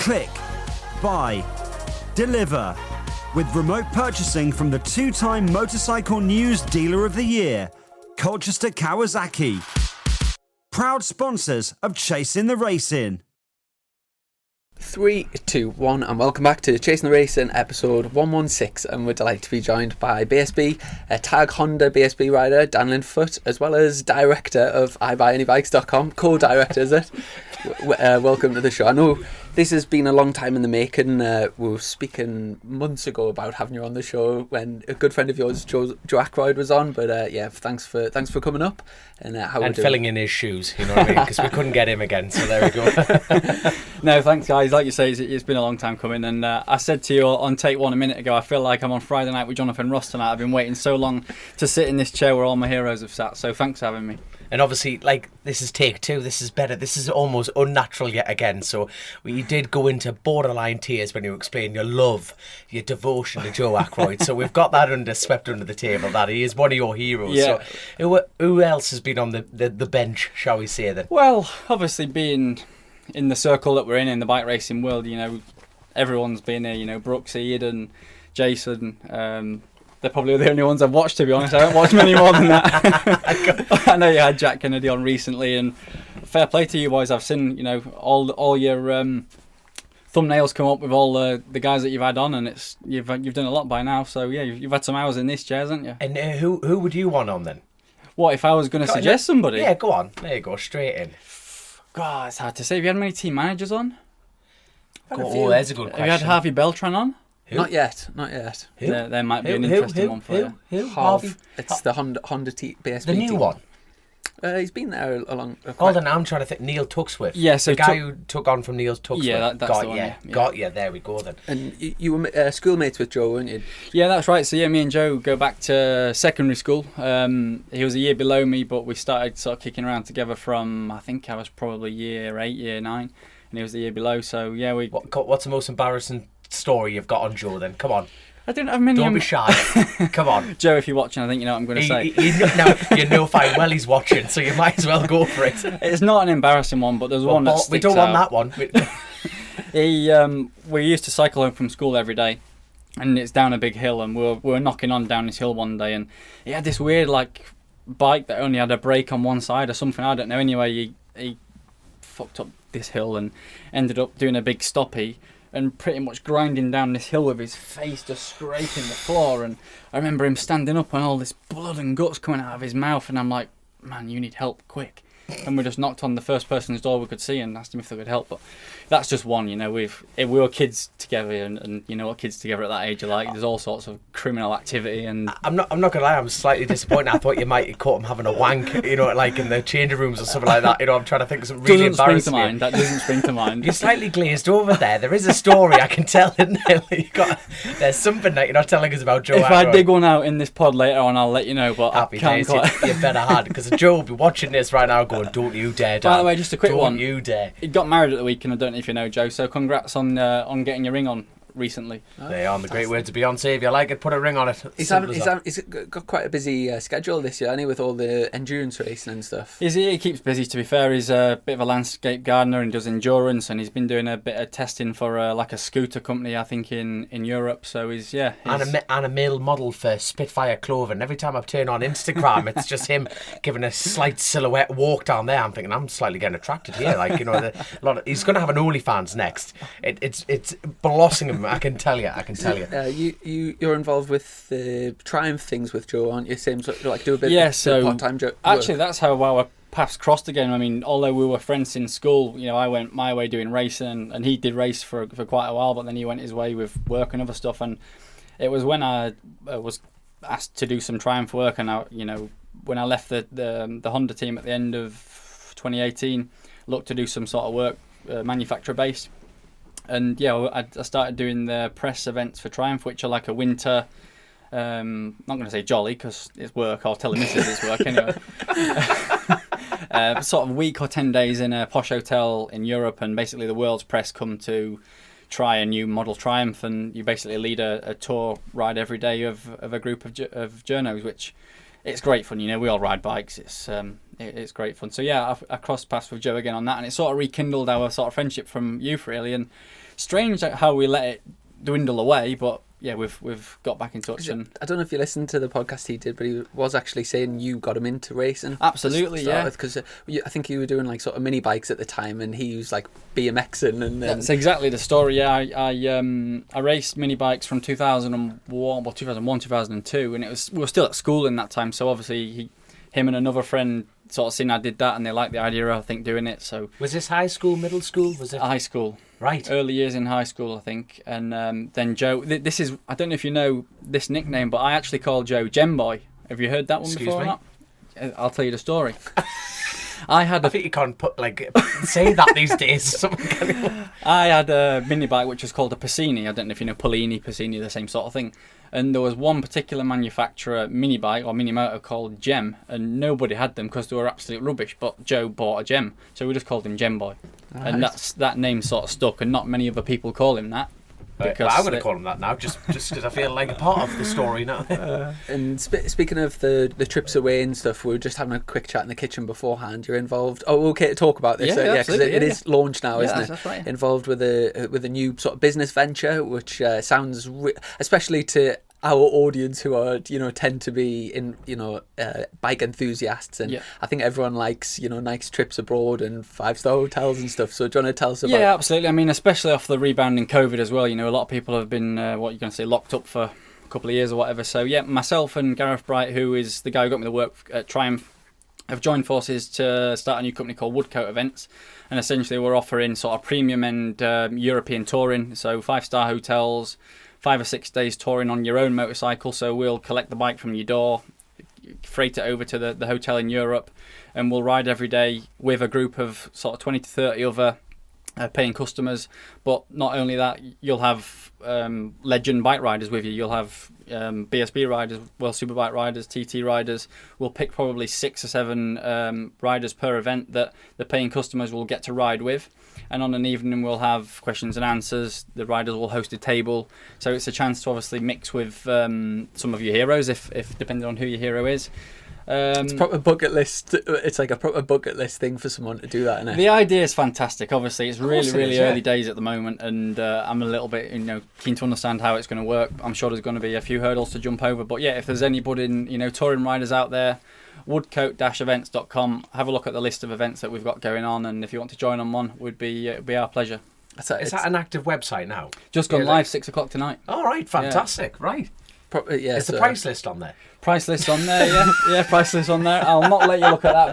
Click, buy, deliver. With remote purchasing from the 2-time Motorcycle News Dealer of the Year, Colchester Kawasaki. Proud sponsors of Chasing the Racing. 3, 2, 1, and welcome back to Chasing the Racing episode 116, and we're delighted to be joined by BSB, tag Honda BSB rider Dan Linfoot, as well as director of iBuyAnyBikes.com, co-director, is it? Welcome to the show. I know this has been a long time in the making. We were speaking months ago about having you on the show when a good friend of yours, Joe Ackroyd, was on. But yeah, thanks for coming up and filling in his shoes. You know what I mean? Because we couldn't get him again. So there we go. No, thanks guys. Like you say, it's been a long time coming. And I said to you on take one a minute ago, I feel like I'm on Friday night with Jonathan Ross tonight. I've been waiting so long to sit in this chair where all my heroes have sat. So thanks for having me. And obviously, like, this is take 2. This is better. This is almost unnatural yet again. So you did go into borderline tears when you explained your love, your devotion to Joe Ackroyd. So we've got that swept under the table, that he is one of your heroes. Yeah. So who else has been on the bench, shall we say then? Well, obviously being in the circle that we're in the bike racing world, you know, everyone's been here. You know, Brooks, Eden, Jason. They're probably the only ones I've watched, to be honest. I don't watch many more than that. I know you had Jack Kennedy on recently, and fair play to you boys. I've seen, you know, all your thumbnails come up with all the guys that you've had on, and you've done a lot by now. So yeah, you've had some hours in this chair, haven't you? And who would you want on then? What if I was going to suggest somebody? Yeah, go on. There you go, straight in. God, it's hard to say. Have you had many team managers on? Oh, there's a good question. Have you had Harvey Beltran on? Who? Not yet. Who? There might be an interesting one for you. Who? Harvey. It's the Honda BSB The new team. one? He's been there along. Hold on, I'm trying to think. Neil Tuxswift. Yeah, so the guy who took on from Neil Tuxswift. Yeah, that's the one. Yeah. Got you. There we go then. And you were schoolmates with Joe, weren't you? Yeah, that's right. So yeah, me and Joe go back to secondary school. He was a year below me, but we started sort of kicking around together from, I think I was probably year 8, year 9, and he was the year below. So yeah, What's the most embarrassing story you've got on Joe then? Come on. I don't have many. Don't be shy. Come on. Joe, if you're watching, I think you know what I'm going to say. You know fine well he's watching, so you might as well go for it. It's not an embarrassing one, but there's one that sticks We don't want that one. We used to cycle home from school every day, and it's down a big hill, and we were knocking on down this hill one day, and he had this weird like bike that only had a brake on one side or something, I don't know. Anyway, he fucked up this hill and ended up doing a big stoppie and pretty much grinding down this hill with his face just scraping the floor. And I remember him standing up and all this blood and guts coming out of his mouth, and I'm like, man, you need help quick. And we just knocked on the first person's door we could see and asked him if they could help. But that's just one, you know. We were kids together, and you know what kids together at that age are like. There's all sorts of criminal activity, and I'm not gonna lie, I'm slightly disappointed. I thought you might have caught him having a wank, you know, like in the changing rooms or something like that. You know, I'm trying to think of something really embarrassing. That doesn't spring to mind. You're slightly glazed over there. There is a story I can tell, isn't there? There's something that you're not telling us about Joe. If I dig one out in this pod later on, I'll let you know. But happy I can't days, you better had, because Joe will be watching this right now going, don't you dare, Dan. By the way, just a quick one. Don't you dare. He got married at the weekend, I don't know if you know, Joe, so congrats on getting your ring on recently. They are the great words of Beyonce. If you like it, put a ring on it. He's got quite a busy schedule this year, hasn't he, with all the endurance racing and stuff. He keeps busy, to be fair. He's a bit of a landscape gardener and does endurance, and he's been doing a bit of testing for like a scooter company, I think, in Europe. So he's and a male model for Spitfire clothing. Every time I turn on Instagram, it's just him giving a slight silhouette walk down there. I'm thinking, I'm slightly getting attracted here. Like, you know, he's going to have an OnlyFans next. It's blossoming. I can tell you. You're involved with the Triumph things with Joe, aren't you? Same sort of, like, do a bit so of part-time work. Actually, that's how our paths crossed again. I mean, although we were friends in school, you know, I went my way doing racing, and he did race for quite a while, but then he went his way with work and other stuff. And it was when I was asked to do some Triumph work, and when I left the Honda team at the end of 2018, looked to do some sort of work, manufacturer based. And yeah, I started doing the press events for Triumph, which are like a winter, I'm not going to say jolly because it's work, I'll tell the missus it's work anyway. Sort of a week or 10 days in a posh hotel in Europe, and basically the world's press come to try a new model Triumph, and you basically lead a tour ride every day of a group of journos, which it's great fun. We all ride bikes. It's great fun. So yeah, I crossed paths with Joe again on that, and it sort of rekindled our sort of friendship from youth, really. And strange how we let it dwindle away, but yeah, we've got back in touch. And I don't know if you listened to the podcast he did, but he was actually saying you got him into racing. Absolutely, yeah. Because I think you were doing like sort of mini bikes at the time, and he was like BMXing, and then... That's exactly the story. Yeah, I raced mini bikes from 2001, 2002, and we were still at school in that time. So obviously him and another friend sort of seen I did that, and they liked the idea of, I think, doing it. So was this high school, middle school? Was it high school? Right, early years in high school, I think. And then Joe. This is, I don't know if you know this nickname, but I actually call Joe Gem Boy. Have you heard that one before? Or not? I'll tell you the story. I think you can't say that these days. I had a mini bike which was called a Pacini. I don't know if you know Pacini, the same sort of thing. And there was one particular manufacturer mini bike or mini motor called Gem, and nobody had them because they were absolute rubbish. But Joe bought a Gem, so we just called him Gem Boy, and that name sort of stuck. And not many other people call him that. Well, I'm going to call him that now, just because I feel like a part of the story now. And speaking of the trips away and stuff, we were just having a quick chat in the kitchen beforehand. You're involved. Oh, okay to talk about this. Yeah, because it is launched now, isn't it? That's right. Involved with a new sort of business venture, which sounds, especially to our audience who are tend to be in bike enthusiasts, and I think everyone likes nice trips abroad and 5-star hotels and stuff. So do you want to tell us about? Yeah, absolutely. I mean, especially off the rebound in COVID as well. A lot of people have been locked up for a couple of years or whatever. So yeah, myself and Gareth Bright, who is the guy who got me the work at Triumph, have joined forces to start a new company called Woodcote Events, and essentially we're offering sort of premium and European touring, so 5-star hotels, 5 or 6 days touring on your own motorcycle. So we'll collect the bike from your door, freight it over to the hotel in Europe, and we'll ride every day with a group of sort of 20 to 30 other paying customers. But not only that, you'll have legend bike riders with you. You'll have BSB riders, World Superbike riders, TT riders. We'll pick probably 6 or 7 riders per event that the paying customers will get to ride with. And on an evening we'll have questions and answers. The riders will host a table, so it's a chance to obviously mix with some of your heroes, if depending on who your hero is. It's a proper bucket list. It's like a proper bucket list thing for someone to do that, isn't it? The idea is fantastic. Obviously, it's really early days at the moment, and I'm a little bit keen to understand how it's going to work. I'm sure there's going to be a few hurdles to jump over, but yeah, if there's anybody touring riders out there, woodcote-events.com. Have a look at the list of events that we've got going on, and if you want to join on one, it'd be our pleasure. Is that an active website now? Just gone live 6 o'clock tonight. All right, fantastic. Yeah. Right. Is the price list on there? Price list on there, yeah, price list on there. I'll not let you look at that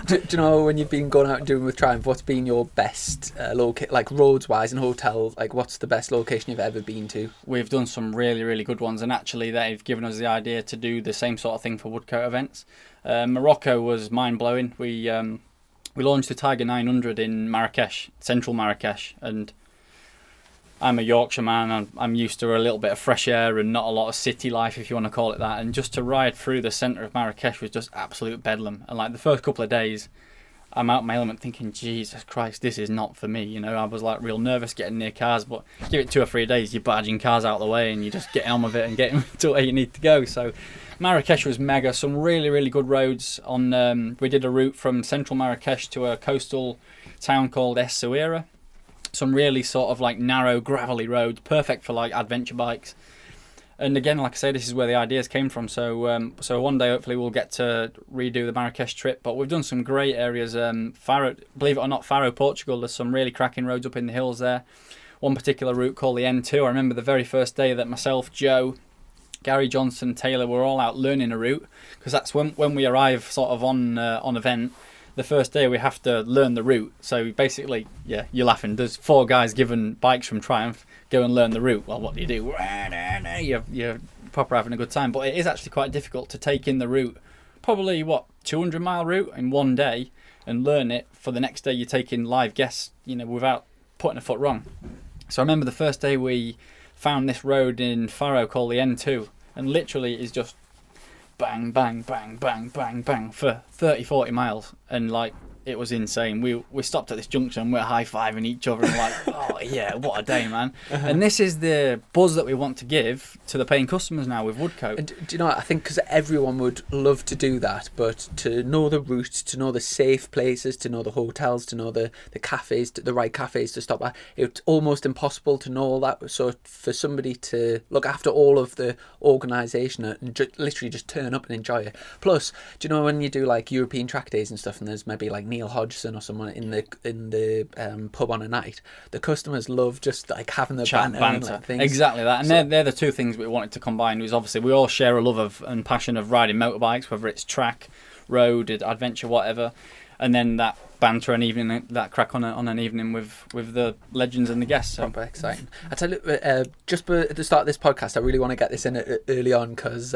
bit. do you know, when you've been going out and doing with Triumph, what's been your best like roads wise and hotels? Like, what's the best location you've ever been to? We've done some really good ones, and actually they've given us the idea to do the same sort of thing for Woodcote Events. Morocco was mind blowing. We launched the Tiger 900 in Marrakesh, central Marrakesh, and I'm a Yorkshire man, and I'm used to a little bit of fresh air and not a lot of city life, if you want to call it that. And just to ride through the centre of Marrakesh was just absolute bedlam. And like the first couple of days, I'm out my element thinking, Jesus Christ, this is not for me. I was like real nervous getting near cars, but give it 2 or 3 days, you're barging cars out of the way and you're just getting on with it and getting to where you need to go. So Marrakesh was mega. Some really good roads on. We did a route from central Marrakesh to a coastal town called Essaouira. Some really sort of like narrow, gravelly roads, perfect for like adventure bikes. And again, like I say, this is where the ideas came from. So one day, hopefully, we'll get to redo the Marrakesh trip. But we've done some great areas. Faro, believe it or not, Faro, Portugal. There's some really cracking roads up in the hills there. One particular route called the N2. I remember the very first day that myself, Joe, Gary Johnson, Taylor were all out learning a route, because that's when we arrive sort of on event. The first day we have to learn the route. So basically, yeah, you're laughing. There's 4 guys given bikes from Triumph, go and learn the route. Well, what do? You're proper having a good time. But it is actually quite difficult to take in the route. Probably, 200-mile route in one day, and learn it for the next day you're taking live guests, without putting a foot wrong. So I remember the first day we found this road in Faro called the N2, and literally is just bang, bang, bang, bang, bang, bang for 30, 40 miles. And like it was insane. We stopped at this junction and we're high-fiving each other and like, oh yeah, what a day, man. And this is the buzz that we want to give to the paying customers now with Woodcote. And do you know what? I think because everyone would love to do that, but to know the route, to know the safe places, to know the hotels, to know the cafes, the right cafes to stop at, it's almost impossible to know all that. So for somebody to look after all of the organisation and literally just turn up and enjoy it. Plus, do you know when you do like European track days and stuff, and there's maybe like Neil Hodgson or someone in the pub on a night, the customers love just like having the banter. And, like, things. Exactly that, and they're the two things we wanted to combine. Was obviously we all share a love of and passion of riding motorbikes, whether it's track, road, adventure, whatever, and then that banter and evening, that crack on an evening with the legends and the guests. So. Proper exciting. I tell you, just at the start of this podcast, I really want to get this in early on because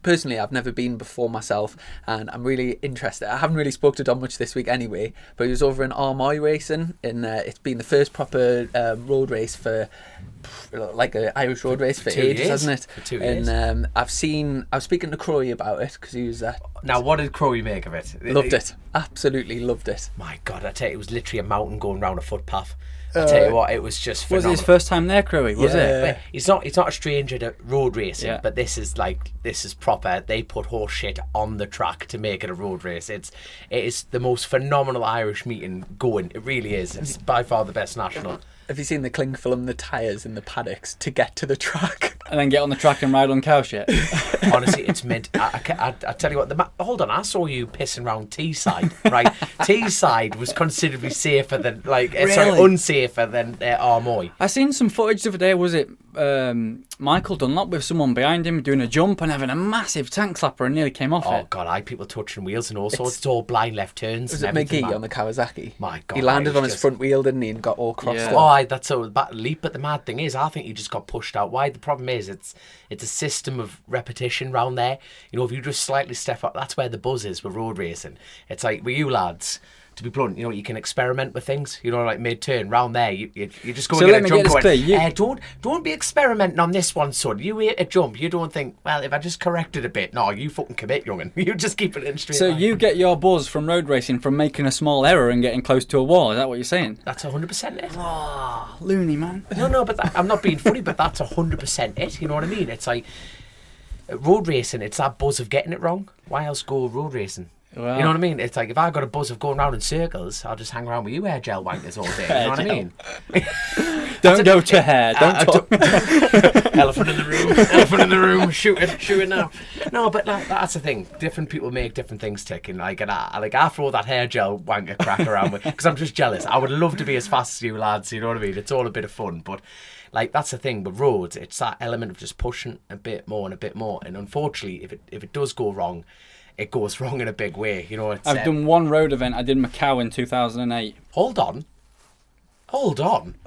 personally I've never been before myself, and I'm really interested. I haven't really spoke to Don much this week anyway, but he was over in Armoy racing, and it's been the first proper road race for like an Irish road race for ages, hasn't it? For 2 years. And I was speaking to Crowy about it because he was Now, what did Crowy make of it? loved it, absolutely loved it. My God, I tell you, it was literally a mountain going round a footpath. I tell you what, it was just Was phenomenal. it his first time there, Crowy? Was it? But he's not a stranger to road racing, Yeah. but this is proper. They put horse shit on the track to make it a road race. It is the most phenomenal Irish meeting going. It really is. It's by far the best national. Have you seen the cling film, the tyres in the paddocks to get to the track? And then get on the track and ride on cow shit. Honestly, it's meant. I tell you what. Hold on, I saw you pissing around Teesside, right? Teesside was considerably safer than unsafer than Armoy. I seen some footage the other day. Was it Michael Dunlop with someone behind him doing a jump and having a massive tank slapper and nearly came off Oh it? God, I had people touching wheels and all sorts. It's all blind left turns. Was and it everything, McGee man. on the Kawasaki? My God, he landed it was on his just- front wheel, didn't he, and got all crossed Yeah. up. That's a bad leap. But the mad thing is, I think he just got pushed out wide. The problem is, it's a system of repetition round there. You know, if you just slightly step up, that's where the buzz is with road racing. It's like with you lads. To be blunt, you know, you can experiment with things. You know, like mid-turn round there, you just go So and let get me a jump. get this clear. Don't be experimenting on this one, son. You hit a jump. You don't think, well, if I just correct it a bit. No, you fucking commit, young'un. You just keep it in straight So line. you get your buzz from road racing from making a small error and getting close to a wall. Is that what you're saying? That's 100% it. Oh, loony, man. No, but I'm not being funny, but that's 100% it. You know what I mean? It's like road racing. It's that buzz of getting it wrong. Why else go road racing? Well, You know what I mean? It's like if I got a buzz of going round in circles, I'll just hang around with you hair gel wankers all day. You know what I mean? don't go to hair. Don't talk. Elephant in the room. Elephant in the room. Shoot it now. No, but like, that's the thing. Different people make different things tick. And I throw that hair gel wanker crack around with because I'm just jealous. I would love to be as fast as you lads. You know what I mean? It's all a bit of fun, but. Like, that's the thing with roads, it's that element of just pushing a bit more and a bit more. And unfortunately, if it does go wrong, it goes wrong in a big way. You know, it's I've done one road event. I did Macau in 2008. Hold on. Hold on.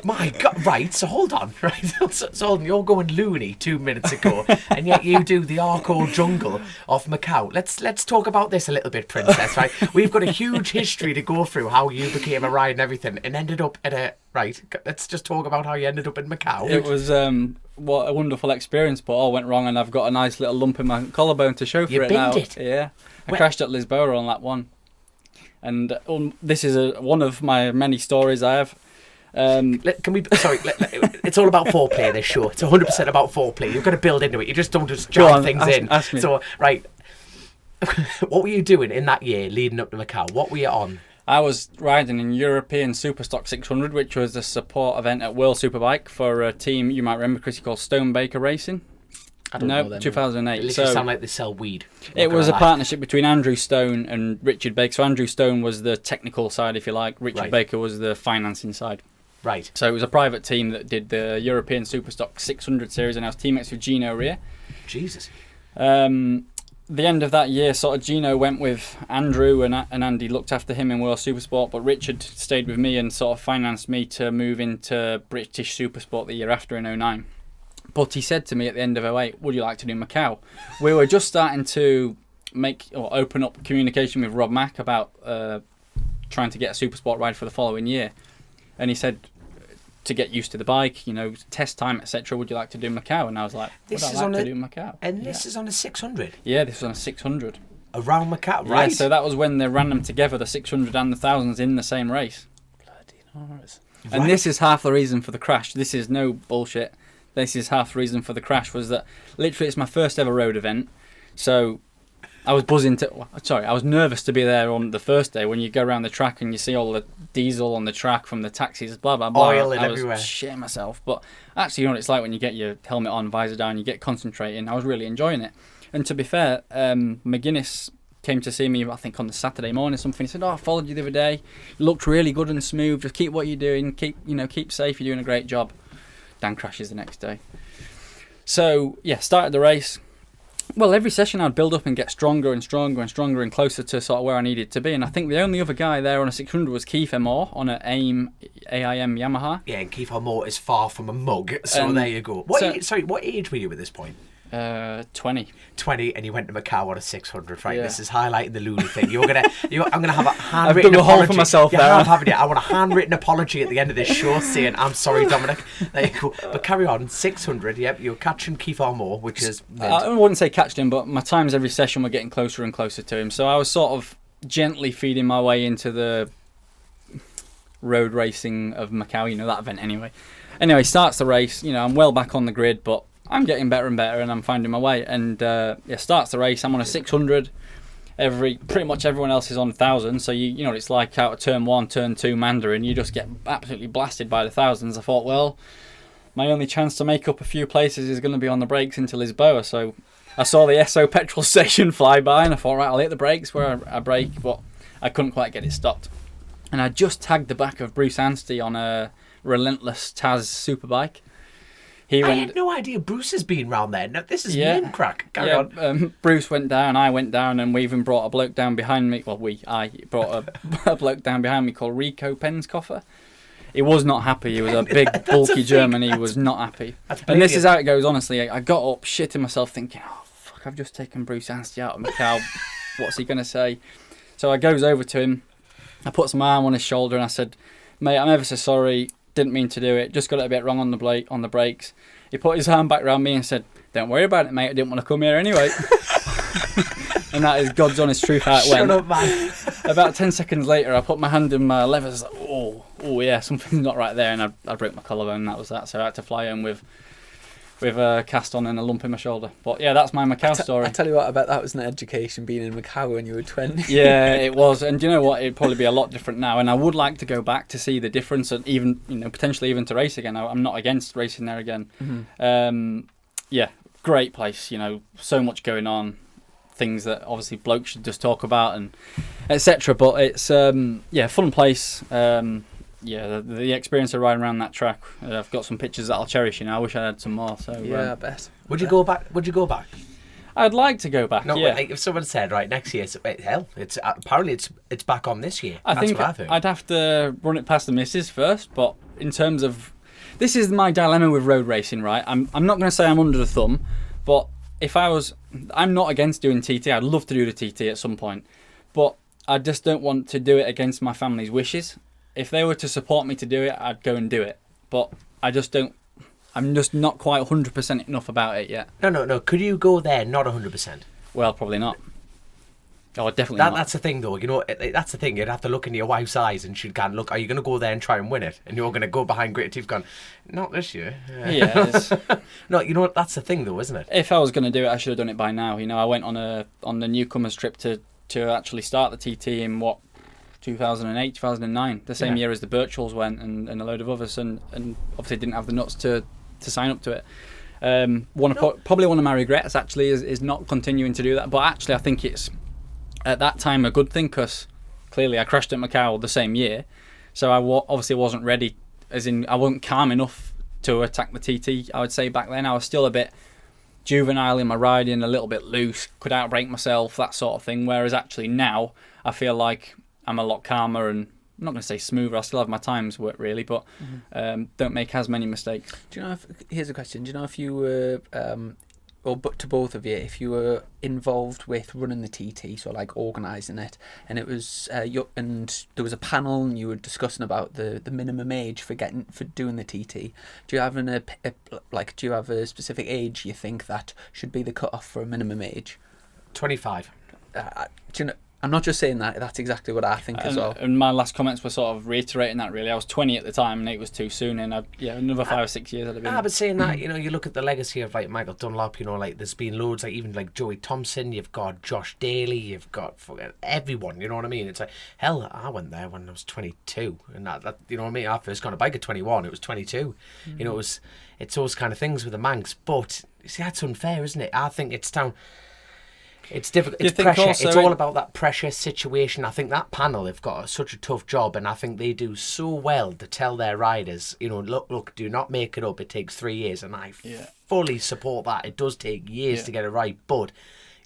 My God. Right, so hold on. Right. So hold on. You're going loony 2 minutes ago, and yet you do the hardcore jungle of Macau. Let's talk about this a little bit, Princess, right? We've got a huge history to go through how you became a ride and everything and ended up at a... Right, let's just talk about how you ended up in Macau. It was what a wonderful experience, but all went wrong, and I've got a nice little lump in my collarbone to show for You it now. binned it? Yeah, I crashed at Lisboa on that one, and this is one of my many stories I have. It's all about foreplay, this show. It's 100% about foreplay. You've got to build into it. You just don't just Go jam on, things in. ask me. So, right, what were you doing in that year leading up to Macau? What were you on? I was riding in European Superstock 600, which was a support event at World Superbike for a team you might remember, Chrissy, called Stonebaker Racing. I don't know them. 2008. It literally sound like they sell weed. It was a partnership between Andrew Stone and Richard Baker. So Andrew Stone was the technical side, if you like. Richard Right. Baker was the financing side. Right. So it was a private team that did the European Superstock 600 series, and I was teammates with Gino Rea. Jesus. The end of that year, sort of Gino went with Andrew, and Andy looked after him in World Supersport, but Richard stayed with me and sort of financed me to move into British Supersport the year after in 2009. But he said to me at the end of 2008, would you like to do Macau? We were just starting to open up communication with Rob Mack about trying to get a Supersport ride for the following year. And he said, to get used to the bike, test time, etc. Would you like to do Macau? And I was like, would I like to do Macau? And this is on a 600. Yeah, this was on a 600. Around Macau, right? Yeah, so that was when they ran them together, the 600 and the 1000s in the same race. Bloody Norris. And this is half the reason for the crash. This is no bullshit. This is half the reason for the crash was that literally it's my first ever road event. So I was I was nervous to be there on the first day when you go around the track and you see all the diesel on the track from the taxis, blah, blah, blah. Oil and I was everywhere. shitting myself. But actually, you know what it's like when you get your helmet on, visor down, you get concentrating. I was really enjoying it. And to be fair, McGuinness came to see me, I think, on the Saturday morning or something. He said, I followed you the other day. You looked really good and smooth. Just keep what you're doing. Keep safe. You're doing a great job. Dan crashes the next day. So, yeah, started the race. Well, every session I'd build up and get stronger and stronger and stronger and closer to sort of where I needed to be. And I think the only other guy there on a 600 was Keith Moore on an AIM Yamaha. Yeah, and Keith Moore is far from a mug, so there you go. What age were you at this point? 20. 20, and you went to Macau on a 600, right? Yeah. This is highlighting the loony thing. I'm gonna have a handwritten dug a hole apology for myself you there. haven't you? I want a handwritten apology at the end of this show saying, I'm sorry, Dominic. There you go. But carry on, 600, yep, you're catching Keith Moore, which is mint. I wouldn't say catched him, but my times every session were getting closer and closer to him. So I was sort of gently feeding my way into the road racing of Macau, that event anyway. Anyway, starts the race, I'm well back on the grid, but I'm getting better and better and I'm finding my way. And starts the race, I'm on a 600. Pretty much everyone else is on 1000, so you know what it's like out of turn 1, turn 2 Mandarin, you just get absolutely blasted by the thousands. I thought, well, my only chance to make up a few places is going to be on the brakes into Lisboa. So I saw the Esso petrol station fly by and I thought, right, I'll hit the brakes where I brake, but I couldn't quite get it stopped. And I just tagged the back of Bruce Anstey on a relentless Taz superbike. I had no idea Bruce has been round there. No, this is mint crack. Carry on. Bruce went down, I went down, and we even brought a bloke down behind me. Well, I brought a bloke down behind me called Rico Penskoffer. He was not happy. He was a big, bulky German. He was not happy. And this is how it goes, honestly. I got up, shitting myself, thinking, oh, fuck, I've just taken Bruce Anstey out of Macau. What's he going to say? So I goes over to him. I put my arm on his shoulder and I said, mate, I'm ever so sorry. Didn't mean to do it. Just got it a bit wrong on the brakes. He put his arm back around me and said, don't worry about it, mate. I didn't want to come here anyway. And that is God's honest truth how it went. Shut up, man. About 10 seconds later, I put my hand in my levers. Like, oh yeah, something's not right there. And I broke my collarbone and that was that. So I had to fly home with a cast on and a lump in my shoulder. But yeah, that's my Macau story. I tell you what, I bet that was an education being in Macau when you were 20. Yeah, it was. And you know what? It'd probably be a lot different now. And I would like to go back to see the difference and even, potentially even to race again. I'm not against racing there again. Mm-hmm. Yeah, great place. So much going on. Things that obviously blokes should just talk about and etc. But it's, fun place. The experience of riding around that track, I've got some pictures that I'll cherish. I wish I had some more. So yeah, I bet. Would you go back? I'd like to go back. No, yeah. Like if someone said right next year, it's apparently it's back on this year. I think I'd have to run it past the missus first. But in terms of, this is my dilemma with road racing, right? I'm not going to say I'm under the thumb, but I'm not against doing TT. I'd love to do the TT at some point, but I just don't want to do it against my family's wishes. If they were to support me to do it, I'd go and do it. But I just don't. I'm just not quite 100% enough about it yet. No. Could you go there not 100%? Well, probably not. Oh, definitely not. That's the thing, though. That's the thing. You'd have to look into your wife's eyes and she'd go, look, are you going to go there and try and win it? And you're going to go behind gritted teeth going, not this year. Yeah. No, that's the thing, though, isn't it? If I was going to do it, I should have done it by now. I went on the newcomers trip to actually start the TT in 2008, 2009, the same year as the Birchalls went and a load of others, and obviously didn't have the nuts to sign up to it. Probably one of my regrets actually is not continuing to do that, but actually I think it's at that time a good thing because clearly I crashed at Macau the same year, so I obviously wasn't ready, as in I wasn't calm enough to attack the TT. I would say back then I was still a bit juvenile in my riding, a little bit loose, could outbrake myself, that sort of thing, whereas actually now I feel like I'm a lot calmer and I'm not going to say smoother. I still have my times work really, but don't make as many mistakes. Do you know here's a question. Do you know if you were, to both of you, if you were involved with running the TT, so like organising it, and it was and there was a panel and you were discussing about the minimum age for doing the TT. Do you have do you have a specific age you think that should be the cut off for a minimum age? 25. do you know, I'm not just saying that. That's exactly what I think as well. And my last comments were sort of reiterating that. Really, I was 20 at the time, and it was too soon. And another 5 or 6 years I'd have been. But saying that, you look at the legacy of like Michael Dunlop. Like there's been loads, like even like Joey Thompson. You've got Josh Daly. You've got everyone. You know what I mean? It's like hell. I went there when I was 22, and that you know what I mean. I first got a bike at 21. It was 22. Mm-hmm. It's those kind of things with the Manx. But you see, that's unfair, isn't it? I think it's down. It's difficult. It's pressure. It's all about that pressure situation. I think that panel have got such a tough job, and I think they do so well to tell their riders, look, do not make it up. It takes 3 years, and I fully support that. It does take years to get it right, but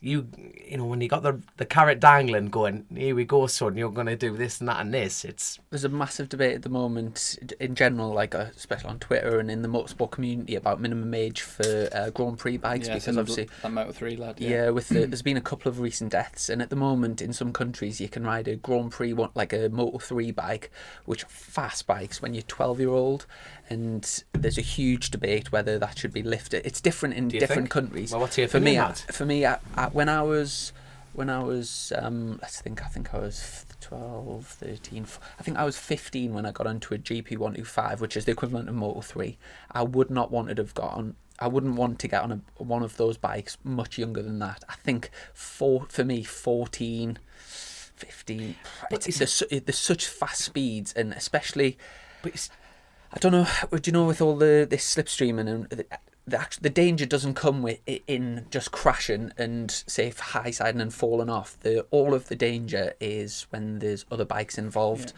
when you got the carrot dangling, going, here we go, son, you're going to do this and that and this. There's a massive debate at the moment in general, like especially on Twitter and in the motorsport community, about minimum age for Grand Prix bikes, because obviously that Moto3 lad. There's been a couple of recent deaths, and at the moment in some countries you can ride a Grand Prix one, like a Moto3 bike, which are fast bikes when you're 12-year-old. And there's a huge debate whether that should be lifted. It's different in different countries. Well, what's your opinion? For me, when I was let's think, I think I was 12, 13. I think I was 15 when I got onto a GP125, which is the equivalent of Moto3. I wouldn't want to get on one of those bikes much younger than that. I think for me, 14, 15. There's such fast speeds, and especially. I don't know. Do you know, with all this slipstreaming and the danger doesn't come in just crashing and say high siding and falling off. All of the danger is when there's other bikes involved.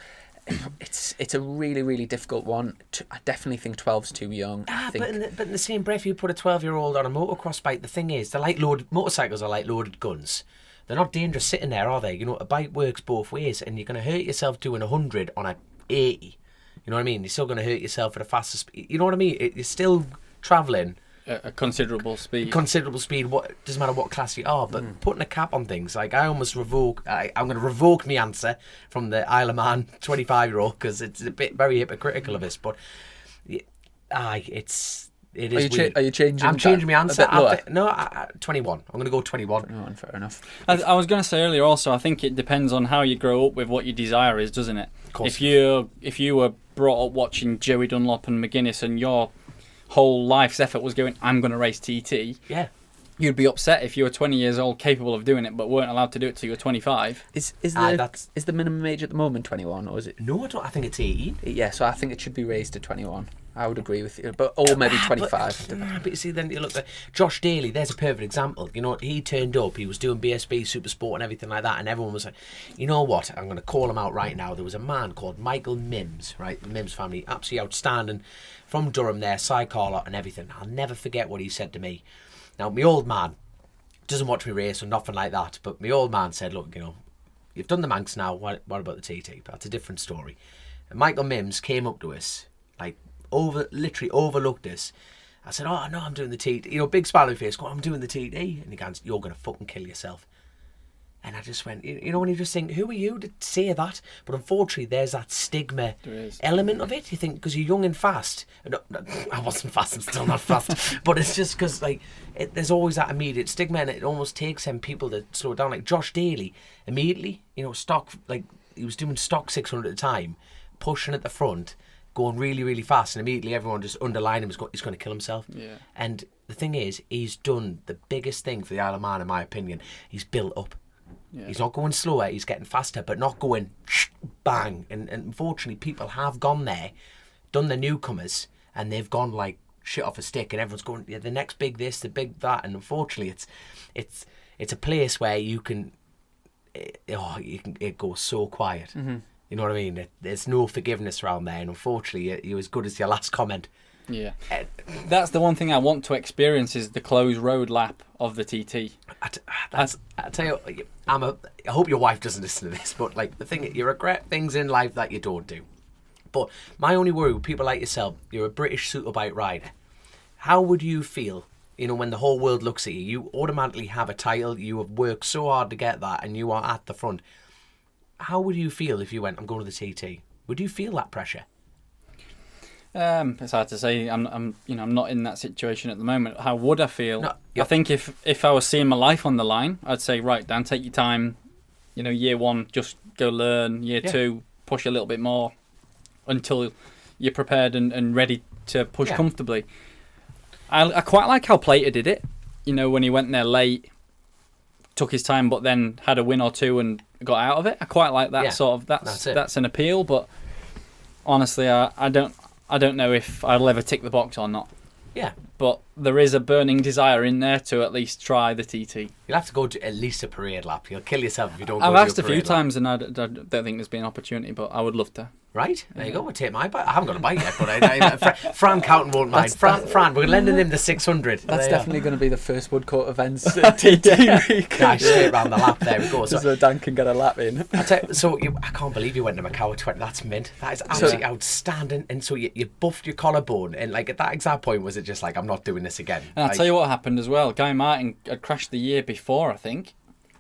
Yeah. It's a really, really difficult one. I definitely think 12's too young. But in the same breath, you put a 12-year-old on a motocross bike. The thing is, motorcycles are like loaded guns. They're not dangerous sitting there, are they? A bike works both ways, and you're going to hurt yourself doing 100 on a 80. You know what I mean? You're still going to hurt yourself at a faster speed. You know what I mean? You're still travelling a considerable speed. What doesn't matter what class you are, but putting a cap on things, like I almost I'm going to revoke my answer from the Isle of Man 25-year-old, because it's a bit very hypocritical of this. But it is. Are you changing? I'm changing my answer. 21. I'm going to go 21. 21, fair enough. I was going to say earlier also, I think it depends on how you grow up with what your desire is, doesn't it? Of course. If you were brought up watching Joey Dunlop and McGuinness, and your whole life's effort was going, I'm going to race TT. Yeah. You'd be upset if you were 20 years old, capable of doing it, but weren't allowed to do it till you were 25. Is the minimum age at the moment 21, or is it? No, I think it's 18. Yeah, so I think it should be raised to 21. I would agree with you, or maybe 25. But you see, then you look at Josh Daly. There's a perfect example. He turned up. He was doing BSB, Super Sport, and everything like that, and everyone was like, you know what? I'm going to call him out right now. There was a man called Michael Mims, right? The Mims family, absolutely outstanding, from Durham there, sidecar and everything. I'll never forget what he said to me. Now, my old man doesn't watch me race or nothing like that, but my old man said, look, you've done the Manx now. What about the TT? That's a different story. And Michael Mims came up to us, like, literally overlooked us. I said, oh no, I'm doing the TT. Big smile on my face, I'm doing the TT. And he goes, you're going to fucking kill yourself. And I just went, when you just think, who are you to say that? But unfortunately, there's that stigma element of it. You think, because you're young and fast. No, I wasn't fast, I'm still not fast. But it's just because, there's always that immediate stigma, and it almost takes them people to slow down. Like Josh Daly, immediately, stock, he was doing stock 600 at a time, pushing at the front, going really, really fast, and immediately everyone just underlined him, he's going to kill himself. Yeah. And the thing is, he's done the biggest thing for the Isle of Man, in my opinion. He's built up. Yeah. He's not going slower, he's getting faster, but not going bang. And unfortunately, people have gone there, done the newcomers, and they've gone like shit off a stick, and everyone's going, the next big this, the big that. And unfortunately, it's a place where it goes so quiet. Mm-hmm. You know what I mean? There's no forgiveness around there, and unfortunately, you're as good as your last comment. Yeah, that's the one thing I want to experience, is the closed road lap of the TT. I tell you, I hope your wife doesn't listen to this, but the thing, you regret things in life that you don't do. But my only worry with people like yourself, you're a British superbike rider. How would you feel, when the whole world looks at you? You automatically have a title. You have worked so hard to get that, and you are at the front. How would you feel if you went, I'm going to the TT? Would you feel that pressure? It's hard to say. I'm not in that situation at the moment. How would I feel? No, I think if I was seeing my life on the line, I'd say, right, Dan, take your time. Year 1, just go learn. Year 2, push a little bit more until you're prepared and ready to push comfortably. I quite like how Plater did it. When he went there late, took his time, but then had a win or two and got out of it. I quite like that sort of. That's an appeal, but honestly, I don't know if I'll ever tick the box or not. Yeah. But there is a burning desire in there to at least try the TT. You'll have to go to at least a parade lap. You'll kill yourself if you don't. I've go asked to a few parade times, and I don't think there's been an opportunity, but I would love to. Right, there you go. We'll take my bike. I haven't got a bike yet, but Fran Counton won't mind. Fran, we're lending him the 600. That's definitely going to be the first Woodcourt events TT week. Nice, straight round the lap. There we go. So Dan can get a lap in. I can't believe you went to Macau at 20. That's mint. That is absolutely outstanding. And so you buffed your collarbone, and like at that exact point, was it just like, I'm not doing this again? And I'll tell you what happened as well. Guy Martin had crashed the year before, I think,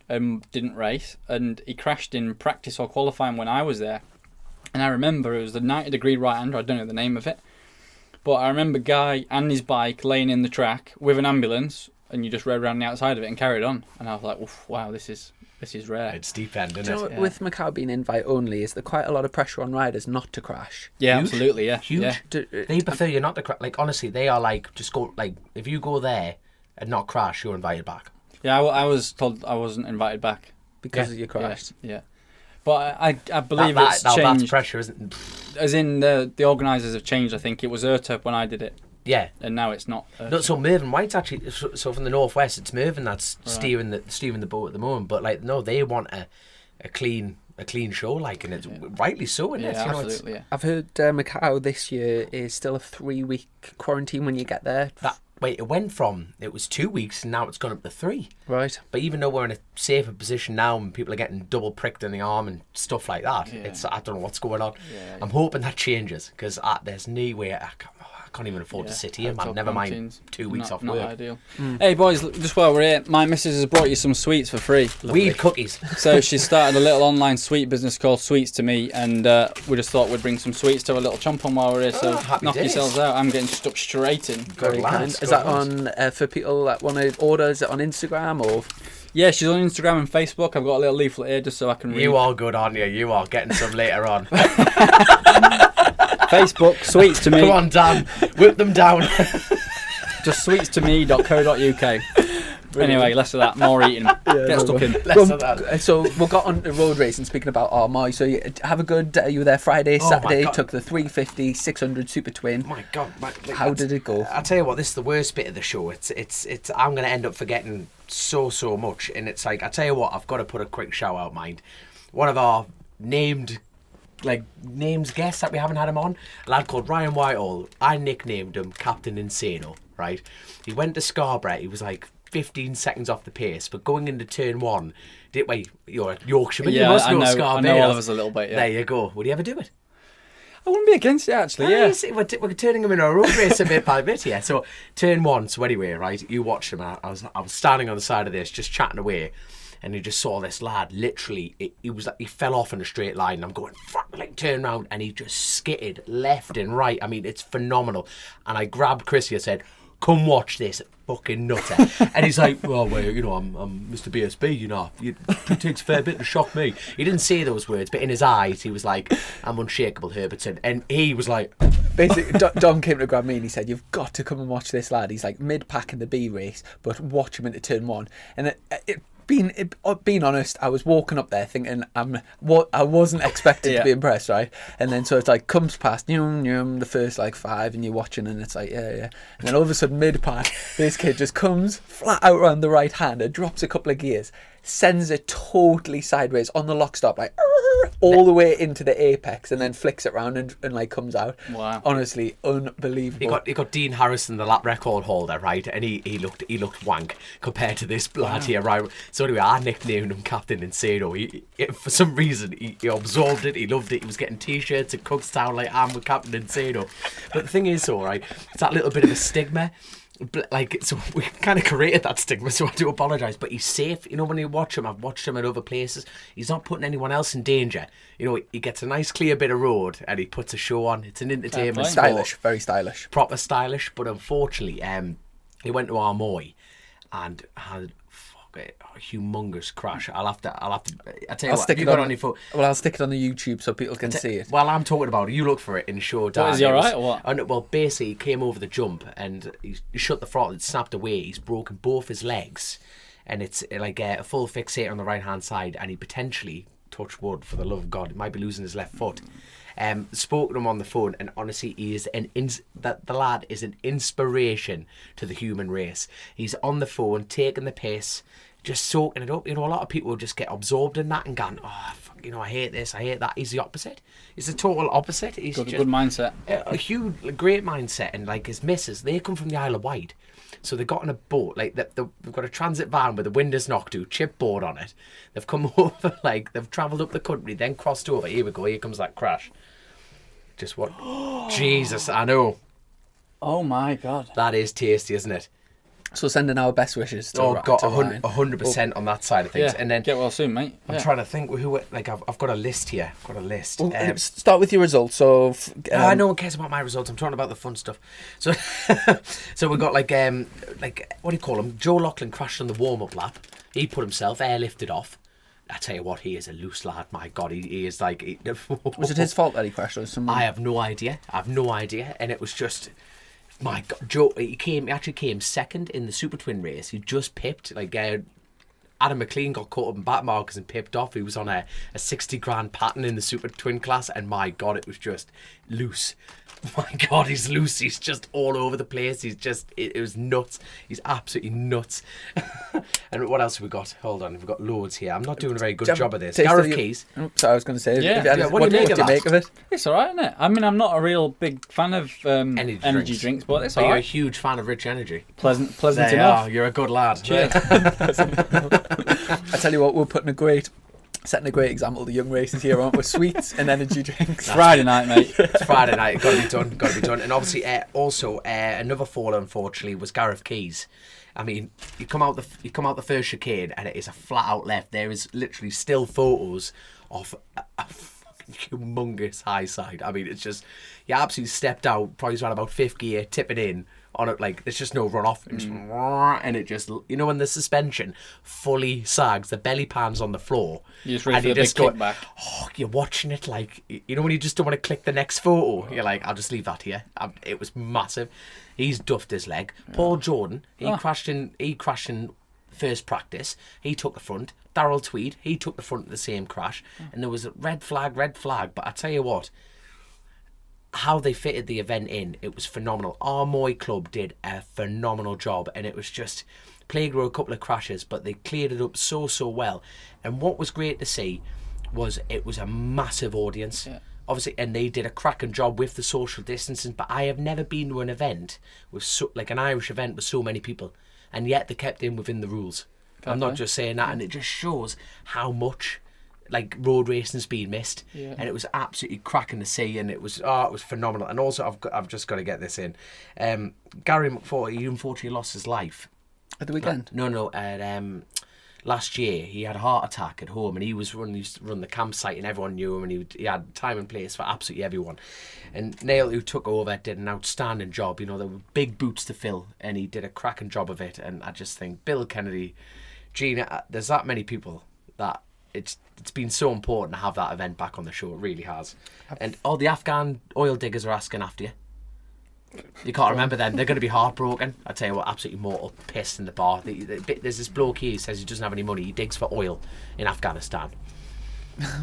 didn't race, and he crashed in practice or qualifying when I was there. And I remember it was the 90-degree right-hander, I don't know the name of it, but I remember Guy and his bike laying in the track with an ambulance, and you just rode around the outside of it and carried on. And I was like, oof, wow, this is rare. It's deep end, isn't it? With Macau being invite only, is there quite a lot of pressure on riders not to crash? Yeah, Huge. absolutely, yeah. Huge. Yeah. They prefer you not to crash. Like, honestly, they are like, just go, like, if you go there and not crash, you're invited back. Yeah, I was told I wasn't invited back. Because of your crash? Yeah. But I believe it's that's changed. pressure, isn't it? As in, the organisers have changed, I think. It was Erta when I did it. Yeah. And now it's not. No, so Mervyn White's actually, so from the northwest, it's Mervyn that's steering the boat at the moment. But like, no, they want a clean show, like, and it's rightly so. Isn't it? Yeah, absolutely. Yeah. I've heard Macau this year is still a 3-week quarantine when you get there. It was 2 weeks, and now it's gone up to 3. Right. But even though we're in a safer position now, and people are getting double pricked in the arm and stuff like that, I don't know what's going on. Yeah. I'm hoping that changes, because there's no way I can't even afford to sit here, man. Never mind 2 weeks off not work. Ideal. Hey boys, just while we're here, my missus has brought you some sweets for free. Weed cookies. So she started a little online sweet business called Sweets to Me, and we just thought we'd bring some sweets to a little chomp on while we're here. So knock yourselves out. I'm getting stuck straight in. Good lads. Is that on for people that want to order? Is it on Instagram or? Yeah, she's on Instagram and Facebook. I've got a little leaflet here just so I can read. You are good, aren't you? You are getting some later on. Facebook, Sweets to Me. Come on, Dan. Whip them down. Just sweetstome.co.uk. Anyway, less of that, more eating. Get stuck in. Less of that. So we got on to road racing, speaking about Armoy. So you have a good, you were there Friday, Saturday, took the 350, 600 Super Twin. My God. How did it go? I'll tell you what, this is the worst bit of the show. It's. I'm going to end up forgetting so much. And it's like, I'll tell you what, I've got to put a quick shout out, mind. One of our named guests that we haven't had him on, a lad called Ryan Whitehall. I nicknamed him Captain Insano, right? He went to Scarborough, he was like 15 seconds off the pace, but going into turn 1, you're a Yorkshireman, you must know Scarborough. I know all of us a little bit, yeah. There you go. Would you ever do it? I wouldn't be against it, actually, yeah. We're turning him into a road race a bit by bit here. So, turn 1, so anyway, right, you watched him, and I was standing on the side of this, just chatting away, and you just saw this lad, literally, he fell off in a straight line, and I'm going, like, turn around, and he just skitted left and right. I mean, it's phenomenal. And I grabbed Chrissy and said, come watch this fucking nutter. And he's like, well, I'm Mr. BSB, it takes a fair bit to shock me. He didn't say those words, but in his eyes, he was like, I'm unshakable Herbertson. And he was like... Basically, Dom came to grab me and he said, you've got to come and watch this lad. He's like mid-pack in the B race, but watch him into turn 1. And being honest, I was walking up there thinking I wasn't expected to be impressed, right? And then so it's like comes past the first like 5, and you're watching, and it's like yeah. And then all of a sudden mid-pack, this kid just comes flat out around the right hander, drops a couple of gears, sends it totally sideways on the lock stop, like all the way into the apex, and then flicks it round and like comes out. Wow! Honestly, unbelievable. He got Dean Harrison, the lap record holder, right? And he looked wank compared to this lad here, right? So anyway, I nicknamed him Captain Insano. He for some reason he absorbed it. He loved it. He was getting T-shirts and Cookstown like I'm with Captain Insano. But the thing is, all right, it's that little bit of a stigma. So we kind of created that stigma, so I do apologise. But he's safe. You know, when you watch him, I've watched him at other places. He's not putting anyone else in danger. You know, he gets a nice clear bit of road and he puts a show on. It's an entertainment sport. Stylish, very stylish. Proper stylish. But unfortunately, he went to Armoy and had a humongous crash. I'll have to. I tell you what. You got on your phone. Well, I'll stick it on the YouTube so people can see it. Well, I'm talking about it. You look for it in show. Dan. Is he all right or what? Well, basically, he came over the jump and he shut the throttle. It snapped away. He's broken both his legs, and it's like a full fixator on the right hand side. And he potentially, touch wood, for the love of God, he might be losing his left foot. Spoke to him on the phone, and honestly, he is the lad is an inspiration to the human race. He's on the phone, taking the piss, just soaking it up. You know, a lot of people just get absorbed in that and going, oh, fuck, you know, I hate this, I hate that. He's the opposite. He's the total opposite. He's Good mindset. A huge, great mindset, and like his missus, they come from the Isle of Wight. So they got on a boat, like they've got a transit van with the windows knocked out, chipboard on it. They've come over, like they've travelled up the country, then crossed over. Here we go, here comes that crash. Just what? Jesus, I know. Oh my God. That is tasty, isn't it? So sending our best wishes to Oh, got to Ryan. 100% on that side of things. Yeah, And then get well soon, mate. I'm trying to think who, like, I've got a list here. I've got a list. Well, start with your results. So, No one cares about my results. I'm talking about the fun stuff. So, so we got like what do you call him? Joe Loughlin crashed on the warm-up lap. He put himself airlifted off. I tell you what, he is a loose lad. My God, he is like. was it his fault that he crashed or someone? I have no idea. And it was just. My God, Joe. He actually came second in the Super Twin race. He just pipped. Like Adam McLean got caught up in back markers and pipped off. He was on a 60 grand pattern in the Super Twin class, and my God, it was just loose. My God, he's loose. He's just all over the place. He's just, it was nuts. He's absolutely nuts. And what else have we got? Hold on, we've got loads here. I'm not doing a very good job of this. Gareth Keys. So I was going to say, Yeah. What do you make of it? It's all right, isn't it? I mean, I'm not a real big fan of energy drinks, but it's But all you're a right. huge fan of Rich Energy. Pleasant There you enough. are. You're a good lad. Cheers. I tell you what, we're setting a great example of the young races here, aren't we? Sweets and energy drinks. Friday night, mate. It's Friday night. Got to be done. And obviously, also another faller, unfortunately, was Gareth Keys. I mean, you come out the first chicane, and it is a flat out left. There is literally still photos of a fucking humongous high side. I mean, it's just you absolutely stepped out, probably around about fifth gear, tipping in on it. Like there's just no run off, and it just, you know, when the suspension fully sags, the belly pan's on the floor. You just ready and for you the big just go, kickback. oh, you're watching it like, you know, when you just don't want to click the next photo. You're like, I'll just leave that here. It was massive. He's duffed his leg. Paul Jordan, he crashed in first practice. He took the front. Darryl Tweed, he took the front of the same crash. And there was a red flag. But I tell you what, how they fitted the event in, it was phenomenal. Armoy Club did a phenomenal job, and it was just plagued with a couple of crashes, but they cleared it up so well. And what was great to see was it was a massive audience. Yeah. Obviously, and they did a cracking job with the social distancing, but I have never been to an event with like an Irish event with so many people, and yet they kept in within the rules. I'm not just saying that, and it just shows how much like road racing's been missed. Yeah. And it was absolutely cracking to see, and it was phenomenal. And also, I've just got to get this in. Gary McFort, he unfortunately lost his life At the weekend? No. Last year, he had a heart attack at home, and he used to run the campsite, and everyone knew him, and he had time and place for absolutely everyone. And Neil, who took over, did an outstanding job. You know, there were big boots to fill, and he did a cracking job of it. And I just think Bill Kennedy, Gina, there's that many people that it's been so important to have that event back on the show. It really has. And all the Afghan oil diggers are asking after you. You can't remember them. They're going to be heartbroken. I tell you what, absolutely mortal, pissed in the bar. There's this bloke here who says he doesn't have any money. He digs for oil in Afghanistan.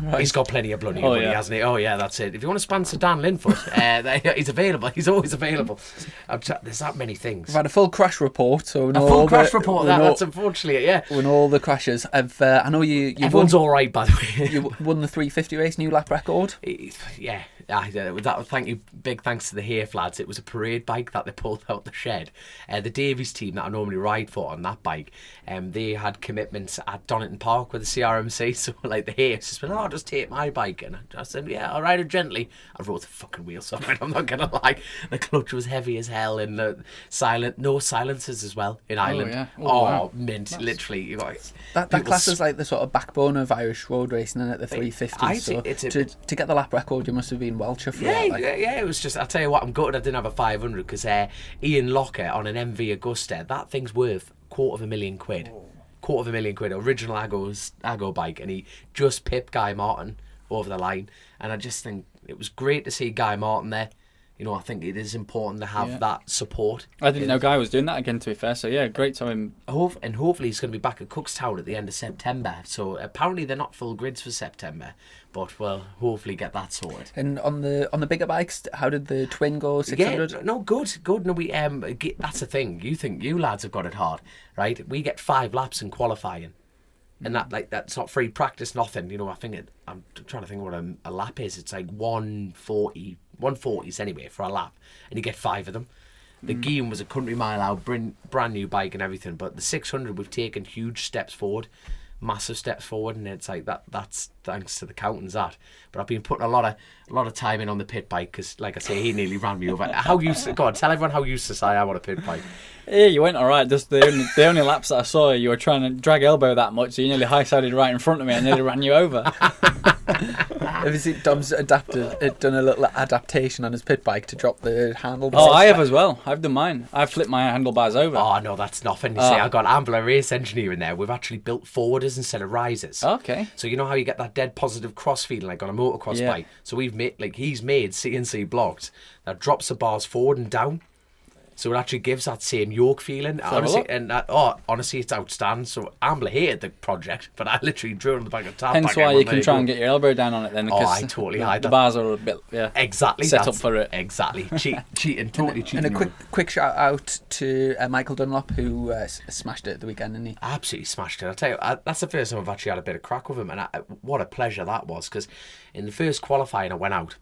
Right. He's got plenty of bloody money, hasn't he? Oh yeah, that's it. If you want to sponsor Dan Linfoot, he's available. He's always available. There's that many things. We've had a full crash report, so we know A full all crash the, report. we know, That's unfortunately, yeah. we know all the crashes. I know you. Everyone's all right, by the way. You won the 350 race new lap record. Yeah, Thank you. Big thanks to the Hafe lads. It was a parade bike that they pulled out the shed. The Davies team that I normally ride for on that bike, they had commitments at Donington Park with the CRMC. So like the Hafes just went, "Oh, just take my bike," and I said, "Yeah, I'll ride it gently." I rode the fucking wheels off it. I'm not gonna lie. The clutch was heavy as hell, and no silencers as well in Ireland. Yeah. Wow. Mint. Literally, you got That class is like the sort of backbone of Irish road racing and at the 350s. To get the lap record, you must have been well chuffed for that. Like. Yeah, it was just, I'll tell you what, I'm gutted I didn't have a 500 because Ian Locker on an MV Augusta, that thing's worth £250,000. £250,000, original Aggo bike, and he just pipped Guy Martin over the line. And I just think it was great to see Guy Martin there. You know, I think it is important to have that support. I didn't know Guy was doing that again, to be fair. So, yeah, great to him. And hopefully he's going to be back at Cookstown at the end of September. So, apparently they're not full grids for September. But we'll hopefully get that sorted. And on the bigger bikes, how did the twin go, 600? Yeah, no, good. No, that's the thing. You lads have got it hard, right? We get 5 laps in qualifying. And that's not free practice, nothing. You know, I'm trying to think what a lap is. It's like 140s anyway for a lap, and you get 5 of them. The Guillaume was a country mile out, brand new bike and everything, but the 600 we've taken huge steps forward, massive steps forward, and it's like that's thanks to the Countons that. But I've been putting a lot of time in on the pit bike because, like I say, he nearly ran me over. God, tell everyone how useless I am on a pit bike. Yeah, you went all right. Just the only laps that I saw, you were trying to drag elbow that much, so you nearly high-sided right in front of me and nearly ran you over. Have you seen Dom's done a little adaptation on his pit bike to drop the handlebars? Oh, I have as well. I've done mine. I've flipped my handlebars over. Oh, no, that's nothing. You see, I've got Ambler Race Engineer in there. We've actually built forwarders instead of risers. Okay. So you know how you get that dead positive cross feeling like on a motocross bike? So he's made CNC blocks that drops the bars forward and down. So it actually gives that same yoke feeling. Honestly, it's outstanding. So Ambler hated the project, but I literally drew it on the back of the top. Hence why you can try and get your elbow down on it then. I totally hide the that. bars are a bit exactly set up for it. Exactly. Cheating, totally cheating. And a quick shout out to Michael Dunlop, who smashed it at the weekend, didn't he? Absolutely smashed it. I'll tell you, that's the first time I've actually had a bit of crack with him, and what a pleasure that was, because in the first qualifying I went out,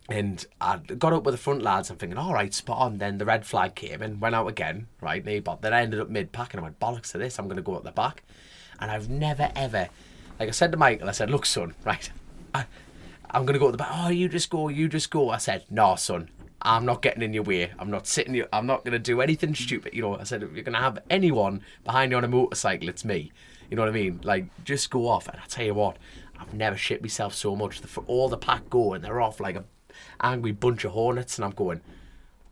and I got up with the front lads. I'm thinking, all right, spot on. Then the red flag came and went out again, right? Then I ended up mid-pack and I went, bollocks to this. I'm going to go at the back. And I've never, ever, like I said to Michael, I said, look, son, right, I'm going to go at the back. Oh, you just go. I said, no, son, I'm not getting in your way. I'm not sitting here. I'm not going to do anything stupid. You know, I said, if you're going to have anyone behind you on a motorcycle, it's me. You know what I mean? Like, just go off. And I tell you what, I've never shit myself so much. All the pack go and they're off like a angry bunch of hornets, and I'm going,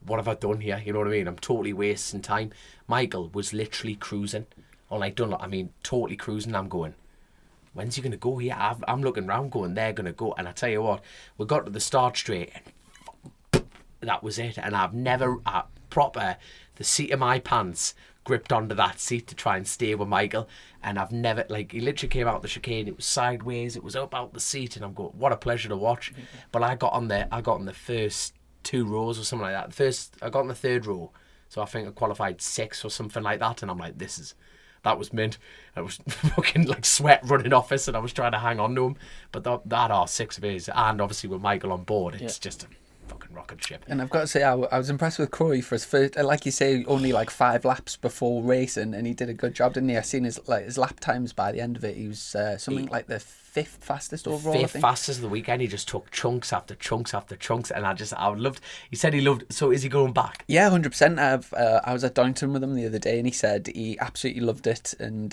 what have I done here? You know what I mean? I'm totally wasting time. Michael was literally cruising, or like Dunlop, totally cruising. I'm going, when's he going to go here? I'm looking round going, they're going to go. And I tell you what, we got to the start straight and that was it. And I've never the seat of my pants gripped onto that seat to try and stay with Michael, and I've never, he literally came out the chicane, it was sideways, it was up out the seat, and I'm going, what a pleasure to watch. But I got on the first 2 rows or something like that. I got on the 3rd row, so I think I qualified 6th or something like that, and I'm like, that was mint. I was fucking like sweat running off us, and I was trying to hang on to him, but that R6 of his, and obviously with Michael on board, it's just a fucking rocket ship. And I've got to say, I was impressed with Croy for his first, like you say, only like 5 laps before racing, and he did a good job, didn't he? I seen his lap times by the end of it. He was something like the 5th fastest overall. 5th fastest of the weekend. He just took chunks after chunks after chunks, and I loved. He said he loved. So is he going back? Yeah, 100%. I was at Donington with him the other day, and he said he absolutely loved it, and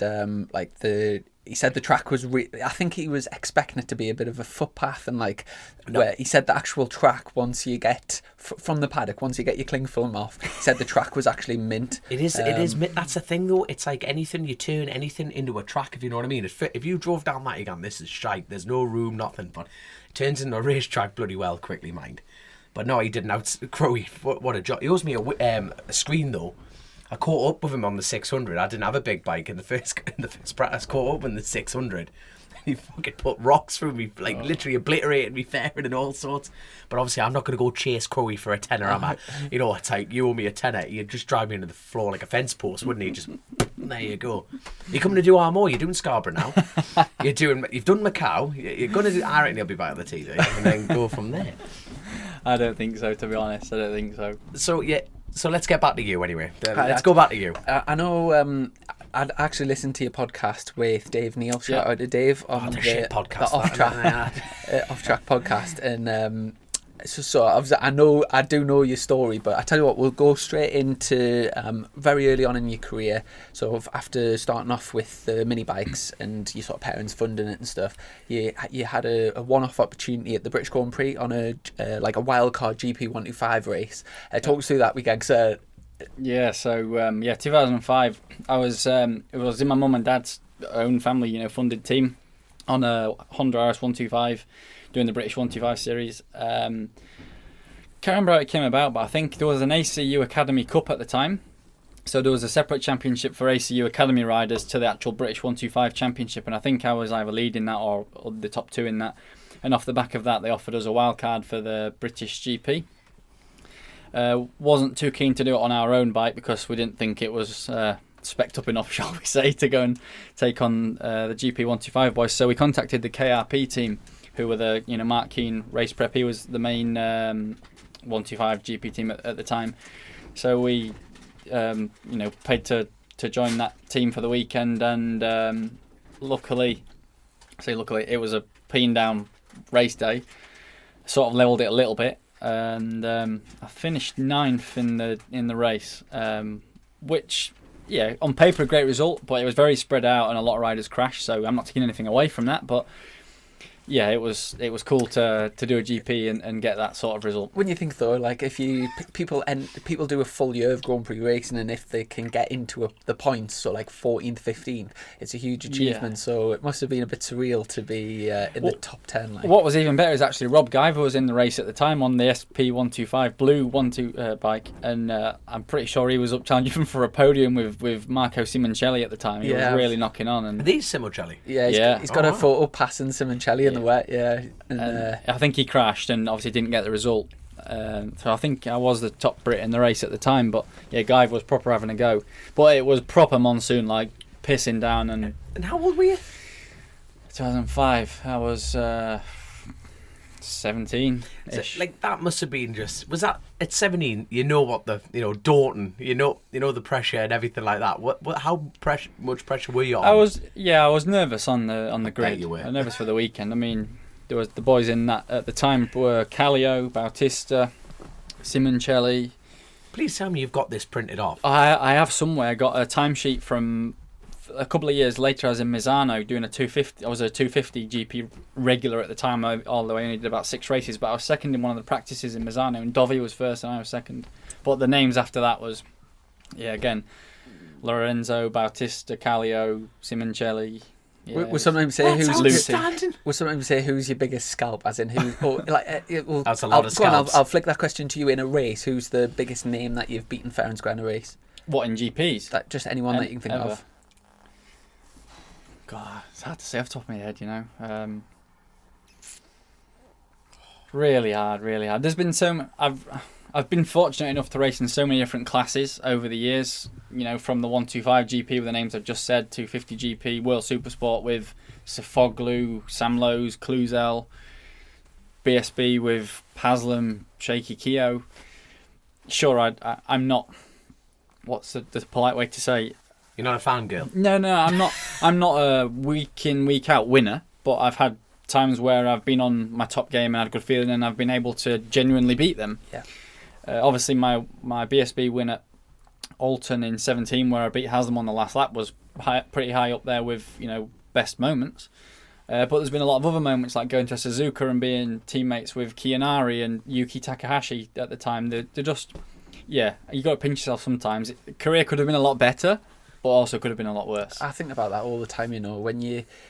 he said the track was I think he was expecting it to be a bit of a footpath, and where he said the actual track, once you get from the paddock, once you get your cling film off, he said the track was actually mint. It is mint. That's the thing though, it's like anything, you turn anything into a track, if you know what I mean. If you drove down that again, this is shite, there's no room, nothing, but it turns into a racetrack bloody well quickly, mind. But no, he didn't Crowy, what a job. He owes me a screen though. I caught up with him on the 600. I didn't have a big bike in the first practice. Caught up in the 600. He fucking put rocks through me, literally obliterated me fairing and all sorts. But obviously, I'm not going to go chase Crowy for a tenner, am I? You know, it's like, you owe me a tenner. You'd just drive me into the floor like a fence post, wouldn't he? Just, there you go. You're coming to do Armour. You're doing Scarborough now. You've done Macau. You're going to do, I reckon he'll be back on the TV, and then go from there. I don't think so, to be honest. I don't think so. So let's get back to you anyway. Let's go back to you. I know. I'd actually listened to your podcast with Dave Neal. Shout out to Dave on the shit podcast, the off track podcast, and so obviously I do know your story, but I tell you what, we'll go straight into very early on in your career. So after starting off with the mini bikes and your sort of parents funding it and stuff, you had a one-off opportunity at the British Grand Prix on a like a wildcard GP 125 race. Talk us through that weekend, sir. Yeah, so 2005, I was it was in my mum and dad's own family, funded team on a Honda RS 125 doing the British 125 series. Can't remember how it came about, but I think there was an ACU Academy Cup at the time. So there was a separate championship for ACU Academy riders to the actual British 125 championship, and I think I was either leading that or the top two in that. And off the back of that, they offered us a wild card for the British GP. Wasn't too keen to do it on our own bike because we didn't think it was spec'd up enough, shall we say, to go and take on the GP 125 boys. So we contacted the KRP team, who were the Mark Keane race prep. He was the main 125 GP team at the time. So we paid to join that team for the weekend, and luckily it was a peen down race day. Sort of levelled it a little bit. And I finished 9th in the race, which, on paper a great result, but it was very spread out and a lot of riders crashed. So I'm not taking anything away from that, but it was cool to do a GP and get that sort of result. When you think though, like if people do a full year of Grand Prix racing, and if they can get into the points, so like 14th, 15th, it's a huge achievement. So it must have been a bit surreal to be in the top 10. Like. What was even better is actually Rob Guyver was in the race at the time on the SP125 blue 12 bike, and I'm pretty sure he was up challenging for a podium with Marco Simoncelli at the time. He was really knocking on. And are these Simoncelli? Yeah, he's got a photo passing Simoncelli in the wet. And I think he crashed and obviously didn't get the result. So I think I was the top Brit in the race at the time, but Guyver was proper having a go. But it was proper monsoon, like pissing down. And how old were you? 2005. I was 17. Like that must have been was that at 17? You know what Dorton, you know the pressure and everything like that. How much pressure were you on? I was nervous on the grid. You were. I was nervous for the weekend. I mean, there was the boys in that at the time were Callio, Bautista, Simoncelli. Please tell me you've got this printed off. I have somewhere. I got a timesheet from a couple of years later. I was in Misano doing a 250. I was a 250 GP regular at the time, although I only did about 6 races. But I was second in one of the practices in Misano, and Dovi was first, and I was second. But the names after that was, again, Lorenzo, Bautista, Callio, Simoncelli. Yeah, we'll sometimes say who's outstanding. We'll sometimes say who's your biggest scalp, as in who. That's a lot of scalps. I'll flick that question to you in a race. Who's the biggest name that you've beaten fair and square in a race? What, in GPs? Just anyone that you can think ever. of. God, it's hard to say off the top of my head, Really hard. There's been I've been fortunate enough to race in so many different classes over the years. From the 125 GP with the names I've just said, 250 GP, World Supersport with Sofoglu, Samlos, Cluzel, BSB with Paslam, Shaky Keo. Sure, I'm not. What's the polite way to say? You're not a fangirl? No, I'm not a week in, week out winner, but I've had times where I've been on my top game and had a good feeling, and I've been able to genuinely beat them. Yeah. Obviously, my BSB win at Alton in 17, where I beat Haslam on the last lap, was pretty high up there with best moments. But there's been a lot of other moments, like going to Suzuka and being teammates with Kianari and Yuki Takahashi at the time. They're just, you got to pinch yourself sometimes. Career could have been a lot better, but also could have been a lot worse. I think about that all the time,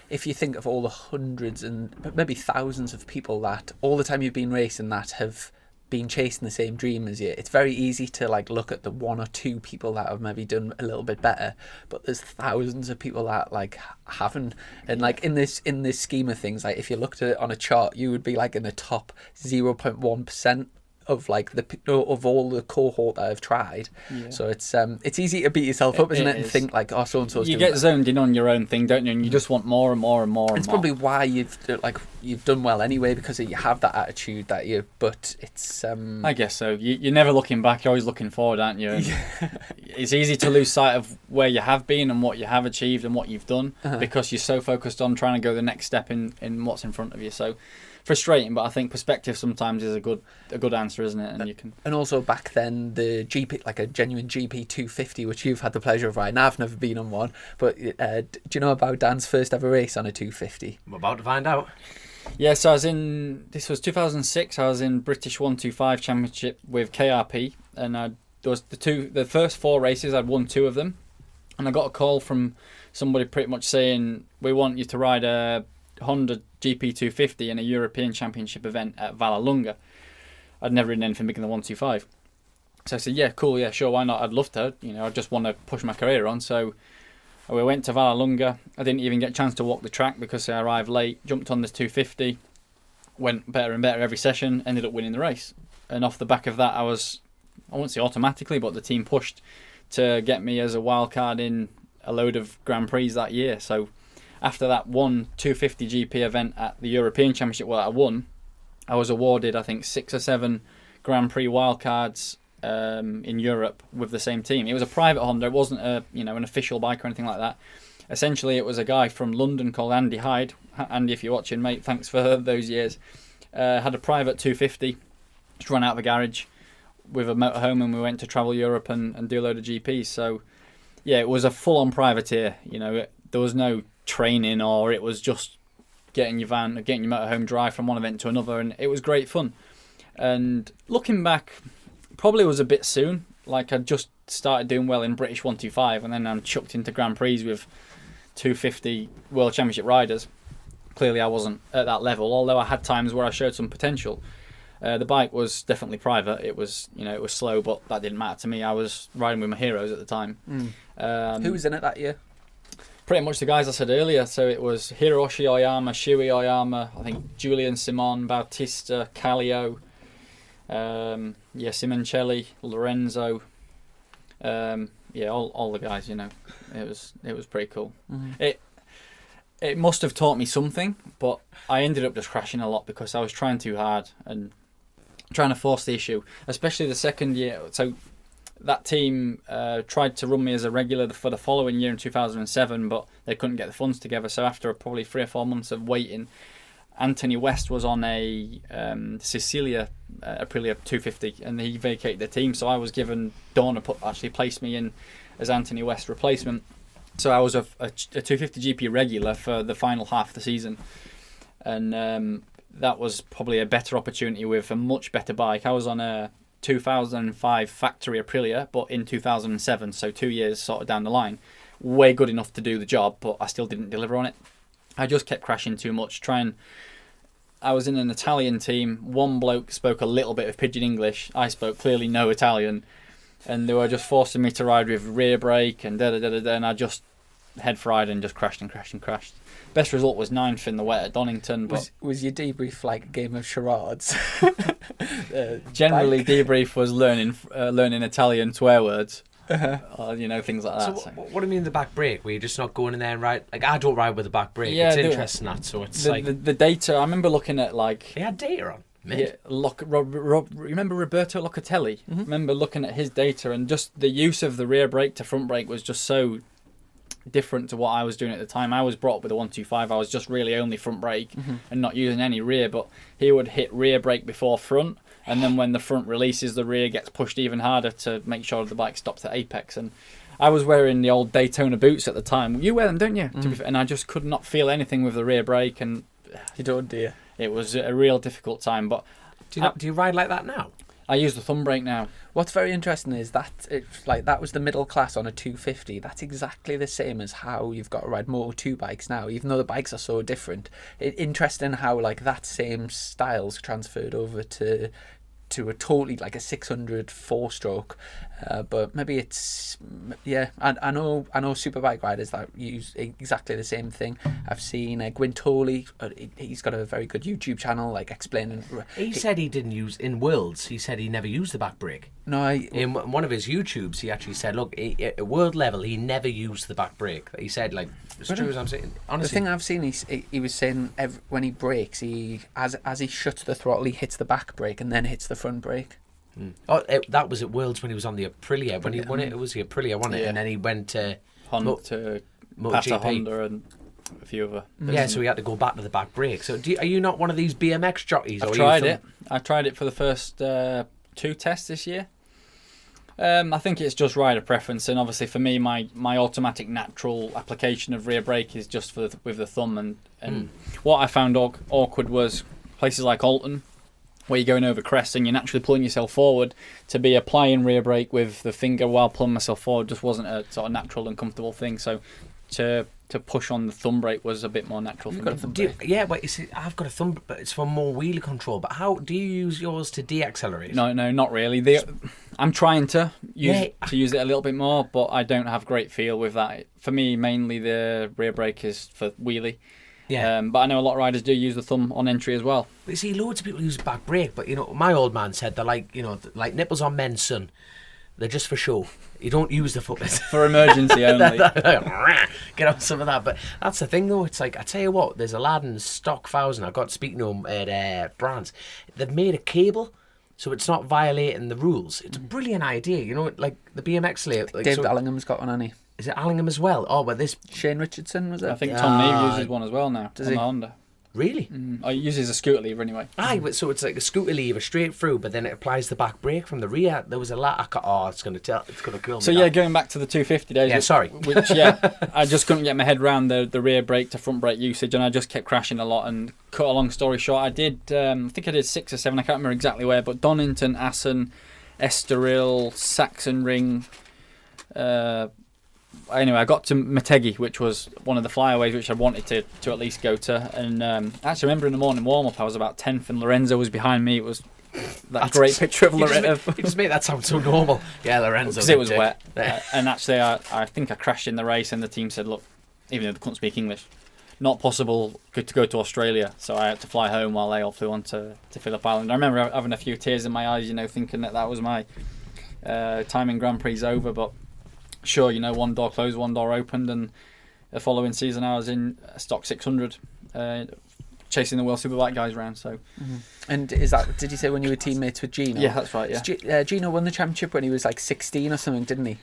if you think of all the hundreds and maybe thousands of people that all the time you've been racing that have been chasing the same dream as you, it's very easy to look at the 1 or 2 people that have maybe done a little bit better, but there's thousands of people that haven't. And in this scheme of things, if you looked at it on a chart, you would be in the top 0.1% of like of all the cohort that I've tried. Yeah. So it's easy to beat yourself up, isn't it? And think like, oh, so and so's you doing get zoned in on your own thing, don't you? And you just want more and more and more. It's and more. probably why you've done well anyway, because you have that attitude that you. But it's I guess so. You're never looking back. You're always looking forward, aren't you? And it's easy to lose sight of where you have been and what you have achieved and what you've done because you're so focused on trying to go the next step in what's in front of you. So frustrating, but I think perspective sometimes is a good answer, isn't it? And you can. And also back then, the GP, like a genuine GP 250, which you've had the pleasure of riding. I've never been on one, but do you know about Dan's first ever race on a 250? I'm about to find out. Yeah, so this was 2006. I was in British 125 Championship with KRP, and there was the first 4 races. I'd won 2 of them, and I got a call from somebody pretty much saying, we want you to ride a Honda GP250 in a European Championship event at Vallelunga. I'd never ridden anything bigger than 125. So I said, yeah, cool, yeah, sure, why not? I'd love to. I just want to push my career on. So we went to Vallelunga. I didn't even get a chance to walk the track because I arrived late, jumped on this 250, went better and better every session, ended up winning the race. And off the back of that, I won't say automatically, but the team pushed to get me as a wild card in a load of Grand Prix that year. So after that one 250 GP event at the European Championship where I won, I was awarded, I think, 6 or 7 Grand Prix wildcards in Europe with the same team. It was a private Honda. It wasn't an official bike or anything like that. Essentially, it was a guy from London called Andy Hyde. Andy, if you're watching, mate, thanks for those years. Had a private 250, just run out of the garage with a motorhome, and we went to travel Europe and do a load of GPs. So, yeah, it was a full-on privateer. There was no training, or it was just getting your motorhome drive from one event to another, and it was great fun. And looking back, probably was a bit soon. Like, I'd just started doing well in British 125, and then I'm chucked into Grand Prix with 250 World Championship riders. Clearly I wasn't at that level, although I had times where I showed some potential. The bike was definitely private. It was slow, but that didn't matter to me. I was riding with my heroes at the time. Who was in it that year? Pretty much the guys I said earlier. So it was Hiroshi Oyama, Shui Oyama, I think Julian Simon, Bautista, Callio, Simoncelli, Lorenzo, all the guys. It was pretty cool. It must have taught me something, but I ended up just crashing a lot because I was trying too hard and trying to force the issue, especially the second year. So that team tried to run me as a regular for the following year in 2007, but they couldn't get the funds together. So after probably 3 or 4 months of waiting, Anthony West was on a Sicilia Aprilia 250, and he vacated the team. So I was given Dorna actually placed me in as Anthony West replacement. So I was a 250 GP regular for the final half of the season, and that was probably a better opportunity with a much better bike. I was on a 2005 factory Aprilia, but in 2007, so 2 years sort of down the line, way good enough to do the job, but I still didn't deliver on it. I just kept crashing too much. I was in an Italian team. One bloke spoke a little bit of pidgin English. I spoke clearly no Italian. And they were just forcing me to ride with rear brake and and I just head fried and just crashed. Best result was 9th in the wet at Donington. But Was your debrief like a game of charades? Generally, debrief was learning Italian swear words. Or, things like that. So what do you mean the back brake? Were you just not going in there and ride? Like, I don't ride with the back brake. Yeah, it's interesting that. So it's the data. I remember looking at they had data on. Yeah, remember Roberto Locatelli? Mm-hmm. Remember looking at his data, and just the use of the rear brake to front brake was just so different to what I was doing at the time. I was brought up with a 125. I was just really only front brake and not using any rear, but he would hit rear brake before front, and then when the front releases, the rear gets pushed even harder to make sure the bike stops at apex. And I was wearing the old Daytona boots at the time. You wear them, don't you? And I just could not feel anything with the rear brake, and you don't, do you? It was a real difficult time. But do you ride like that now? I use the thumb brake now. What's very interesting is that that was the middle class on a 250. That's exactly the same as how you've got to ride Moto 2 bikes now, even though the bikes are so different. Interesting how that same style's transferred over to to a totally like a 600 4-stroke. But maybe it's I know superbike riders that use exactly the same thing. I've seen Gwintoli. He's got a very good YouTube channel like explaining. He said he didn't use in Worlds. He said he never used the back brake. No, In one of his YouTubes, he actually said, look, at world level, he never used the back brake. He said, like, as true as I'm saying. Honestly, the thing I've seen, he was saying when he brakes, as he shuts the throttle, he hits the back brake and then hits the front brake. Oh, that was at Worlds when he was on the Aprilia. When he won it, it was the Aprilia, wasn't it? Yeah. And then he went to Honda, MotoGP. Honda and a few other. Yeah, so he had to go back to the back brake. So are you not one of these BMX jockeys? I've tried it. I tried it for the first 2 tests this year. I think it's just rider preference, and obviously for me, my automatic natural application of rear brake is just with the thumb. And what I found awkward was places like Alton, where you're going over crests and you're naturally pulling yourself forward. To be applying rear brake with the finger while pulling myself forward just wasn't a sort of natural and comfortable thing. So to push on the thumb brake was a bit more natural for me. Yeah, but you see, I've got a thumb, but it's for more wheelie control. But how do you use yours to de-accelerate? No, not really. I'm trying to use it a little bit more, but I don't have great feel with that. For me, mainly the rear brake is for wheelie. Yeah. But I know a lot of riders do use the thumb on entry as well. But you see, loads of people use back brake, but my old man said they're like, like nipples on men's son. They're just for show. You don't use the footers. For emergency only. Get on some of that. But that's the thing, though. It's like, I tell you what, there's a lad in Stock 1000. I got speaking to him at Brands. They've made a cable, so it's not violating the rules. It's a brilliant idea. like the BMX slate. Like, David Allingham's got one, hasn't he? Is it Allingham as well? Oh, but this... Shane Richardson, was it? I think Tom Neve uses one as well now. Does on he? the Honda. Really? Oh, he uses a scooter lever anyway. Aye, so it's like a scooter lever straight through, but then it applies the back brake from the rear. There was a lot. It's going to kill me. So yeah, going back to the 250 days. Yeah, sorry. Which I just couldn't get my head around the rear brake to front brake usage, and I just kept crashing a lot. And cut a long story short, I did. I think I did 6 or 7. I can't remember exactly where, but Donington, Assen, Estoril, Saxon Ring. Anyway, I got to Motegi, which was one of the flyaways which I wanted to at least go to. And I actually remember in the morning warm-up, I was about 10th and Lorenzo was behind me. It was that great picture of Lorenzo. You just made that sound so normal. Yeah, Lorenzo. Because it was wet. And actually, I think I crashed in the race and the team said, look, even though they couldn't speak English, not possible to go to Australia. So I had to fly home while they all flew on to Phillip Island. I remember having a few tears in my eyes, thinking that was my time in Grand Prix over, but... Sure, one door closed, one door opened, and the following season I was in stock 600, chasing the World Superbike guys around. So, And did you say when you were teammates with Gino? Yeah, that's right. Yeah, Gino won the championship when he was like 16 or something, didn't he?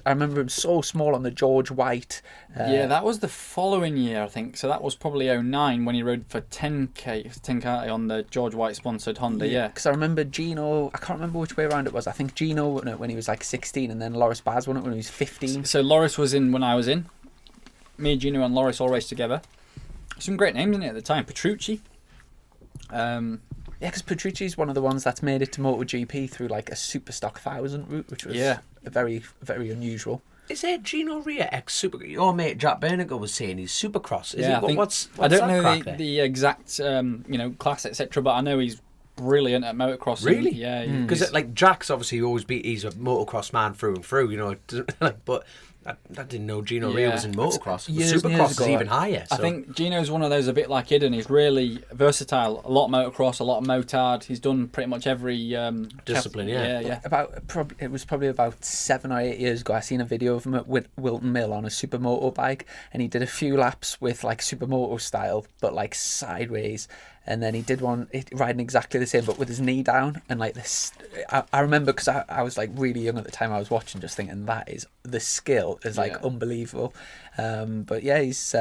I remember him so small on the George White. Yeah, that was the following year, I think. So that was probably 09 when he rode for 10k on the George White sponsored Honda. Yeah, because I remember Gino. I can't remember which way around it was. I think Gino won it when he was like 16, and then Loris Baz won it when he was 15. So Loris was in when I was in. Me, Gino, and Loris all raced together. Some great names in it at the time. Petrucci. Yeah, because Petrucci's one of the ones that's made it to MotoGP through like a Super Stock 1000 route, which was very, very unusual. Is there Gino Ria ex-Super... Your mate Jack Berniger was saying he's Supercross. I think, what's I don't know the exact class, etc., but I know he's brilliant at motocross. Really? Yeah. Because like Jack's obviously he's a motocross man through and through, but... I didn't know Gino Ria was in motocross. Supercross is even higher. So. I think Gino's one of those a bit like Idden. He's really versatile. A lot of motocross, a lot of motard. He's done pretty much every discipline. Yeah. It was probably about 7 or 8 years ago. I seen a video of him at Wilton Mill on a supermoto bike, and he did a few laps with like supermoto style, but like sideways. And then he did one riding exactly the same, but with his knee down. And like this, I remember because I was like really young at the time I was watching, just thinking the skill is like unbelievable. But yeah, he's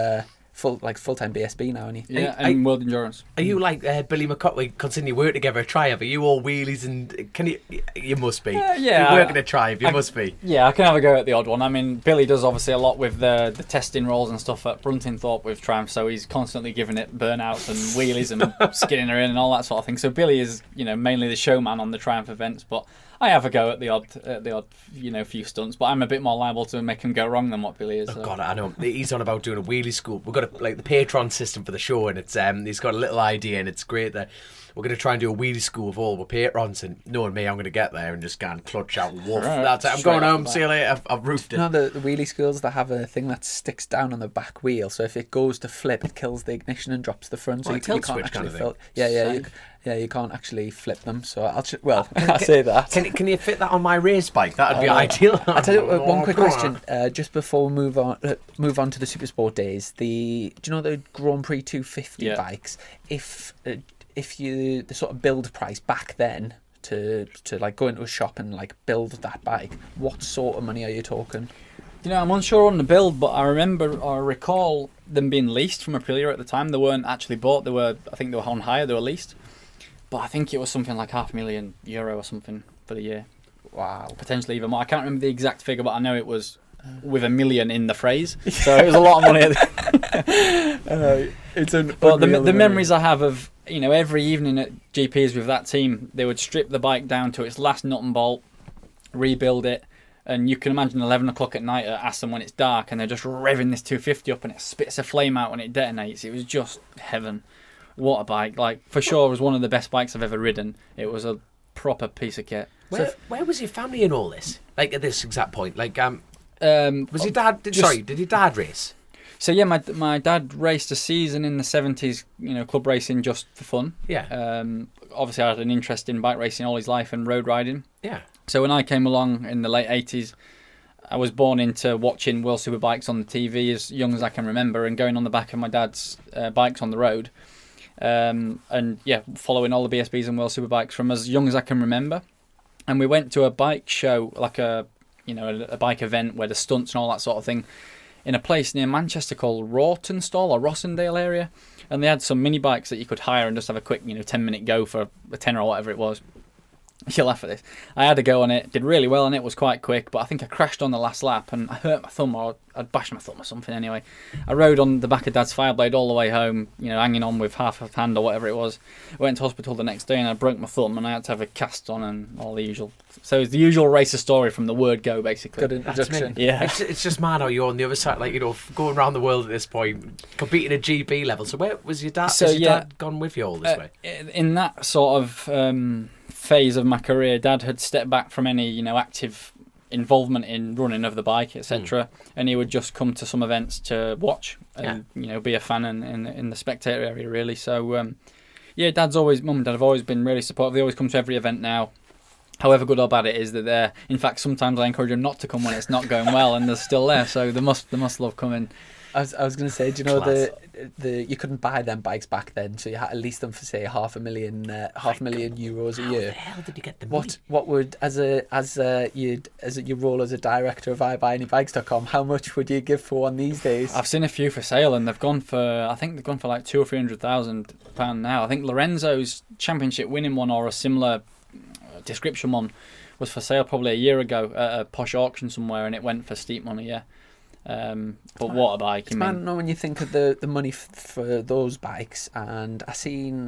full-time BSB now, isn't he? Yeah, and World Endurance. Are you like Billy McCutway, continue work together at Triumph? Are you all wheelies and can you must be. Yeah. You're working at Triumph, you must be. Yeah, I can have a go at the odd one. I mean, Billy does obviously a lot with the testing rolls and stuff at Bruntingthorpe with Triumph, so he's constantly giving it burnouts and wheelies and skinning her in and all that sort of thing. So Billy is, mainly the showman on the Triumph events, but I have a go at the odd, few stunts, but I'm a bit more liable to make him go wrong than what Billy is. Oh God, I know. He's on about doing a wheelie school. We've got the Patreon system for the show, and it's he's got a little idea, and it's great that we're going to try and do a wheelie school of all the patrons, and knowing me, I'm going to get there and just go and clutch out wolf. Right. That's it. I'm Straight going off home. the See you later. I've roofed it. You know the wheelie schools that have a thing that sticks down on the back wheel, so if it goes to flip, it kills the ignition and drops the front. So Like you tilt can't switch actually kind of fill. thing. You can't actually flip them. So I say that. Can you fit that on my race bike? That'd be ideal. I'll tell you one quick question, just before we move on to the Supersport days. Do you know the Grand Prix 250 bikes? If the sort of build price back then to like go into a shop and like build that bike, what sort of money are you talking? You know, I'm unsure on the build, but I recall them being leased from Aprilia at the time. They weren't actually bought. I think they were on hire. They were leased. But I think it was something like €500,000 or something for the year. Wow. Potentially even more. I can't remember the exact figure, but I know it was with a million in the phrase. So it was a lot of money. But the memories I have of, you know, every evening at GPs with that team, they would strip the bike down to its last nut and bolt, rebuild it. And you can imagine 11 o'clock at night at Aston when it's dark, and they're just revving this 250 up, and it spits a flame out when it detonates. It was just heaven. What a bike. Like, for sure, it was one of the best bikes I've ever ridden. It was a proper piece of kit. Where was your family in all this? Like, at this exact point? Like, was your dad... Did your dad race? So, yeah, my dad raced a season in the 70s, you know, club racing just for fun. Yeah. Obviously, I had an interest in bike racing all his life and road riding. Yeah. So when I came along in the late 80s, I was born into watching World Superbikes on the TV as young as I can remember, and going on the back of my dad's bikes on the road. And yeah, following all the BSBs and World Superbikes from as young as I can remember. And we went to a bike show, like a bike event where the stunts and all that sort of thing, in a place near Manchester called Rawtenstall or Rossendale area. And they had some mini bikes that you could hire and just have a quick, 10-minute go for a tenner or whatever it was. You'll laugh at this. I had a go on it, did really well on it, was quite quick, but I think I crashed on the last lap and I hurt my thumb, or I'd bashed my thumb or something anyway. I rode on the back of Dad's Fireblade all the way home, hanging on with half a hand or whatever it was. Went to hospital the next day and I broke my thumb and I had to have a cast on and all the usual. So it's the usual racer story from the word go, basically. Good introduction. Yeah. It's just mad how you're on the other side, going around the world at this point, competing at GB level. So where was your dad? Has your dad gone with you all this way? In that sort of phase of my career, Dad had stepped back from any active involvement in running of the bike, etc. And he would just come to some events to watch and be a fan in the spectator area, really. So mum and Dad have always been really supportive. They always come to every event now. However good or bad it is that they're, in fact, sometimes I encourage them not to come when it's not going well, and they're still there. So they must love coming. I was going to say, do you know the you couldn't buy them bikes back then, so you had to lease them for say €500,000 euros a year. How the hell did you get the money? What would as your role as a director of iBuyAnyBikes.com, how much would you give for one these days? I've seen a few for sale, and they've gone for like £200,000 or £300,000 now. I think Lorenzo's championship winning one or a similar description one was for sale probably a year ago at a posh auction somewhere, and it went for steep money. Yeah. But what a bike! It's mad, when you think of the money for those bikes, and I seen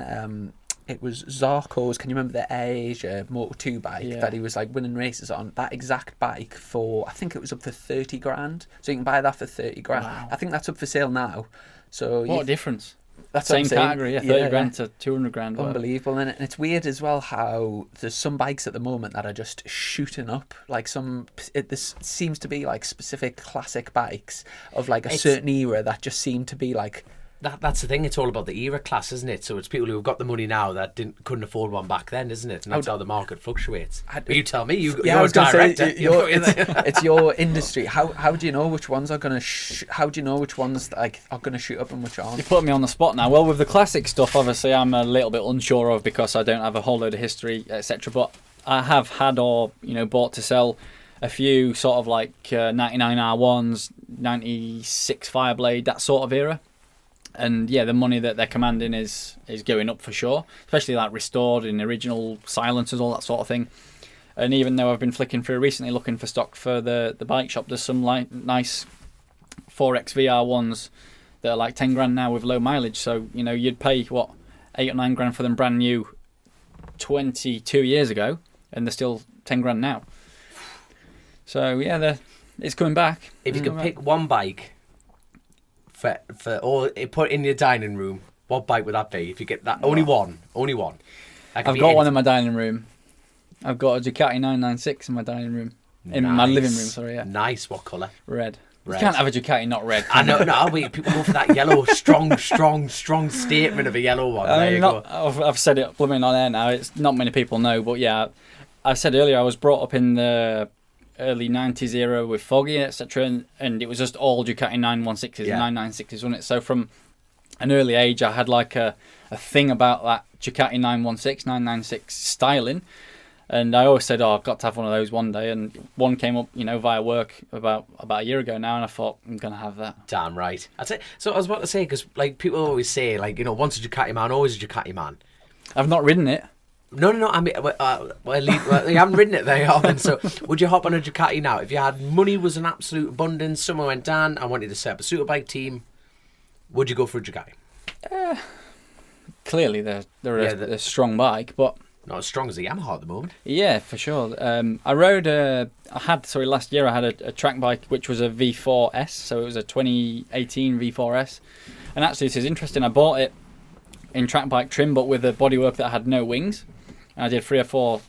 it was Zarco's. Can you remember the AirAsia Moto 2 bike that he was like winning races on? That exact bike for, I think it was up for 30 grand. So you can buy that for 30 grand. Wow. I think that's up for sale now. So what a difference! That's same category, 30 grand to 200 grand. Unbelievable, and it's weird as well how there's some bikes at the moment that are just shooting up. Like this seems to be like specific classic bikes of like a certain era that just seem to be like. That's the thing. It's all about the era class, isn't it? So it's people who've got the money now that couldn't afford one back then, isn't it? And that's how the market fluctuates. But you tell me, you're a director. It's your industry. How do you know which ones are gonna? How do you know which ones like are gonna shoot up and which aren't? You put me on the spot now. Well, with the classic stuff, obviously, I'm a little bit unsure of because I don't have a whole load of history, etc. But I have had or bought to sell a few sort of like 99 R1s, 96 Fireblade, that sort of era. And yeah, the money that they're commanding is going up for sure, especially like restored in original silencers, all that sort of thing. And even though I've been flicking through recently looking for stock for the bike shop, there's some like nice 4X VR ones that are like 10 grand now with low mileage. So you'd pay 8 or 9 grand for them brand new 22 years ago, and they're still 10 grand now. So yeah, it's coming back. If you could pick one bike for all put in your dining room What bike would that be if you get that? Only one. Only one. That could I've be got one anything. in my dining room. I've got a Ducati 996 in my dining room. In my living room, sorry, yeah. Nice. What colour? Red. Red. You can't have a Ducati not red. I know, no, but people go for that yellow, strong statement of a yellow one. There you go. I've said it blooming on air now. It's not many people know, but yeah, I said earlier I was brought up in the early 90s era with Foggy, etc., and it was just all Ducati 916s and 996s, wasn't it? So from an early age, I had like a thing about that Ducati 916, 996 styling. And I always said, I've got to have one of those one day. And one came up, via work about a year ago now, and I thought, I'm going to have that. Damn right. That's it. So I was about to say, because like people always say, like, once a Ducati man, always a Ducati man. I've not ridden it. No. I mean, you haven't ridden it very often. So would you hop on a Ducati now? If you had money was an absolute abundance, someone went, Dan, I wanted to set up a superbike team, would you go for a Ducati? Clearly, they're a strong bike, but... Not as strong as the Yamaha at the moment. Yeah, for sure. Last year I had a track bike which was a V4S, so it was a 2018 V4S. And actually this is interesting, I bought it in track bike trim but with a bodywork that had no wings. And I did 3 or 4,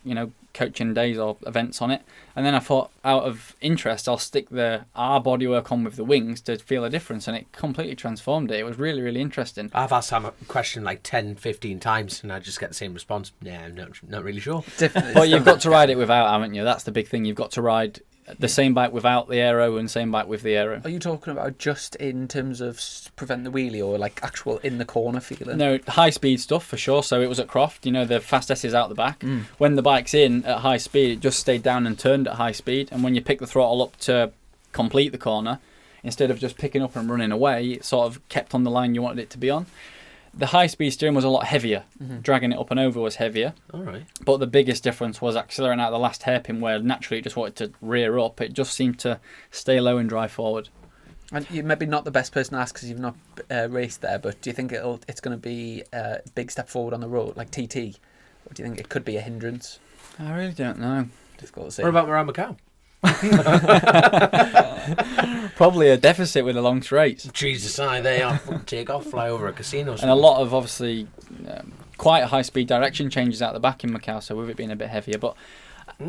coaching days or events on it. And then I thought, out of interest, I'll stick our bodywork on with the wings to feel a difference, and it completely transformed it. It was really, really interesting. I've asked Sam a question like 10, 15 times, and I just get the same response. Yeah, I'm not really sure. But you've got to ride it without, haven't you? That's the big thing. You've got to ride the same bike without the aero and same bike with the aero. Are you talking about just in terms of prevent the wheelie or like actual in the corner feeling? No, high speed stuff for sure. So it was at Croft, the fast S is out the back. When the bike's in at high speed, it just stayed down and turned at high speed. And when you pick the throttle up to complete the corner, instead of just picking up and running away, it sort of kept on the line you wanted it to be on. The high-speed steering was a lot heavier. Dragging it up and over was heavier. All right. But the biggest difference was accelerating out the last hairpin where naturally it just wanted to rear up. It just seemed to stay low and drive forward. And you're maybe not the best person to ask because you've not raced there, but do you think it's going to be a big step forward on the road, like TT? Or do you think it could be a hindrance? I really don't know. Difficult to say. What about around Macau? Probably a deficit with the long straights. Jesus, they are. Take off, fly over a casino. And a lot of, obviously, quite high-speed direction changes out the back in Macau, so with it being a bit heavier. But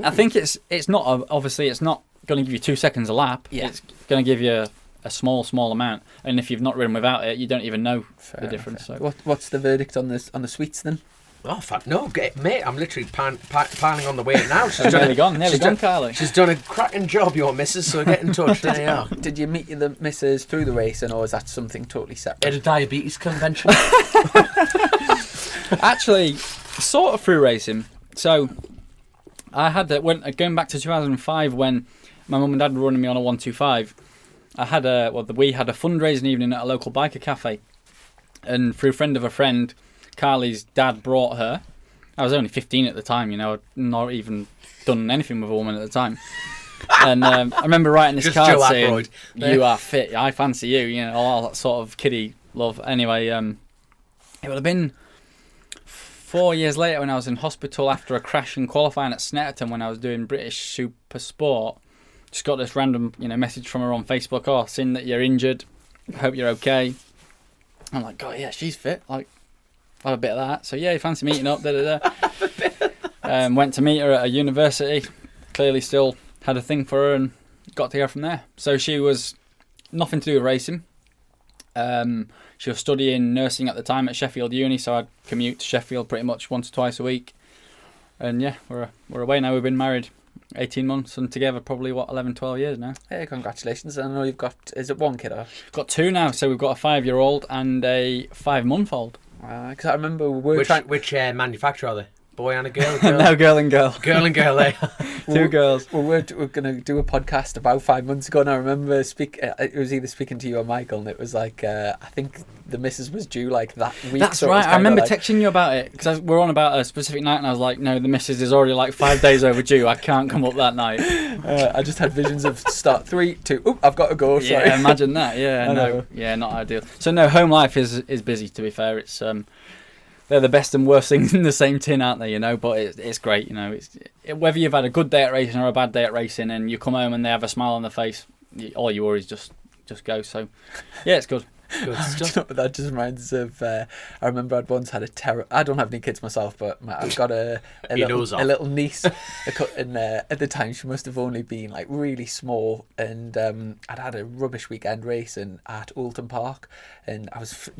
I think it's not, obviously, it's not going to give you 2 seconds a lap. Yeah. It's going to give you a small amount. And if you've not ridden without it, you don't even know the difference. So. What's the verdict on the sweets then? Oh, fuck, no, mate, I'm literally planning on the way now. She's nearly gone, Carly. She's done a cracking job, your missus, so get in touch. There you are. Did you meet the missus through the racing, or is that something totally separate? At a diabetes convention. Actually, sort of through racing. So, I had that, going back to 2005 when my mum and dad were running me on a 125, we had a fundraising evening at a local biker cafe. And through a friend of a friend, Carly's dad brought her. I was only 15 at the time, I'd not even done anything with a woman at the time. And I remember writing this card saying, "You are fit, I fancy you," all that sort of kiddie love. Anyway, it would have been 4 years later when I was in hospital after a crash in qualifying at Snetterton when I was doing British Super Sport. Just got this random, message from her on Facebook. "Oh, seen that you're injured. Hope you're okay." I'm like, "God, yeah, she's fit. Like, have a bit of that." So yeah, you fancy meeting up? Went to meet her at a university. Clearly, still had a thing for her, and got to go from there. So she was nothing to do with racing. She was studying nursing at the time at Sheffield Uni, so I'd commute to Sheffield pretty much once or twice a week. And yeah, we're away now. We've been married 18 months and together probably 11, 12 years now. Hey, congratulations. I know you've got, is it one kid or? Got 2 now, so we've got a 5-year-old and a 5-month-old. Because I remember which manufacturer are they? Boy and a girl? No, girl and girl. Girl and girl, eh? 2 girls. Well, we're going to do a podcast about 5 months ago, and I remember it was either speaking to you or Michael, and it was like, I think the missus was due like that week. That's so right, I remember texting you about it, because we're on about a specific night, and I was like, no, the missus is already like 5 days overdue, I can't come up that night. I just had visions of start 3, 2, oop, I've got to go, sorry. Yeah, imagine that, yeah, no, yeah, not ideal. So no, home life is busy, to be fair. It's they're the best and worst things in the same tin, aren't they? But it's great. Whether you've had a good day at racing or a bad day at racing, and you come home and they have a smile on their face, all your worries just go. So, yeah, it's good. Good stuff. Do you know what that just reminds of? I remember I'd once had a I don't have any kids myself, but I've got a little niece, and at the time she must have only been like really small, and I'd had a rubbish weekend racing at Oulton Park, and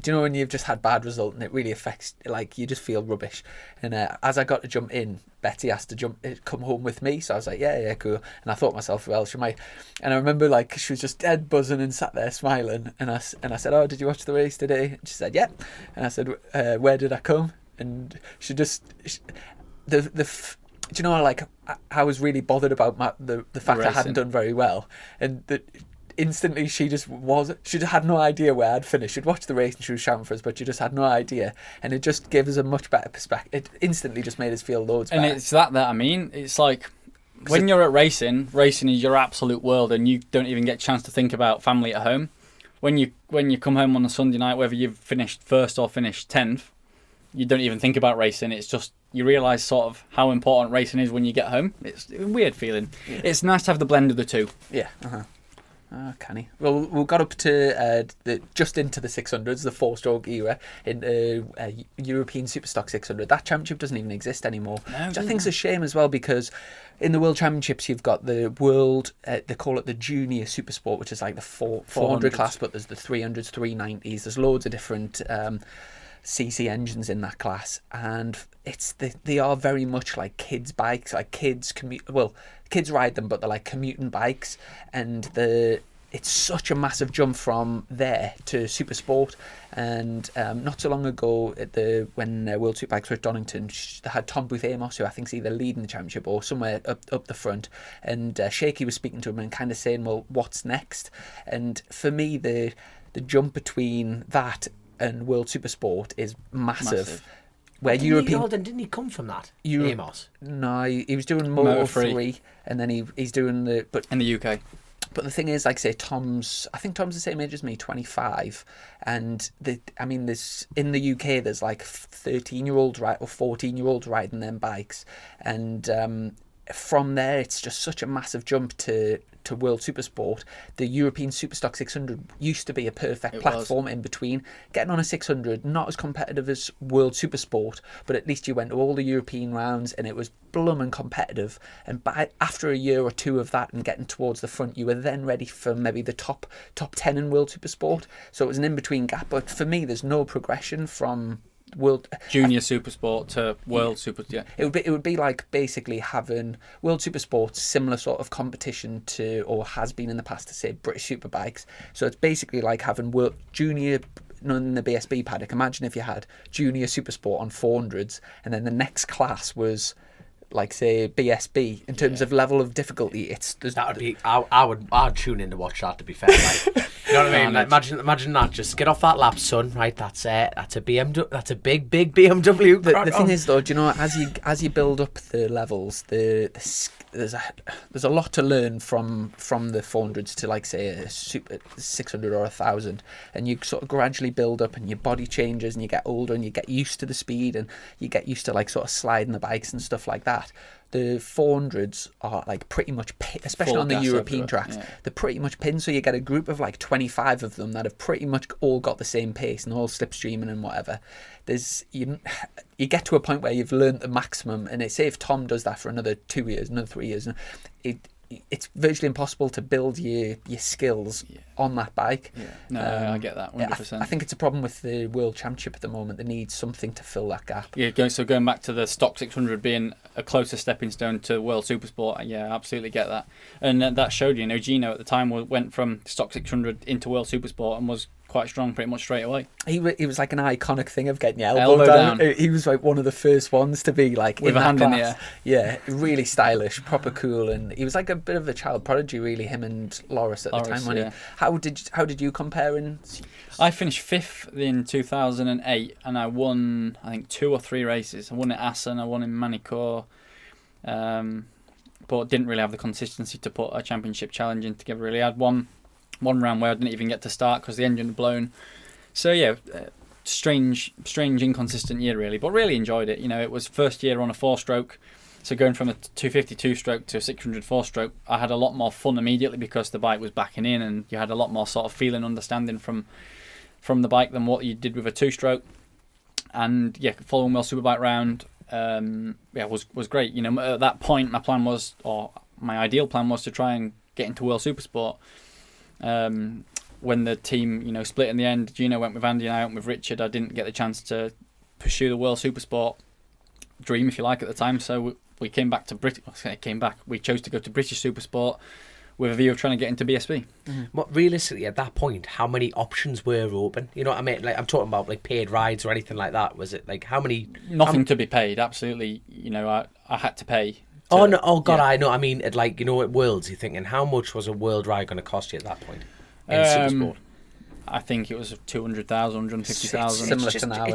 do you know when you've just had bad result and it really affects, like, you just feel rubbish, and as I got to jump in, Betty asked to come home with me, so I was like, yeah, cool, and I thought to myself, well, she might, and I remember like she was just dead buzzing and sat there smiling, and I said, oh, did you watch the race today? And she said, yeah, and I said, where did I come? And she just, do you know, like, I was really bothered about the fact I hadn't done very well, and that instantly she had no idea where I'd finished. She'd watched the race and she was shouting for us, but she just had no idea, and it just gave us a much better perspective. It instantly just made us feel loads better. And it's that I mean, it's like when you're at racing is your absolute world, and you don't even get a chance to think about family at home. When you come home on a Sunday night, whether you've finished first or finished 10th, you don't even think about racing. It's just, you realise sort of how important racing is when you get home. It's a weird feeling. Yeah. It's nice to have the blend of the two. Yeah. Canny. Well, we got up to just into the 600s, the 4-stroke era, in European Superstock 600. That championship doesn't even exist anymore, which I think is a shame as well, because in the World Championships you've got the World, they call it the Junior Supersport, which is like the 400 class, but there's the 300s, 390s, there's loads of different CC engines in that class, and they are very much like kids' bikes, like kids ride them, but they're like commuting bikes, and it's such a massive jump from there to super sport. And not so long ago, when World Superbikes were at Donington, they had Tom Booth Amos, who I think is either leading the championship or somewhere up the front, and Shaky was speaking to him and kind of saying, well, what's next? And for me, the jump between that and World Supersport is massive. Where didn't he come from that? Amos? No, he was doing Moto 3, and then he's doing in the UK. But the thing is, like, say, I think Tom's the same age as me, 25, and there's in the UK there's like 13-year-olds or 14-year-olds riding them bikes, and from there it's just such a massive jump to World Supersport. The European Superstock 600 used to be a perfect platform in between. Getting on a 600, not as competitive as World Supersport, but at least you went to all the European rounds and it was blooming competitive. And after a year or two of that and getting towards the front, you were then ready for maybe the top 10 in World Supersport. So it was an in-between gap. But for me, there's no progression from Junior Supersport to World Super. Yeah, it would be like basically having World Supersport's similar sort of competition to, or has been in the past, to say British Superbikes. So it's basically like having World Junior. In the BSB paddock. Imagine if you had Junior Supersport on 400s, and then the next class was, like, say, BSB in terms of level of difficulty. I'd tune in to watch that, to be fair. Like, you know what I mean? Like, imagine that. Just get off that lap, son. Right, that's a BMW. That's a big BMW. The thing is, though, do you know, as you build up the levels, there's a lot to learn from the 400s to, like, say, a super 600 or 1000, and you sort of gradually build up, and your body changes, and you get older, and you get used to the speed, and you get used to, like, sort of sliding the bikes and stuff like that. The 400s are like pretty much, especially on the European tracks, they're pretty much pinned. So you get a group of like 25 of them that have pretty much all got the same pace and all slipstreaming and whatever. You get to a point where you've learned the maximum, and say if Tom does that for another 2 years, another 3 years, it's virtually impossible to build your skills on that bike. Yeah. No, I get that 100%. I think it's a problem with the World Championship at the moment. They need something to fill that gap. Yeah, going back to the stock 600 being a closer stepping stone to World Supersport, I absolutely get that. And that showed, Gino at the time went from stock 600 into World Supersport and was quite strong pretty much straight away. He was like an iconic thing of getting your elbow down. He was like one of the first ones to be like with in a hand class. In the air. Yeah, really stylish, proper cool, and he was like a bit of a child prodigy, really. Him and Loris at the time. When how did you compare? I finished 5th in 2008, and I won I think 2 or 3 races. I won at Assen, I won in Manicourt, but didn't really have the consistency to put a championship challenge in together. Really, I had one round where I didn't even get to start because the engine had blown. So strange inconsistent year really, but really enjoyed it. It was first year on a 4-stroke, so going from a 250 2-stroke to a 600 4-stroke, I had a lot more fun immediately because the bike was backing in, and you had a lot more sort of feeling, understanding from from the bike than what you did with a two-stroke. And yeah, following World Superbike round, was great. You know, at that point, my plan was, or my ideal plan was, to try and get into World Supersport. When the team, you know, split in the end, Gino went with Andy and I went with Richard. I didn't get the chance to pursue the World Supersport dream, if you like, at the time. So we came back to we chose to go to British Supersport with a view of trying to get into BSB. What, realistically, at that point, how many options were open? You know what I mean? Like, I'm talking about like paid rides or anything like that. Was it like how many? Nothing to be paid. Absolutely. You know, I had to pay. Oh no! Oh god! Yeah. I know. I mean, at like, you know, at Worlds, you're thinking, how much was a world ride going to cost you at that point in Supersport? I think it was 200,000, 150,000. Similar to now,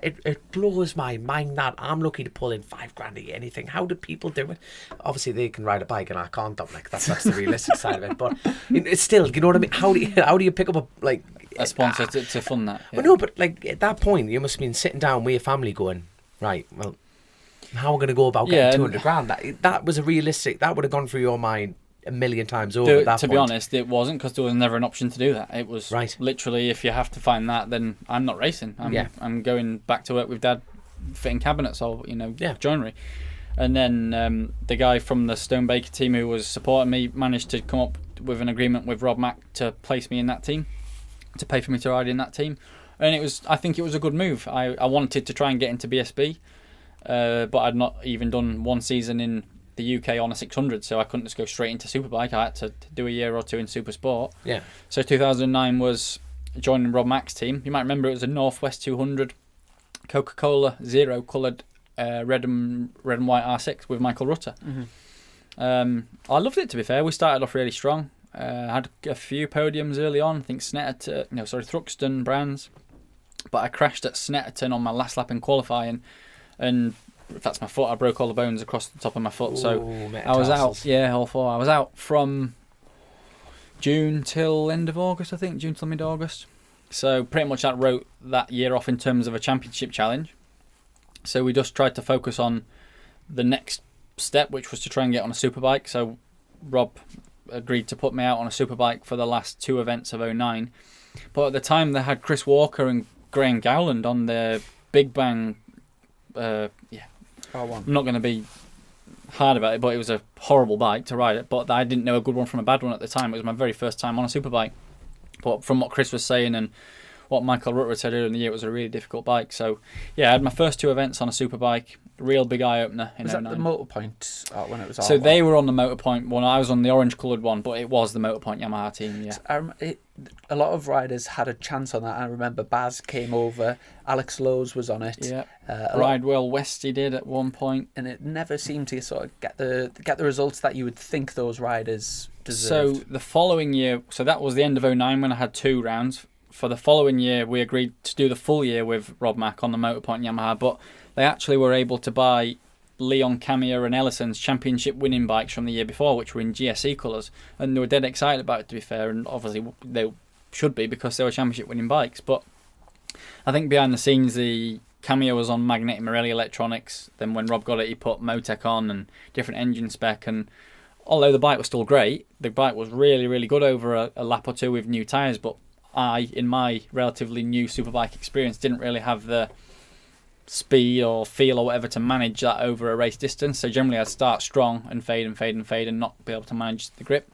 it blows my mind that I'm lucky to pull in $5,000 a year. Anything? How do people do it? Obviously, they can ride a bike and I can't. Like that's the realistic side of it. But it's still, you know what I mean? How do you pick up a sponsor to fund that? Yeah. Well, no, but like at that point, you must have been sitting down with your family, going, right, well, how are we going to go about getting $200,000? That was a realistic. That would have gone through your mind a million times over. To be honest, it wasn't, because there was never an option to do that. It was literally, if you have to find that, then I'm not racing. I'm going back to work with Dad, fitting cabinets or joinery. And then the guy from the Stonebaker team who was supporting me managed to come up with an agreement with Rob Mack to place me in that team, to pay for me to ride in that team. And I think it was a good move. I wanted to try and get into BSB, but I'd not even done one season in the UK on a 600, so I couldn't just go straight into Superbike. I had to do a year or two in Supersport. Yeah. So 2009 was joining Rob Mack's team. You might remember it was a Northwest 200 Coca-Cola Zero coloured red and white R6 with Michael Rutter. I loved it, to be fair. We started off really strong. Had a few podiums early on. I think Thruxton, Brands, but I crashed at Snetterton on my last lap in qualifying, and that's my foot. I broke all the bones across the top of my foot. So I was out. Yeah, all four. I was out from June till end of August, I think. June till mid-August. So pretty much that wrote that year off in terms of a championship challenge. So we just tried to focus on the next step, which was to try and get on a superbike. So Rob agreed to put me out on a superbike for the last two events of 2009. But at the time they had Chris Walker and Graham Gowland on the Big Bang. I'm not going to be hard about it, but it was a horrible bike to ride it. But I didn't know a good one from a bad one at the time. It was my very first time on a superbike. But from what Chris was saying and what Michael Rutter said earlier in the year, it was a really difficult bike. So yeah, I had my first two events on a superbike. Real big eye opener in 2009. Was that the Motorpoint when it was? So they were on the Motorpoint one. I was on the orange coloured one, but it was the Motorpoint Yamaha team. Yeah. A lot of riders had a chance on that. I remember Baz came over. Alex Lowe's was on it. Yeah. Bridewell Westy did at one point, and it never seemed to sort of get the results that you would think those riders deserved. So the following year, so that was the end of 2009 when I had two rounds. For the following year, we agreed to do the full year with Rob Mack on the Motorpoint Yamaha, but they actually were able to buy Leon Camia and Ellison's championship winning bikes from the year before, which were in GSE colours, and they were dead excited about it, to be fair, and obviously they should be because they were championship winning bikes. But I think behind the scenes, the Camia was on Magnetic Morelli electronics. Then when Rob got it, he put Motec on and different engine spec, and although the bike was still great, the bike was really, really good over a lap or two with new tyres. But I, in my relatively new superbike experience, didn't really have the speed or feel or whatever to manage that over a race distance. So generally I'd start strong and fade and fade and fade and not be able to manage the grip.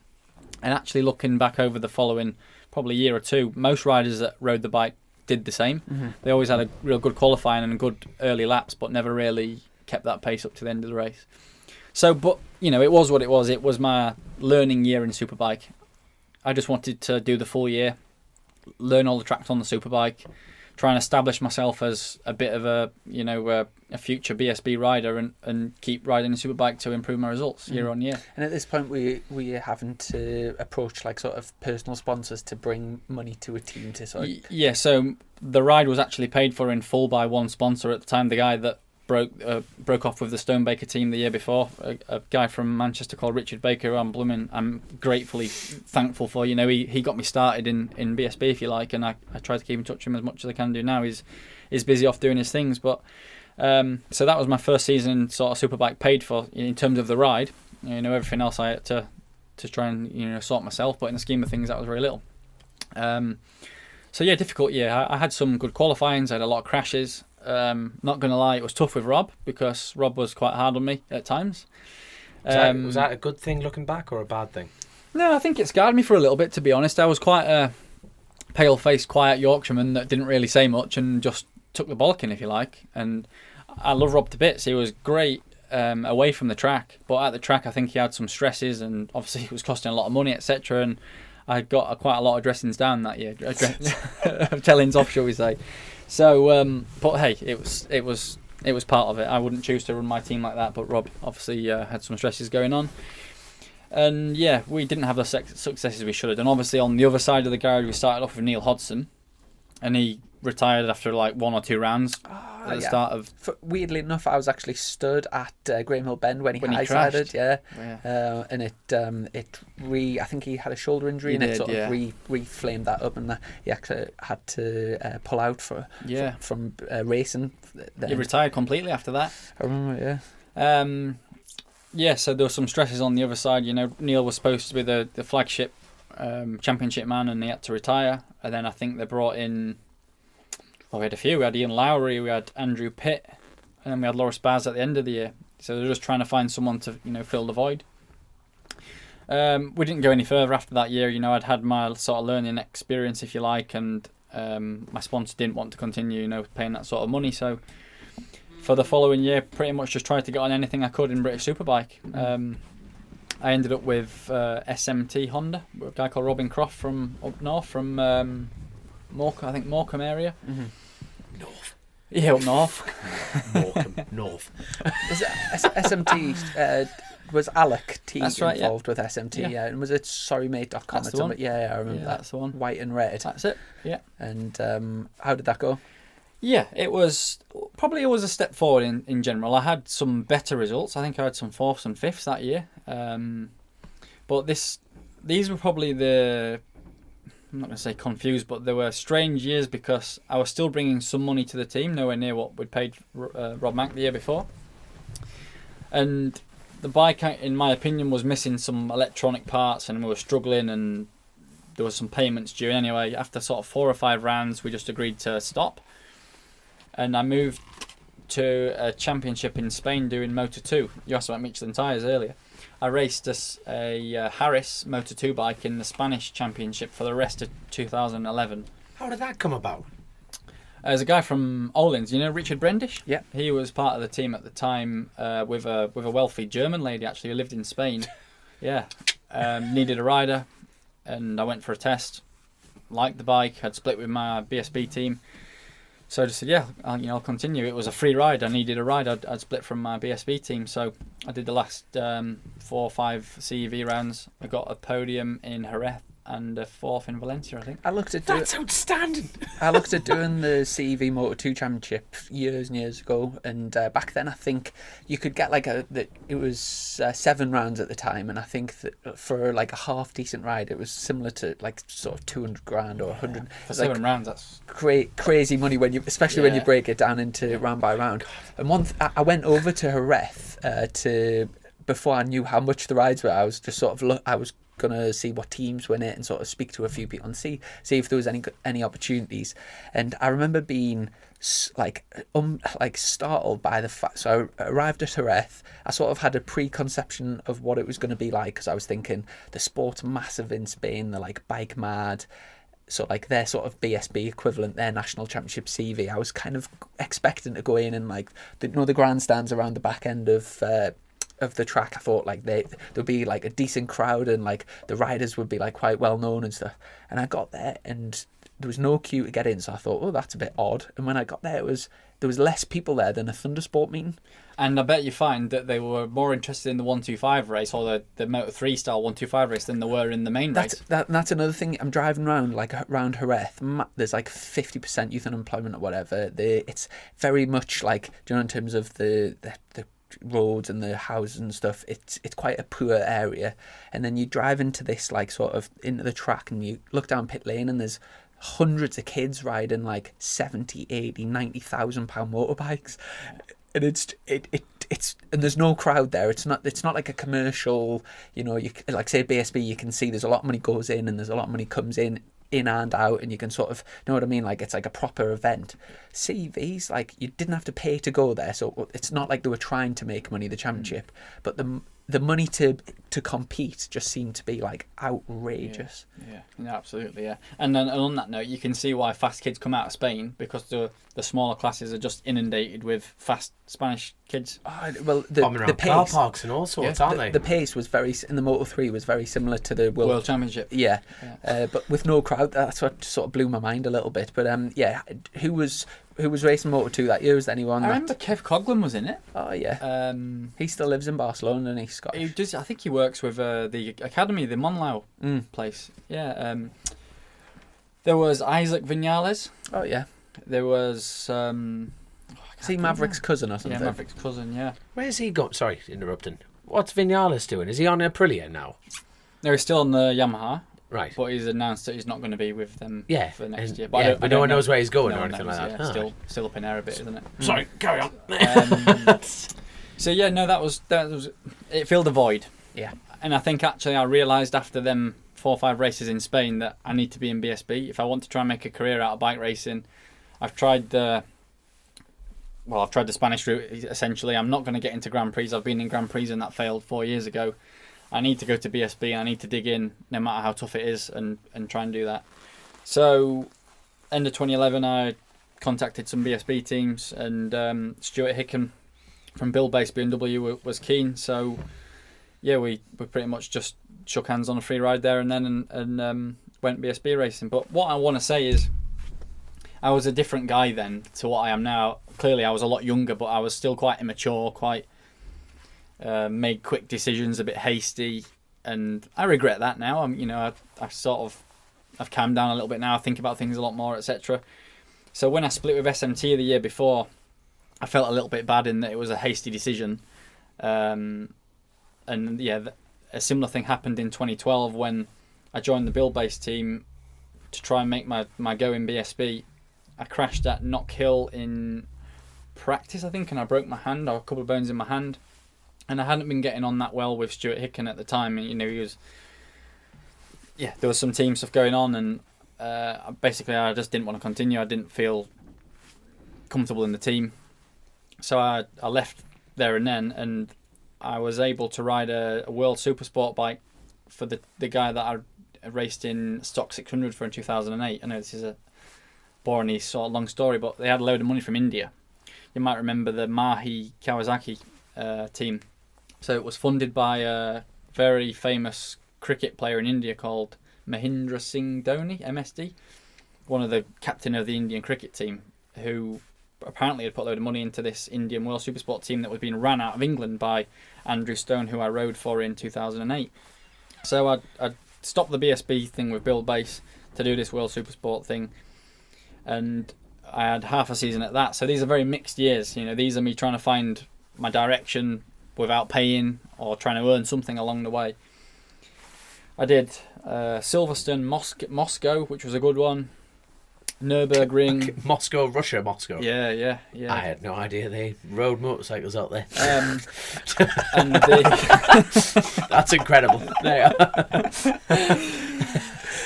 And actually looking back over the following probably year or two, most riders that rode the bike did the same. They always had a real good qualifying and good early laps, but never really kept that pace up to the end of the race. So, but, you know, it was what it was. It was my learning year in superbike. I just wanted to do the full year, learn all the tracks on the superbike, try and establish myself as a bit of a future BSB rider and keep riding a superbike to improve my results year on year. And at this point, we having to approach like sort of personal sponsors to bring money to a team to sort of... Yeah, so the ride was actually paid for in full by one sponsor at the time. The guy that broke off with the Stonebaker team the year before, a guy from Manchester called Richard Baker, who I'm gratefully thankful for. You know, he got me started in BSB, if you like, and I try to keep in touch with him as much as I can do now. He's busy off doing his things, but so that was my first season sort of superbike paid for in terms of the ride. You know, everything else I had to try and sort myself, but in the scheme of things that was very little. So yeah, difficult year. I had some good qualifyings. I had a lot of crashes. Not going to lie, it was tough with Rob because Rob was quite hard on me at times. Was that a good thing looking back or a bad thing? No, I think it scarred me for a little bit, to be honest. I was quite a pale-faced, quiet Yorkshireman that didn't really say much and just took the bollocking, if you like. And I love Rob to bits. He was great away from the track, but at the track I think he had some stresses, and obviously it was costing a lot of money, etc. And I got quite a lot of dressings down that year, tellings off, shall we say. So, but hey, it was part of it. I wouldn't choose to run my team like that, but Rob obviously had some stresses going on. And yeah, we didn't have the successes we should have done. Obviously, on the other side of the garage, we started off with Neil Hodson, and he retired after like 1 or 2 rounds at the start of. Weirdly enough, I was actually stood at Graham Hill Bend when he high-sided, and I think he had a shoulder injury, and it sort of reflamed that up, and he actually had to pull out from racing. Then. He retired completely after that. I remember, yeah. So there were some stresses on the other side. You know, Neil was supposed to be the flagship championship man, and he had to retire. And then I think they brought in. Well, we had a few. We had Ian Lowry, we had Andrew Pitt, and then we had Loris Baz at the end of the year. So they're just trying to find someone to, fill the void. We didn't go any further after that year. I'd had my sort of learning experience, if you like, and my sponsor didn't want to continue, paying that sort of money. So for the following year, pretty much just tried to get on anything I could in British Superbike. I ended up with SMT Honda, with a guy called Robin Croft from up north, from Morecambe area. Mm-hmm. North. Yeah, up north. Morecambe, north. Is it SMT? Was Alec T involved with SMT? Yeah. And was it sorrymate.com? That's the one. Yeah, I remember that. That's the one. White and red. That's it. Yeah. And how did that go? Yeah, it was a step forward in general. I had some better results. I think I had some 4th and 5th that year. But these were probably I'm not going to say confused, but they were strange years because I was still bringing some money to the team, nowhere near what we'd paid Rob Mack the year before. And the bike, in my opinion, was missing some electronic parts, and we were struggling, and there was some payments due. Anyway, after sort of 4 or 5 rounds, we just agreed to stop. And I moved to a championship in Spain doing Moto 2. You asked about Michelin tyres earlier. I raced a Harris Moto 2 bike in the Spanish Championship for the rest of 2011. How did that come about? There's a guy from Olins, Richard Brendish? Yeah. He was part of the team at the time with a wealthy German lady, actually, who lived in Spain. Yeah. Needed a rider, and I went for a test. Liked the bike, had split with my BSB team. So I just said, I'll continue. It was a free ride. I needed a ride. I'd split from my BSB team. So I did the last 4 or 5 CEV rounds. I got a podium in Jerez and a 4th in Valencia, I think. That's outstanding. I looked at doing the CEV Moto 2 Championship years and years ago, and back then I think you could get it was 7 rounds at the time, and I think that for like a half decent ride it was similar to like sort of 200 grand or 100. For 7 rounds, that's crazy money especially when you break it down into round by round. And I went over to Jerez before I knew how much the rides were. I was just sort of I was gonna see what teams win it and sort of speak to a few people and see if there was any opportunities. And I remember being startled by the fact. So I arrived at Jerez. I sort of had a preconception of what it was going to be like, because I was thinking the sport's massive in Spain. They're like bike mad. So like their sort of BSB equivalent, their national championship CV. I was kind of expecting to go in and like the grandstands around the back end of the track. I thought like there'd be like a decent crowd, and like the riders would be like quite well known and stuff. And I got there and there was no queue to get in, so I thought, that's a bit odd. And when I got there, there was less people there than a Thundersport meeting. And I bet you find that they were more interested in the 125 race or the Moto 3 style 125 race than they were in the main race. That's another thing. I'm driving around around Jerez. There's like 50% youth unemployment or whatever. It's very much like, in terms of the roads and the houses and stuff, it's quite a poor area. And then you drive into this like sort of into the track, and you look down pit lane, and there's hundreds of kids riding like 70, 80, 90,000 pound motorbikes, and it's and there's no crowd there. It's not like a commercial, you like say BSB, you can see there's a lot of money goes in and there's a lot of money comes in. in and out, and you can sort of, know what I mean, like it's like a proper event. CVs, like you didn't have to pay to go there, so it's not like they were trying to make money, the championship, but the money to compete just seemed to be like outrageous. Yeah, absolutely, yeah. And then on that note, you can see why fast kids come out of Spain, because the smaller classes are just inundated with fast Spanish kids. Well, Bombing the around pace, car parks and all sorts, aren't they? the pace was in the Moto3 was very similar to the World Championship. Yeah, but with no crowd, that's what sort of blew my mind a little bit. But yeah, who was racing Moto2 that year? Was there anyone? I remember Kev Coughlin was in it. Oh yeah. He still lives in Barcelona, and he's Scottish. He does. I think he works with the academy, the Monlau place. Yeah. There was Isaac Vinales. Oh yeah. There was. Is he Maverick's cousin or something? Yeah, Maverick's cousin. Yeah. Where's he gone? Sorry, interrupting. What's Vinales doing? Is he on Aprilia now? No, he's still on the Yamaha. Right. But he's announced that he's not going to be with them for next year. But no one knows where he's going no or one anything knows, like that. Yeah, Oh. still up in air a bit, isn't it? Sorry, carry on. So yeah, no, that was it filled a void. Yeah. And I think actually I realised after them 4 or 5 races in Spain that I need to be in BSB if I want to try and make a career out of bike racing. I've tried the Spanish route essentially. I'm not going to get into Grand Prix. I've been in Grand Prix and that failed 4 years ago. I need to go to BSB and I need to dig in no matter how tough it is and try and do that. So end of 2011 I contacted some BSB teams and Stuart Hicken from Build Base BMW was keen. So yeah, we pretty much just shook hands on a free ride there and then and went BSB racing. But what I want to say is I was a different guy then to what I am now. Clearly I was a lot younger, but I was still quite immature, quite made quick decisions, a bit hasty, and I regret that now. I've calmed down a little bit now. I think about things a lot more, etc. So when I split with SMT the year before, I felt a little bit bad in that it was a hasty decision. And yeah, a similar thing happened in 2012 when I joined the Build Base team to try and make my go in BSB. I crashed at Knock Hill in practice, I think, and I broke my hand, or a couple of bones in my hand. And I hadn't been getting on that well with Stuart Hicken at the time. And, he was... Yeah, there was some team stuff going on, and basically I just didn't want to continue. I didn't feel comfortable in the team. So I left there and then, and I was able to ride a World Supersport bike for the guy that I raced in Stock 600 for in 2008. I know this is a boring sort of long story, but they had a load of money from India. You might remember the Mahi Kawasaki team. So it was funded by a very famous cricket player in India called Mahindra Singh Dhoni, MSD, one of the captain of the Indian cricket team, who apparently had put a load of money into this Indian World Supersport team that was being ran out of England by Andrew Stone, who I rode for in 2008. So I stopped the BSB thing with Build Base to do this World Supersport thing, and I had half a season at that. So these are very mixed years. These are me trying to find my direction without paying or trying to earn something along the way. I did Silverstone, Moscow, which was a good one. Nürburgring. Moscow. Yeah. I had no idea they rode motorcycles out there. And That's incredible.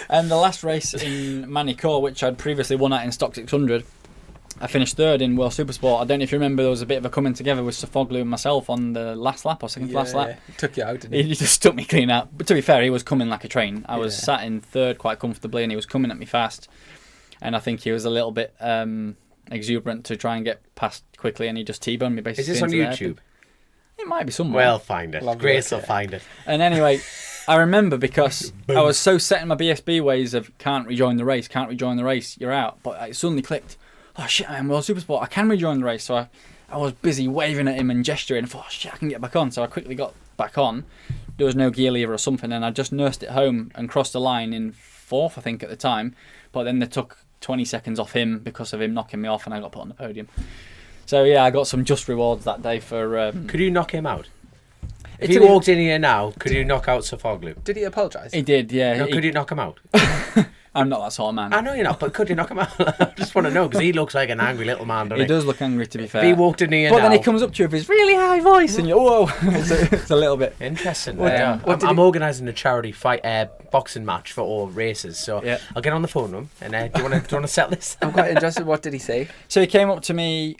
And the last race in Manicourt, which I'd previously won at in Stock 600, I finished third in World Supersport. I don't know if you remember, there was a bit of a coming together with Sofoglu and myself on the last lap or second to last lap. He took you out, didn't he? He just took me clean out. But to be fair, he was coming like a train. I was sat in third quite comfortably and he was coming at me fast. And I think he was a little bit exuberant to try and get past quickly, and he just T-boned me basically. Is this on into the YouTube? hairpin. It might be somewhere. Well, find it. Grace will find it. And anyway, I remember because I was so set in my BSB ways of can't rejoin the race, you're out. But it suddenly clicked, oh shit, I'm World Supersport, I can rejoin the race. So I was busy waving at him and gesturing, and thought, oh shit, I can get back on. So I quickly got back on. There was no gear lever or something, and I just nursed it home and crossed the line in fourth, I think, at the time. But then they took 20 seconds off him because of him knocking me off, and I got put on the podium. So yeah, I got some just rewards that day for... Could you knock him out? If he walked in here now, could you knock out Sofoglu? Did he apologise? He did, yeah. No, could you knock him out? I'm not that sort of man. I know you're not, but could you knock him out? I just want to know, because he looks like an angry little man, doesn't He he? does look angry, to be fair. If he walked in here But now... then he comes up to you with his really high voice, and you're, whoa, it's a little bit. Interesting. What I'm organising a charity fight boxing match for all races, so Yeah. I'll get on the phone with him. And do you want to settle this? I'm quite interested. What did he say? So he came up to me,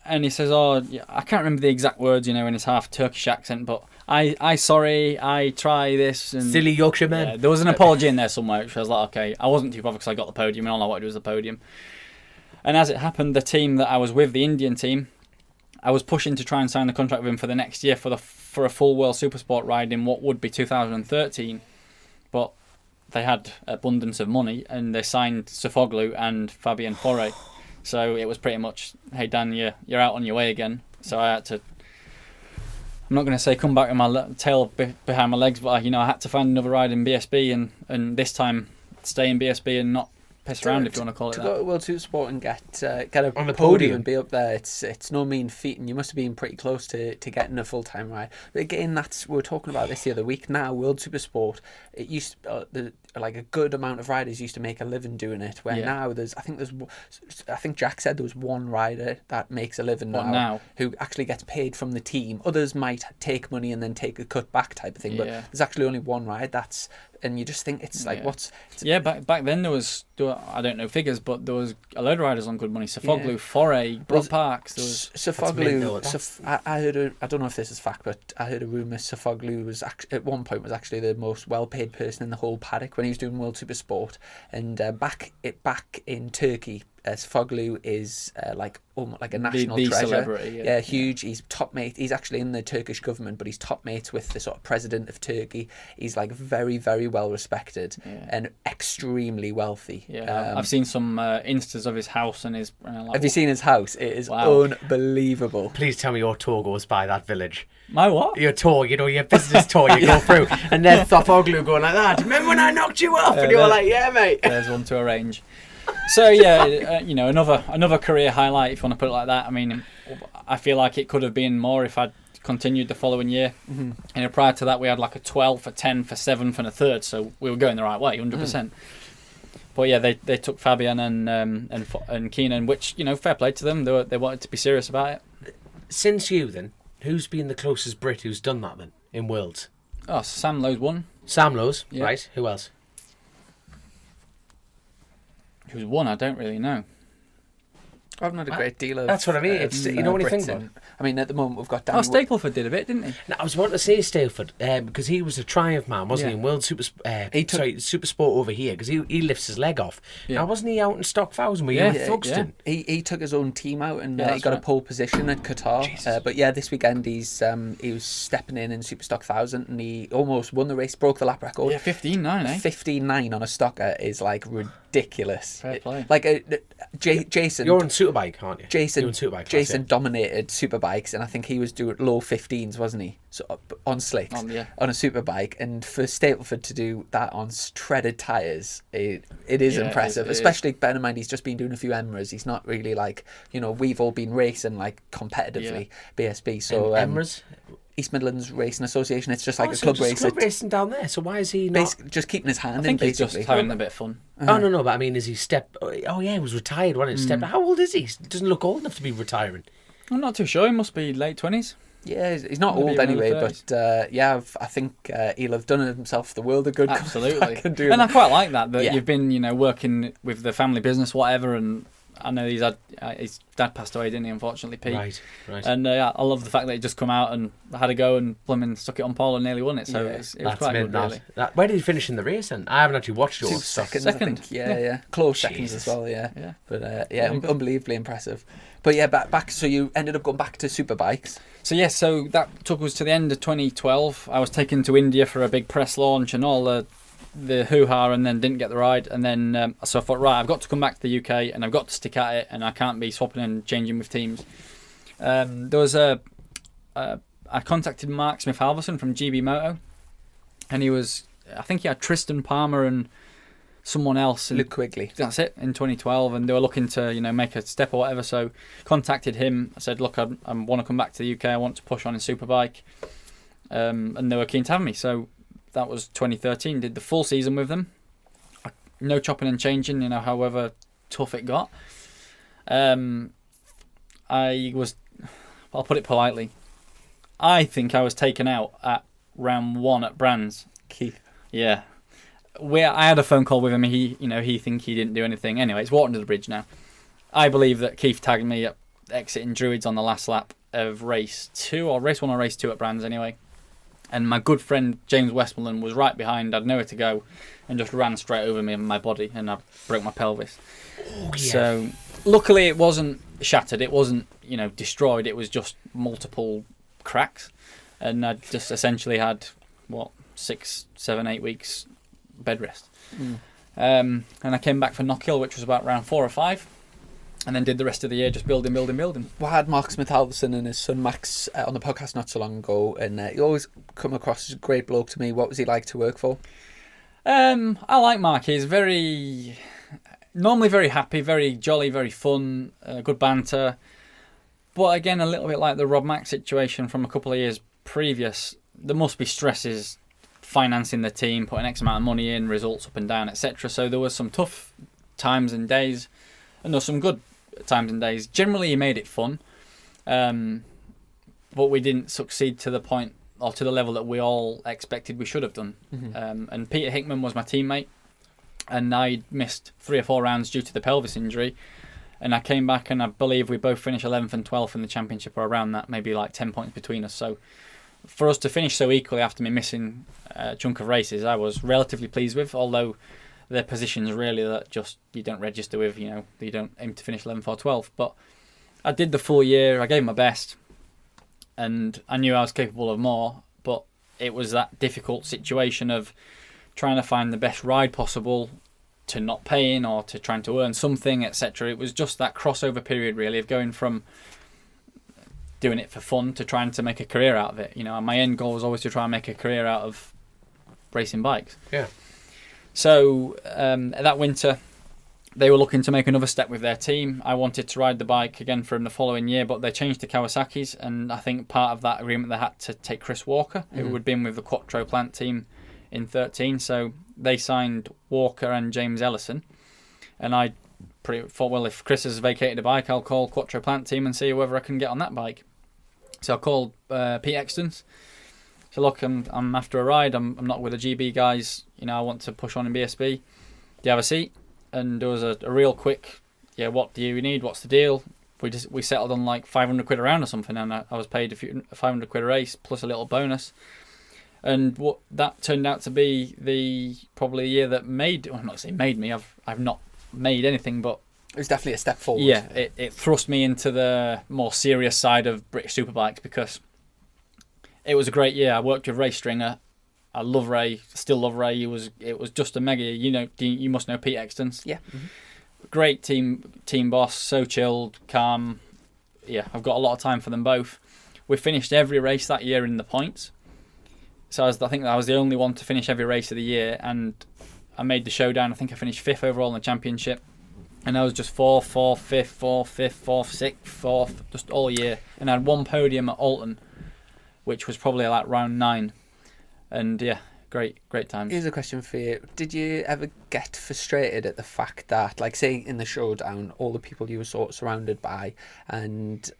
and he says, "Oh, yeah, I can't remember the exact words, in his half Turkish accent, but I sorry, I try this." And Silly Yorkshire man. yeah, there was an apology in there somewhere, which I was like, okay, I wasn't too bothered because I got the podium, and all I wanted was the podium. And as it happened, the team that I was with, the Indian team, I was pushing to try and sign the contract with him for the next year for a full World Supersport ride in what would be 2013, but they had abundance of money, and they signed Sofoglu and Fabian Foray. So it was pretty much, hey Dan, you're out on your way again. So I had to, I'm not going to say come back with my tail behind my legs, but I had to find another ride in BSB, and this time stay in BSB and not piss around, if you want to call it to that. go to World Supersport and get On the a podium podium and be up there, it's no mean feat, and you must have been pretty close to getting a full-time ride. But again, we were talking about this the other week. Now World Supersport, it used like a good amount of riders used to make a living doing it, where now I think Jack said there was one rider that makes a living now who actually gets paid from the team. Others might take money and then take a cut back type of thing, but there's actually only one ride and you just think it's like back then there was, I don't know figures, but there was a load of riders on good money. Sofoglu, Foray, Broad Parks. There was Sofoglu. I heard I don't know if this is fact, but I heard a rumour Sofoglu was at one point was actually the most well-paid person in the whole paddock when he was doing World Supersport, and back in Turkey. Sofoglu is almost like a national the treasure. Celebrity, yeah, huge. He's top mate. He's actually in the Turkish government, but he's top mates with the sort of president of Turkey. He's like very, very well respected and extremely wealthy. Yeah, I've seen some instas of his house and his. Have you seen his house? It is unbelievable. Please tell me your tour goes by that village. My what? Your tour, your business tour you go through, and then Sofoglu going like that. Remember when I knocked you off? And you're like, yeah, mate. There's one to arrange. So yeah, another career highlight, if you want to put it like that. I mean, I feel like it could have been more if I'd continued the following year. Mm-hmm. And prior to that, we had like a 12th, a 10th, a 7th, and a 3rd, so we were going the right way, 100%. But yeah, they took Fabian and Keenan, which fair play to them. They wanted to be serious about it. Since you then, who's been the closest Brit who's done that then in Worlds? Oh, Sam Lowe's won. Sam Lowe's, right? Who else? Who's won? I don't really know. I've not a great deal of. That's what I mean. It's you know what you think about. I mean, at the moment we've got Dan. Stapleford did a bit, didn't he? No, I was wanting to say Staleford because he was a Triumph man, wasn't he? In World Super Sport over here because he lifts his leg off. Yeah. Now wasn't he out in Stock 1000 where you were Thugston? He took his own team out and he got a pole position at Qatar. But yeah, this weekend he was stepping in Superstock 1000 and he almost won the race, broke the lap record. Yeah, 15.9, eh? 15.9 on a stocker is like ridiculous. Fair play. Jason. You're on Superbike, aren't you? Jason dominated Superbikes, and I think he was doing low 15s, wasn't he? So on slicks, on a Superbike, and for Stapleford to do that on treaded tyres, it is impressive. Especially bear in mind he's just been doing a few Emirates. He's not really we've all been racing competitively BSB. So Emirates. East Midlands Racing Association. It's just like a club race. Club racing down there. So why is he not just keeping his hand I think in? He's just having a bit of fun. Oh no, but I mean, is he step? Oh yeah, he was retired, wasn't he? Step. How old is he? He doesn't look old enough to be retiring. I'm not too sure. He must be late 20s. Yeah, he's not old anyway, but I think he'll have done himself the world of good. Absolutely, and I quite like that you've been working with the family business, whatever, and I know his dad passed away, didn't he? Unfortunately, Pete. Right. And I love the fact that he just come out and had a go and plumbing stuck it on pole and nearly won it. So it was quite good, really. Where did he finish in the race? Then I haven't actually watched yours. Second. I think. Yeah. Close seconds as well. Yeah. But unbelievably impressive. But yeah, back. So you ended up going back to Superbikes. So that took us to the end of 2012. I was taken to India for a big press launch and all the hoo-ha, and then didn't get the ride, and then so I thought, right, I've got to come back to the UK and I've got to stick at it, and I can't be swapping and changing with teams. There was I contacted Mark Smith Halverson from GB Moto, and I think he had Tristan Palmer and someone else, Luke Quigley. That's it, in 2012, and they were looking to make a step or whatever. So contacted him. I said, look, I want to come back to the UK. I want to push on in Superbike, and they were keen to have me. So that was 2013. Did the full season with them. no chopping and changing, however tough it got. I'll put it politely, I think I was taken out at round 1 at Brands. Keith. Yeah. I had a phone call with him. He think he didn't do anything. Anyway, it's water under the bridge now. I believe that Keith tagged me at exiting Druids on the last lap of race 2, or race 1 or race 2 at Brands anyway. And my good friend James Westmoreland was right behind. I'd nowhere to go, and just ran straight over me and my body, and I broke my pelvis. Oh, yeah. So luckily it wasn't shattered. It wasn't destroyed. It was just multiple cracks, and I just essentially had 6, 7, 8 weeks bed rest. And I came back for Knockhill, which was about round 4 or 5. And then did the rest of the year just building. We had Mark Smith-Alverson and his son Max on the podcast not so long ago, and he always come across as a great bloke to me. What was he like to work for? I like Mark. He's normally very happy, very jolly, very fun, good banter. But again, a little bit like the Rob Mack situation from a couple of years previous, there must be stresses financing the team, putting X amount of money in, results up and down, etc. So there was some tough times and days, and there were some good times and days. Generally, he made it fun, but we didn't succeed to the point or to the level that we all expected we should have done. And Peter Hickman was my teammate, and I missed 3 or 4 rounds due to the pelvis injury. And I came back, and I believe we both finished 11th and 12th in the championship, or around that, maybe like 10 points between us. So for us to finish so equally after me missing a chunk of races, I was relatively pleased with, although they're positions really that just you don't register with, you don't aim to finish 11th or 12th. But I did the full year, I gave my best, and I knew I was capable of more, but it was that difficult situation of trying to find the best ride possible, to not paying or to trying to earn something, etc. It was just that crossover period really of going from doing it for fun to trying to make a career out of it. My end goal was always to try and make a career out of racing bikes. Yeah. So that winter, they were looking to make another step with their team. I wanted to ride the bike again for them the following year, but they changed to Kawasaki's, and I think part of that agreement they had to take Chris Walker, who had been with the Quattro plant team in 13. So they signed Walker and James Ellison, and I thought, well, if Chris has vacated a bike, I'll call Quattro plant team and see whether I can get on that bike. So I called Pete Extons. So look, I'm after a ride. I'm not with the GB guys. I want to push on in BSB. Do you have a seat? And there was a real quick, what do you need? What's the deal? We settled on like 500 quid a round or something, and I was paid 500 quid a race plus a little bonus. And what that turned out to be probably the year that made me. I've not made anything, but It was definitely a step forward. yeah, it thrust me into the more serious side of British Superbikes, because it was a great year. I worked with Ray Stringer. I love Ray, still love Ray. It was just a mega year. You must know Pete Extons. Yeah. Great team boss, so chilled, calm. Yeah, I've got a lot of time for them both. We finished every race that year in the points. So I think I was the only one to finish every race of the year, and I made the showdown. I think I finished 5th overall in the championship, and I was just 4th, 4th, 5th, 4th, 5th, 4th, 6th, 4th, just all year. And I had one podium at Alton, which was probably like round 9. And yeah, great times. Here's a question for you. Did you ever get frustrated at the fact that, like, say in the showdown, all the people you were sort of surrounded by, and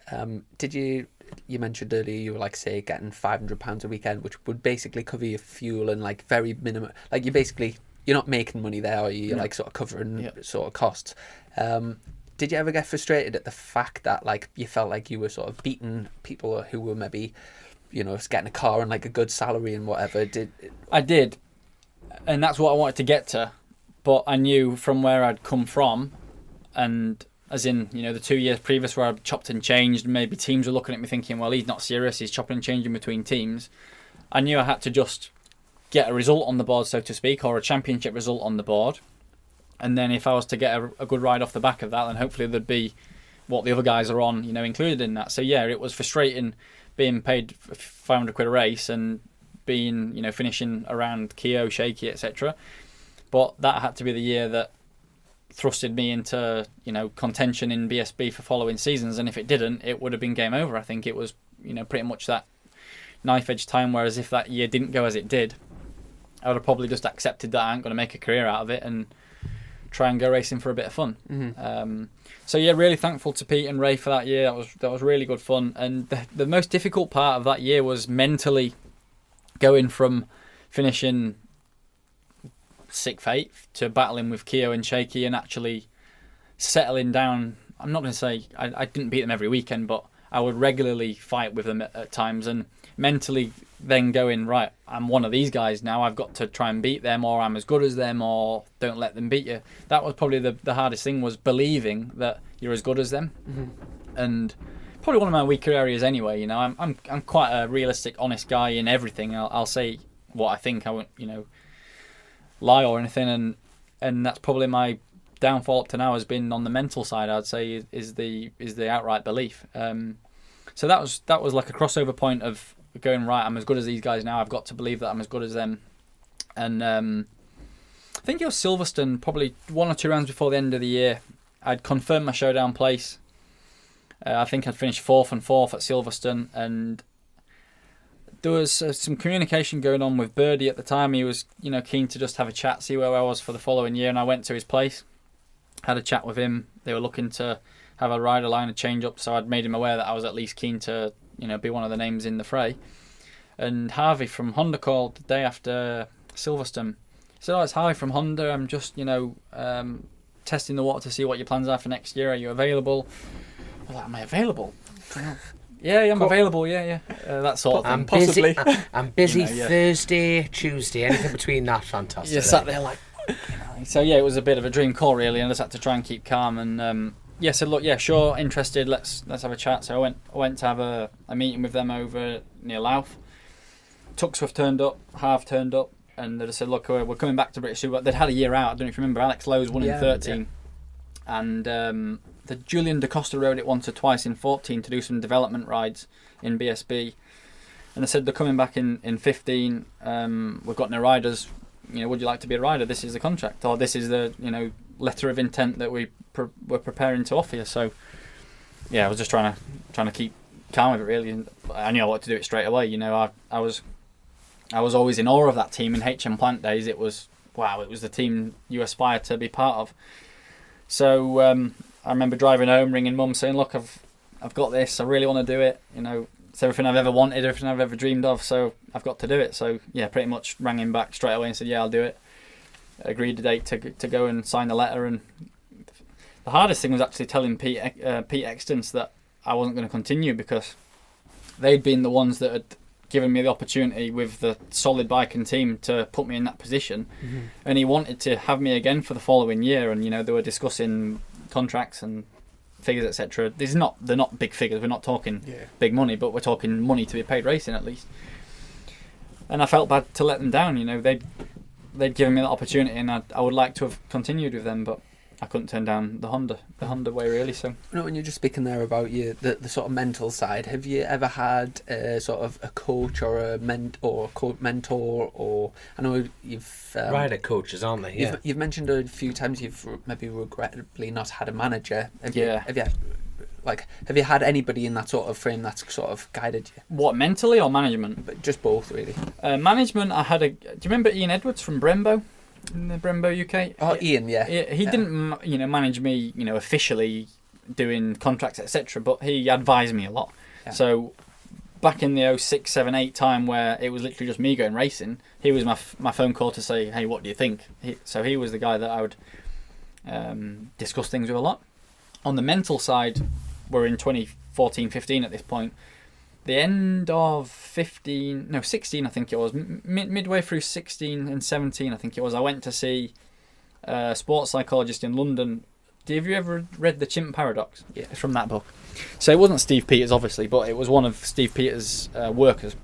did you mentioned earlier you were, like, say, getting £500 a weekend, which would basically cover your fuel and, like, very minimum, like, you're not making money there, are you? You're like sort of covering sort of costs. Did you ever get frustrated at the fact that, like, you felt like you were sort of beating people who were maybe, getting a car and like a good salary and whatever? I did, and that's what I wanted to get to. But I knew from where I'd come from, and as in, the 2 years previous where I'd chopped and changed, maybe teams were looking at me thinking, well, he's not serious, he's chopping and changing between teams. I knew I had to just get a result on the board, so to speak, or a championship result on the board. And then if I was to get a good ride off the back of that, then hopefully there'd be what the other guys are on, included in that. So yeah, it was frustrating being paid 500 quid a race and being, finishing around Keogh, Shaky, etc. But that had to be the year that thrusted me into, contention in BSB for following seasons. And if it didn't, it would have been game over. I think it was, pretty much that knife edge time. Whereas if that year didn't go as it did, I would have probably just accepted that I ain't going to make a career out of it and try and go racing for a bit of fun. So yeah, really thankful to Pete and Ray for that year. That was really good fun. And the most difficult part of that year was mentally going from finishing 6th, 8th to battling with Keo and Shaky and actually settling down. I'm not going to say I didn't beat them every weekend, but I would regularly fight with them at times, and mentally then going, right, I'm one of these guys now, I've got to try and beat them, or I'm as good as them, or don't let them beat you. That was probably the hardest thing, was believing that you're as good as them. And probably one of my weaker areas anyway. You know, I'm quite a realistic, honest guy in everything. I'll say what I think. I won't, lie or anything, and that's probably my downfall up to now, has been on the mental side. I'd say is the outright belief. So that was like a crossover point of going, right, I'm as good as these guys now, I've got to believe that I'm as good as them. And I think it was Silverstone, probably 1 or 2 rounds before the end of the year, I'd confirmed my showdown place. I think I'd finished 4th and 4th at Silverstone, and there was some communication going on with Birdie at the time. He was keen to just have a chat, see where I was for the following year, and I went to his place, had a chat with him. They were looking to have a rider line, a change up, so I'd made him aware that I was at least keen to be one of the names in the fray. And Harvey from Honda called the day after Silverstone. He said, it's Harvey from Honda, I'm just testing the water to see what your plans are for next year. Are you available? I was like, am I available? Yeah, I'm available. Yeah. That sort of thing. Possibly. I'm busy Thursday, Tuesday, anything between that. Fantastic. You sat there like. So yeah, it was a bit of a dream call really, and I just had to try and keep calm. And said, look, yeah, sure, interested. Let's have a chat. So I went to have a meeting with them over near Louth. Tuxworth turned up, Half turned up, and they just said, look, we're coming back to British Super. They'd had a year out. I don't know if you remember. Alex Lowe's won in 13, and the Julian Da Costa rode it once or twice in 14 to do some development rides in BSB. And they said they're coming back in 15. We've got no riders. Would you like to be a rider? This is the contract, or this is the letter of intent that we're preparing to offer you. So yeah, I was just trying to keep calm with it really, and I knew I wanted to do it straight away. I was always in awe of that team in HM Plant days. It was wow, it was the team you aspire to be part of. So I remember driving home, ringing Mum, saying, "Look, I've got this. I really want to do it. It's everything I've ever wanted, everything I've ever dreamed of. So I've got to do it." So yeah, pretty much rang him back straight away and said, "Yeah, I'll do it." Agreed a date to go and sign the letter. And the hardest thing was actually telling Pete Extons that I wasn't going to continue, because they'd been the ones that had given me the opportunity with the solid bike and team to put me in that position, and he wanted to have me again for the following year. And they were discussing contracts and figures, etc. They're not big figures. We're not talking big money, but we're talking money to be paid racing at least. And I felt bad to let them down. They'd given me that opportunity, and I would like to have continued with them, but I couldn't turn down the Honda way really. So when you're just speaking there about the sort of mental side, have you ever had sort of a coach or a mentor, or I know you've rider coaches, aren't they? Yeah. You've mentioned a few times you've maybe regrettably not had a manager. Have you had anybody in that sort of frame that's sort of guided you? What, mentally or management? But just both really. Management, I had do you remember Ian Edwards from Brembo? In the Brembo UK. Oh, Ian, yeah. He didn't, manage me, officially doing contracts, etc. But he advised me a lot. Yeah. So back in the 06, 7, 8 time, where it was literally just me going racing, he was my phone call to say, hey, what do you think? So he was the guy that I would discuss things with a lot. On the mental side, we're in 2014, 15 at this point. The end of 16 I think it was, midway through 16 and 17 I think it was, I went to see a sports psychologist in London. Have you ever read The Chimp Paradox? Yeah. It's from that book. So it wasn't Steve Peters obviously, but it was one of Steve Peters' workers.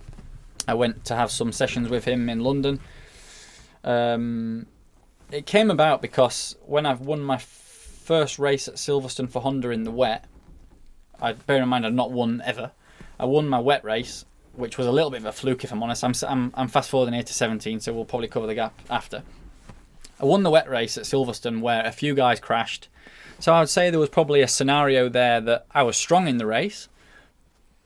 I went to have some sessions with him in London. It came about because when I've won my first race at Silverstone for Honda in the wet, bear in mind I'd not won ever. I won my wet race, which was a little bit of a fluke if I'm honest. I'm fast forwarding here to 17, so we'll probably cover the gap after. I won the wet race at Silverstone where a few guys crashed. So I would say there was probably a scenario there that I was strong in the race,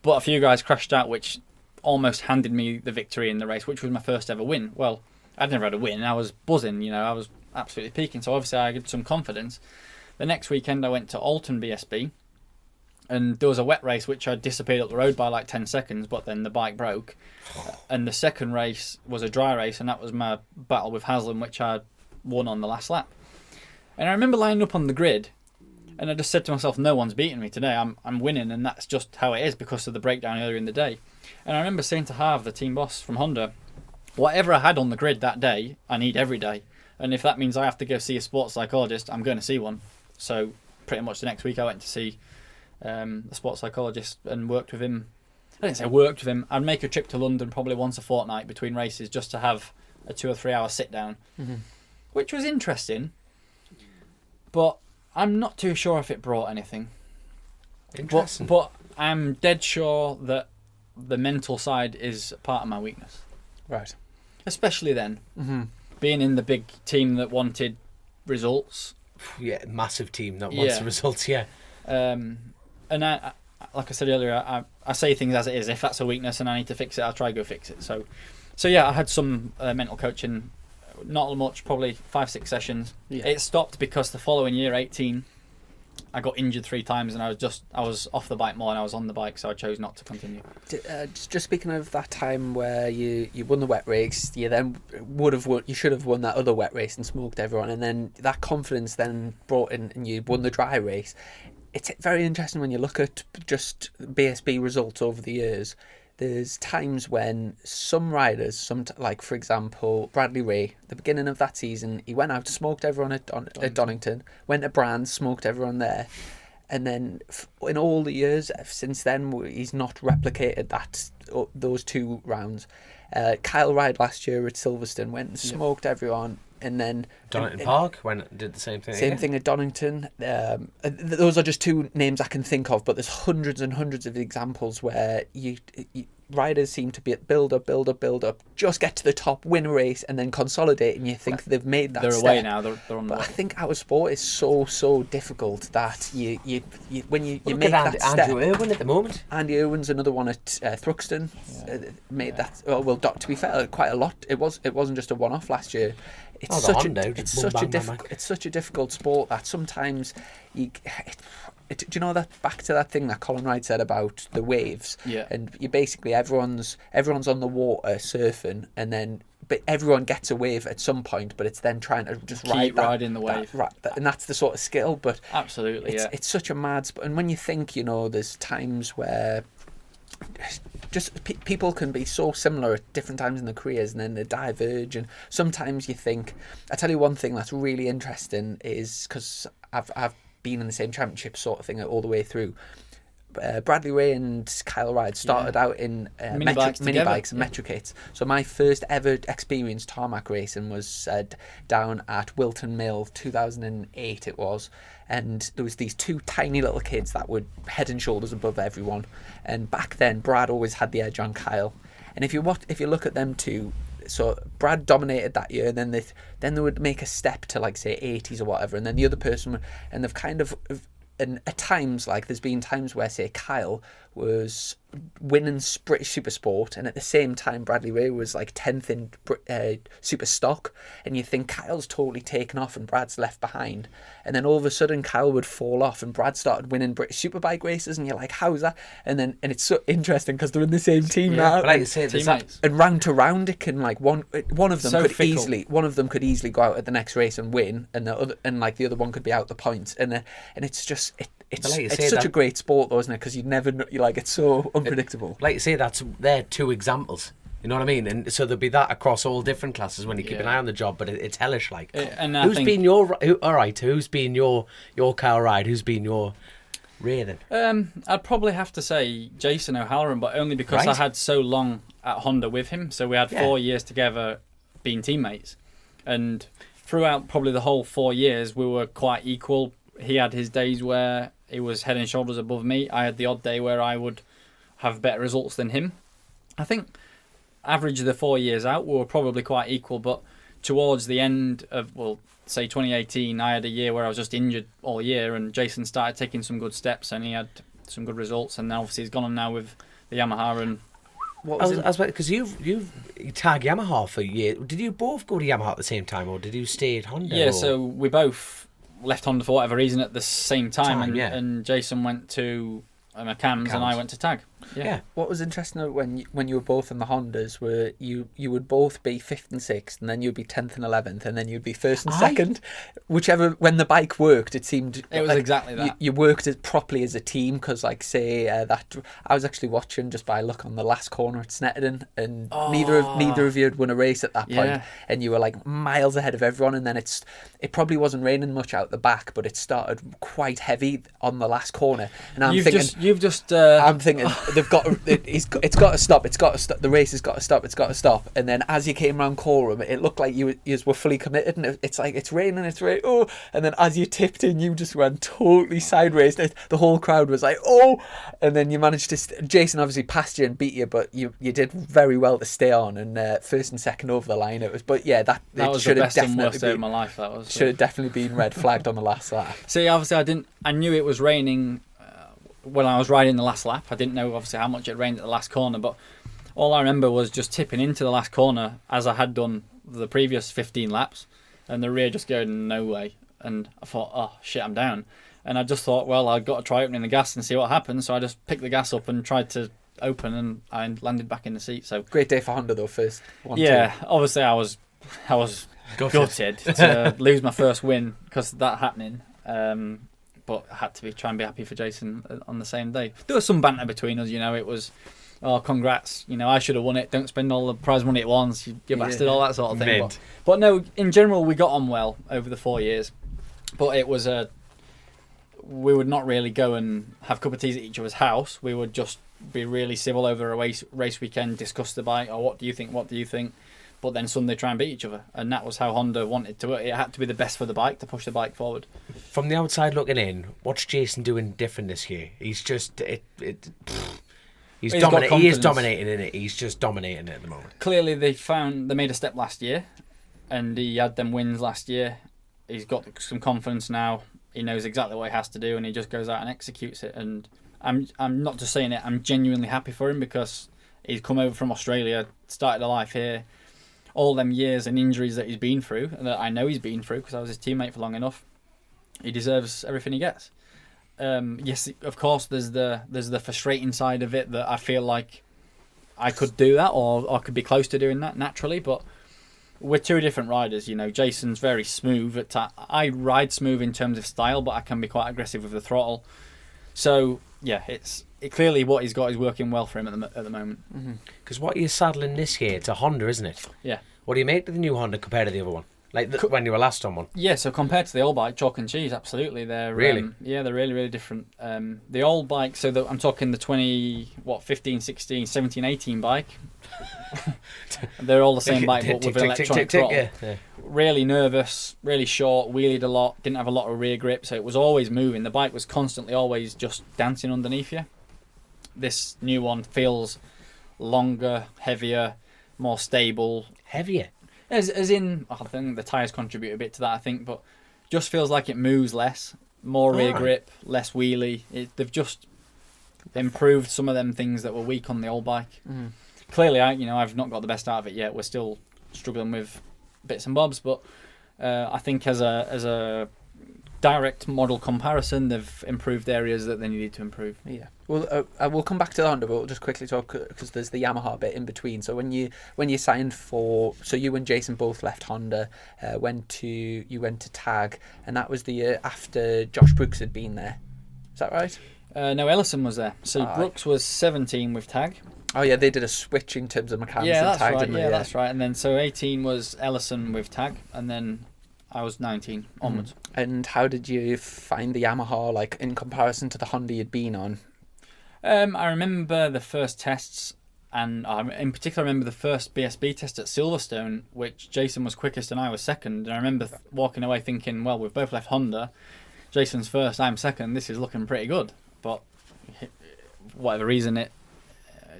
but a few guys crashed out, which almost handed me the victory in the race, which was my first ever win. Well, I'd never had a win. I was buzzing, I absolutely peaking. So obviously I had some confidence. The next weekend I went to Alton BSB, and there was a wet race which I disappeared up the road by like 10 seconds, but then the bike broke. And the second race was a dry race, and that was my battle with Haslam, which I won on the last lap. And I remember lining up on the grid, and I just said to myself, no one's beating me today. I'm winning, and that's just how it is because of the breakdown earlier in the day. And I remember saying to Harv, the team boss from Honda, whatever I had on the grid that day, I need every day. And if that means I have to go see a sports psychologist, I'm going to see one. So pretty much the next week I went to see a sports psychologist and worked with him. I didn't say worked with him. I'd make a trip to London probably once a fortnight between races just to have a 2 or 3 hour sit down, which was interesting. But I'm not too sure if it brought anything. Interesting. But I'm dead sure that the mental side is part of my weakness. Right. Especially then, being in the big team that wanted results. Yeah, massive team that wants the results, yeah. And I, like I said earlier, I say things as it is. If that's a weakness and I need to fix it, I'll try to go fix it. So yeah, I had some mental coaching, not much, probably 5-6 sessions. Yeah. It stopped because the following year, 18, I got injured 3 times, and I was off the bike more than I was on the bike, so I chose not to continue. Just speaking of that time where you won the wet race, you then you should have won that other wet race and smoked everyone, and then that confidence then brought in, and you won the dry race. It's very interesting when you look at just BSB results over the years. There's times when some riders, like for example Bradley Ray, the beginning of that season, he went out, smoked everyone at Donington, went to Brands, smoked everyone there, and then in all the years since then, he's not replicated those 2 rounds. Kyle Ryde last year at Silverstone went and smoked everyone, and then Donington Park did the same thing. Same thing at Donington. Those are just 2 names I can think of, but there's hundreds and hundreds of examples where riders seem to be build up, just get to the top, win a race, and then consolidate, and you think they've made that They're step. away now. They're on the way. I think our sport is so difficult that you when you Look make at that step. Andrew Irwin at the moment. Andy Irwin's another one at Thruxton. Made that. Well, to be fair, quite a lot. It wasn't just a one-off last year. It's such a difficult sport that sometimes do you know that back to that thing that Colin Wright said about the waves? Yeah. And you basically everyone's on the water surfing, and then but everyone gets a wave at some point, but it's then trying to just riding the wave. And that's the sort of skill. But absolutely, it's such a mad sport. And when you think, there's times where just people can be so similar at different times in their careers, and then they diverge. And sometimes you think, I tell you one thing that's really interesting is because I've been in the same championship sort of thing all the way through. Bradley Ray and Kyle Ryde started out in mini bikes and Metricates. So my first ever experience tarmac racing was down at Wilton Mill, 2008 it was, and there was these 2 tiny little kids that were head and shoulders above everyone, and back then Brad always had the edge on Kyle. And if you look at them 2, so Brad dominated that year, and then they would make a step to like say 80s or whatever, and then the other person would, and they've kind of, and at times, like there's been times where say Kyle was winning British Super Sport, and at the same time Bradley Ray was like 10th in Super Stock, and you think Kyle's totally taken off and Brad's left behind, and then all of a sudden Kyle would fall off and Brad started winning British Superbike races, and you're like, how's that? And it's so interesting because they're in the same team now. But like you say, and round to round it can like one of them so could easily go out at the next race and win, and the other one could be out the points, and it's just it's such a great sport though, isn't it? Because you never know, it's so unpredictable. Like you say, they're 2 examples. You know what I mean? And so there'll be that across all different classes when you keep an eye on the job, but it's hellish. Like, who's been your Kyle Ryde? Who's been your Ray then? I'd probably have to say Jason O'Halloran, but only because I had so long at Honda with him. So we had 4 years together being teammates, and throughout probably the whole 4 years we were quite equal. He had his days where he was head and shoulders above me. I had the odd day where I would have better results than him. I think average of the 4 years out, we were probably quite equal, but towards the end of, say 2018, I had a year where I was just injured all year, and Jason started taking some good steps, and he had some good results, and now obviously he's gone on now with the Yamaha, and what was it? Because you've tagged Yamaha for years. Did you both go to Yamaha at the same time, or did you stay at Honda? Yeah, or? so we both left Honda for whatever reason at the same time, yeah. and Jason went to Cams, and I went to Tag. Yeah. What was interesting though, when you were both in the Hondas, were you would both be 5th and 6th, and then you'd be 10th and 11th, and then you'd be 1st and 2nd, whichever. When the bike worked, it seemed it was like exactly that. You worked it properly as a team, because like say that I was actually watching just by look on the last corner at Snetterton, and neither of you had won a race at that point, and you were like miles ahead of everyone, and then it probably wasn't raining much out the back, but it started quite heavy on the last corner, and I'm thinking they've got. It's got to stop. It's got to stop. The race has got to stop. It's got to stop. And then as you came around Coram, it looked like you were fully committed. And it's like it's raining. Oh! And then as you tipped in, you just went totally sideways. The whole crowd was like, oh! And then you managed to. Jason obviously passed you and beat you, but you did very well to stay on. And 1st and 2nd over the line. It was. But yeah, that was the best and worst day of my life. That was should have definitely been red flagged on the last lap. See, obviously I knew it was raining. When I was riding the last lap, I didn't know obviously how much it rained at the last corner, but all I remember was just tipping into the last corner as I had done the previous 15 laps, and the rear just going no way, and I thought, oh shit, I'm down, and I just thought, well, I've got to try opening the gas and see what happens, so I just picked the gas up and tried to open, and I landed back in the seat. So great day for Honda though, first one. Obviously I was gutted to lose my first win because of that happening. But I had to try and be happy for Jason on the same day. There was some banter between us, it was, oh, congrats, I should have won it, don't spend all the prize money at once, you bastard, all that sort of thing. But no, in general, we got on well over the 4 years. But it was we would not really go and have cup of teas at each other's house. We would just be really civil over a race weekend, discuss the bike, or what do you think? But then Sunday try and beat each other, and that was how Honda wanted to. It had to be the best for the bike to push the bike forward. From the outside looking in, what's Jason doing different this year? He's just he is dominating in it. He's just dominating it at the moment. Clearly, they made a step last year, and he had them wins last year. He's got some confidence now. He knows exactly what he has to do, and he just goes out and executes it. And I'm not just saying it. I'm genuinely happy for him because he's come over from Australia, started a life here. All them years and injuries that he's been through, and that I know he's been through because I was his teammate for long enough, he deserves everything he gets. Yes, of course, there's the frustrating side of it that I feel like I could do that or I could be close to doing that naturally, but we're two different riders. Jason's very smooth. I ride smooth in terms of style, but I can be quite aggressive with the throttle. So yeah, clearly what he's got is working well for him at the moment. Because what you're saddling this year, it's a Honda, isn't it? Yeah. What do you make of the new Honda compared to the other one? Like when you were last on one? Yeah, so compared to the old bike, chalk and cheese, absolutely. They're really? They're really, really different. The old bike, I'm talking the 15, 16, 17, 18 bike. They're all the same bike, but with an electronic throttle. Yeah. Really nervous, really short, wheelied a lot, didn't have a lot of rear grip, so it was always moving. The bike was constantly always just dancing underneath you. This new one feels longer, heavier, more stable. Heavier? As in, I think the tyres contribute a bit to that, I think, but just feels like it moves less, more rear grip, less wheelie. They've just improved some of them things that were weak on the old bike. Clearly, I've not got the best out of it yet. We're still struggling with bits and bobs, but I think as a direct model comparison, they've improved areas that they needed to improve. Yeah. Well, we'll come back to the Honda, but we'll just quickly talk because there's the Yamaha bit in between. So when you signed so you and Jason both left Honda, you went to Tag, and that was the year after Josh Brooks had been there. Is that right? No, Ellison was there. So Brooks was 17 with Tag. Oh yeah, they did a switch in terms of mechanics and Tag, didn't they? Yeah, that's right. And then so 18 was Ellison with Tag, and then I was 19 onwards. And how did you find the Yamaha, like in comparison to the Honda you'd been on? I remember the first tests, and in particular I remember the first BSB test at Silverstone, which Jason was quickest and I was second. And I remember walking away thinking, well, we've both left Honda. Jason's first, I'm second. This is looking pretty good. But whatever reason, it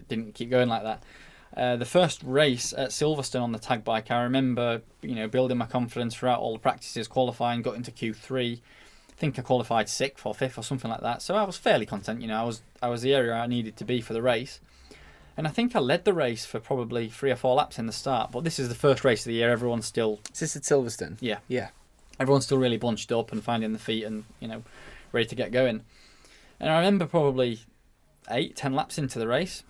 didn't keep going like that. The first race at Silverstone on the Tag bike, I remember, building my confidence throughout all the practices, qualifying, got into Q3. I think I qualified 6th or 5th or something like that. So I was fairly content. I was the area I needed to be for the race. And I think I led the race for probably 3 or 4 laps in the start. But this is the first race of the year. Everyone's still... Is this at Silverstone? Yeah. Yeah. Everyone's still really bunched up and finding the feet and, ready to get going. And I remember probably 8-10 laps into the race,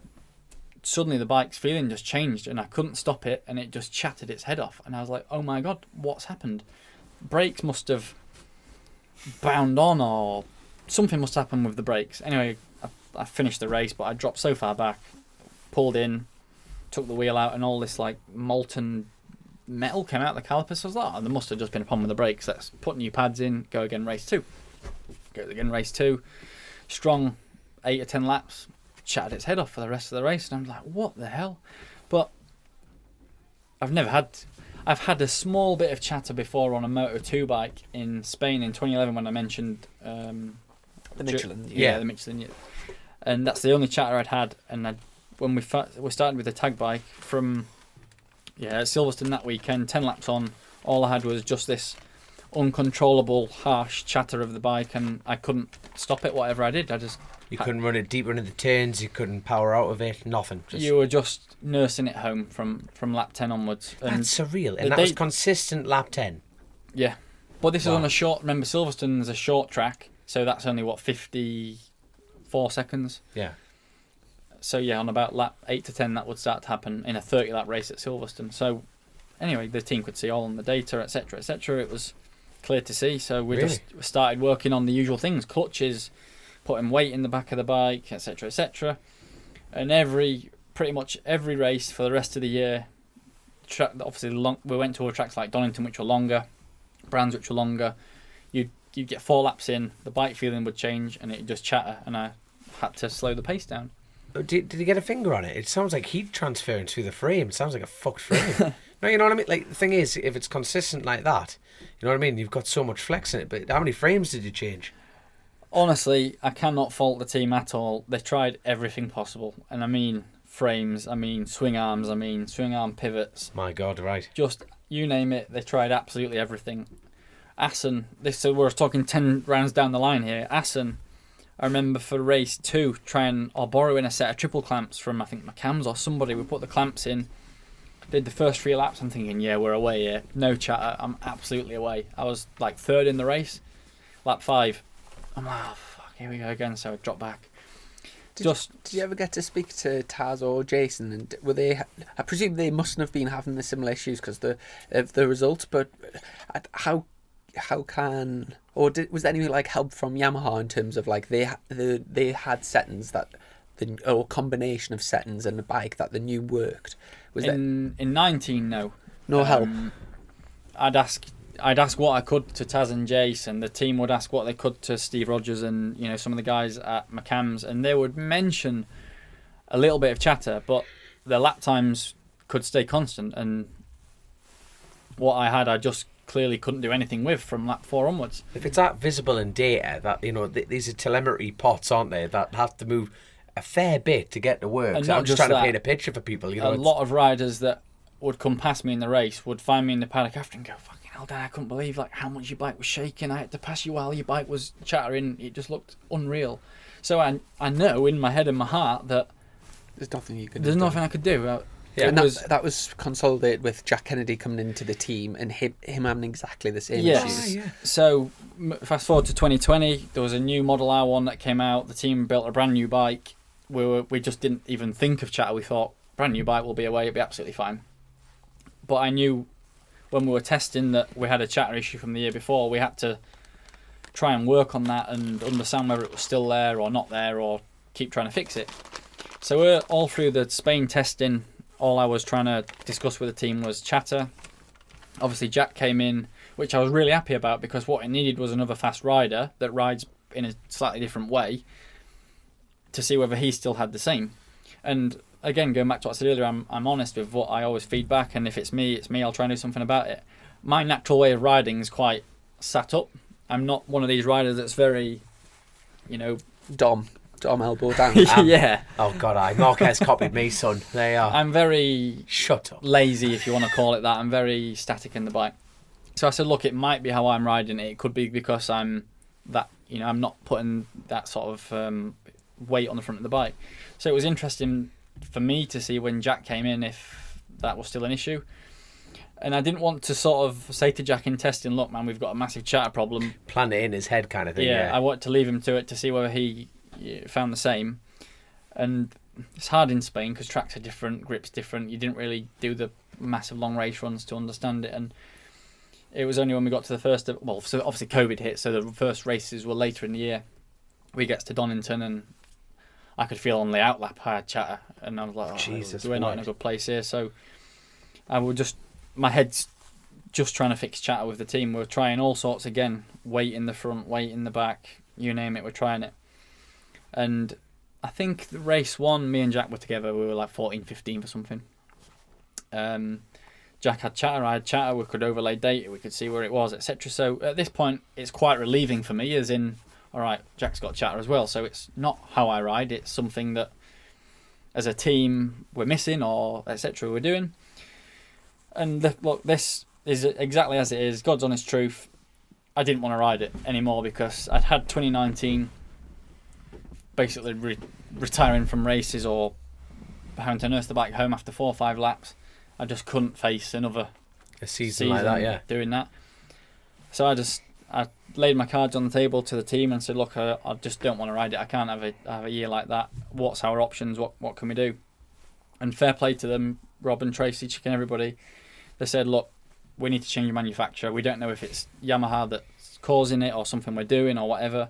suddenly the bike's feeling just changed and I couldn't stop it and it just chattered its head off. And I was like, oh my God, what's happened? Brakes must have bound on or something must happen with the brakes. Anyway, I finished the race, but I dropped so far back, pulled in, took the wheel out and all this like molten metal came out of the calipers. So I was like, oh, there must have just been a problem with the brakes. Let's put new pads in, go again race 2. Go again race 2. Strong 8 or 10 laps, chattered its head off for the rest of the race. And I'm like, what the hell? But I've had a small bit of chatter before on a Moto 2 bike in Spain in 2011 when I mentioned the Michelin. Yeah, the Michelin. Yeah. And that's the only chatter I'd had. And when we started with the tag bike from at Silverstone that weekend, 10 laps on, all I had was just this uncontrollable, harsh chatter of the bike, and I couldn't stop it. Whatever I did, You couldn't run it deeper into the turns. You couldn't power out of it. Nothing. You were just nursing it home from lap 10 onwards. And that's surreal. And that was consistent lap 10. Yeah, but this is on a short. Remember, Silverstone's a short track, so that's only 54 seconds. Yeah. So yeah, on about lap 8 to 10, that would start to happen in a 30-lap race at Silverstone. So anyway, the team could see all on the data, etc., etc. It was clear to see. So we just started working on the usual things: clutches, putting weight in the back of the bike, etc., etc. And pretty much every race for the rest of the year, obviously we went to tracks like Donington, which were longer, Brands, which were longer. You'd get 4 laps in, the bike feeling would change, and it'd just chatter, and I had to slow the pace down. Did you get a finger on it? It sounds like heat transferring through the frame. It sounds like a fucked frame. No, you know what I mean? Like, the thing is, if it's consistent like that, you know what I mean? You've got so much flex in it, but how many frames did you change? Honestly, I cannot fault the team at all. They tried everything possible. And I mean frames, I mean swing arms, I mean swing arm pivots. My God, right. Just, you name it, they tried absolutely everything. Assen, so we're talking 10 rounds down the line here. Assen, I remember for race 2, borrowing a set of triple clamps from, I think, McCams or somebody. We put the clamps in, did the first 3 laps. I'm thinking, yeah, we're away here. No chatter, I'm absolutely away. I was like 3rd in the race. Lap 5, I'm like, oh, fuck, here we go again. So I dropped back. Did you ever get to speak to Taz or Jason? And were they? I presume they mustn't have been having the similar issues because of the results. But how can, or was there any like help from Yamaha in terms of like they had settings that or combination of settings and a bike that they knew worked? Was in 19? No help. I'd ask what I could to Taz and Jace, and the team would ask what they could to Steve Rogers and some of the guys at McCams, and they would mention a little bit of chatter, but the lap times could stay constant. And what I had, I just clearly couldn't do anything with from lap 4 onwards. If it's that visible in data, that these are telemetry pots, aren't they? That have to move a fair bit to get to work. And so not I'm just just trying to that, paint a picture for people. A lot of riders that would come past me in the race would find me in the paddock after and go, fucking hell, Dan, I couldn't believe like how much your bike was shaking. I had to pass you while your bike was chattering. It just looked unreal. So I know in my head and my heart that there's nothing you could there's nothing I could do. Yeah, and that was consolidated with Jack Kennedy coming into the team and him having exactly the same issues. Yeah. So fast forward to 2020, there was a new Model R1 that came out. The team built a brand new bike. We just didn't even think of chatter. We thought brand new bike will be away, it'll be absolutely fine. But I knew when we were testing that we had a chatter issue from the year before. We had to try and work on that and understand whether it was still there or not there, or keep trying to fix it. So we're all through the Spain testing. All I was trying to discuss with the team was chatter. Obviously Jack came in, which I was really happy about, because what it needed was another fast rider that rides in a slightly different way to see whether he still had the same. And again, going back to what I said earlier, I'm honest with what I always feed back, and if it's me, it's me. I'll try and do something about it. My natural way of riding is quite sat up. I'm not one of these riders that's very, Dom elbow down. Yeah. Oh God, Marquez copied me, son. They are. I'm very shut up. Lazy, if you want to call it that. I'm very static in the bike. So I said, look, it might be how I'm riding it. It could be because I'm not putting that sort of weight on the front of the bike. So it was interesting for me to see when Jack came in if that was still an issue. And I didn't want to sort of say to Jack in testing, look, man, we've got a massive chatter problem. Plan it in his head kind of thing. Yeah, I wanted to leave him to it to see whether he found the same. And it's hard in Spain because tracks are different, grips different. You didn't really do the massive long race runs to understand it. And it was only when we got to the first, well, so obviously COVID hit, so the first races were later in the year. We get to Donington and I could feel on the outlap I had chatter. And I was like, Jesus, we're not in a good place here. So I would just... My head's just trying to fix chatter with the team. We're trying all sorts again. Weight in the front, weight in the back, you name it, we're trying it. And I think the race one, me and Jack were together, we were like 14, 15 for something. Jack had chatter, I had chatter, we could overlay data, we could see where it was, etc. So at this point, it's quite relieving for me, as in, all right, Jack's got chatter as well. So it's not how I ride, it's something that as a team we're missing or etc. we're doing. And look, this is exactly as it is. God's honest truth. I didn't want to ride it anymore because I'd had 2019 basically retiring from races or having to nurse the bike home after 4 or 5 laps. I just couldn't face another season like that, yeah. Doing that. So I laid my cards on the table to the team and said, look, I just don't want to ride it. I can't have a year like that. What's our options? What can we do? And fair play to them, Rob and Tracy, Chicken, everybody. They said, look, we need to change the manufacturer. We don't know if it's Yamaha that's causing it or something we're doing or whatever.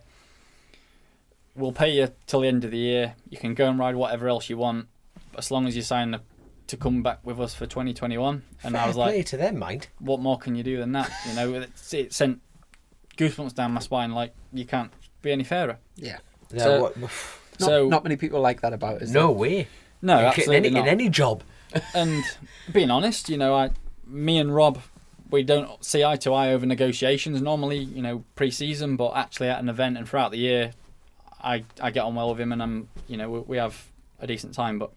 We'll pay you till the end of the year. You can go and ride whatever else you want, as long as you sign to come back with us for 2021. And I was like, play to them, mind. What more can you do than that? You know, it sent goosebumps down my spine. Like, you can't be any fairer. Yeah. So not many people like that about us. No way. No, absolutely not. In any job. And being honest, you know, me and Rob, we don't see eye to eye over negotiations normally, you know, pre-season, but actually at an event and throughout the year, I get on well with him, and we have a decent time. But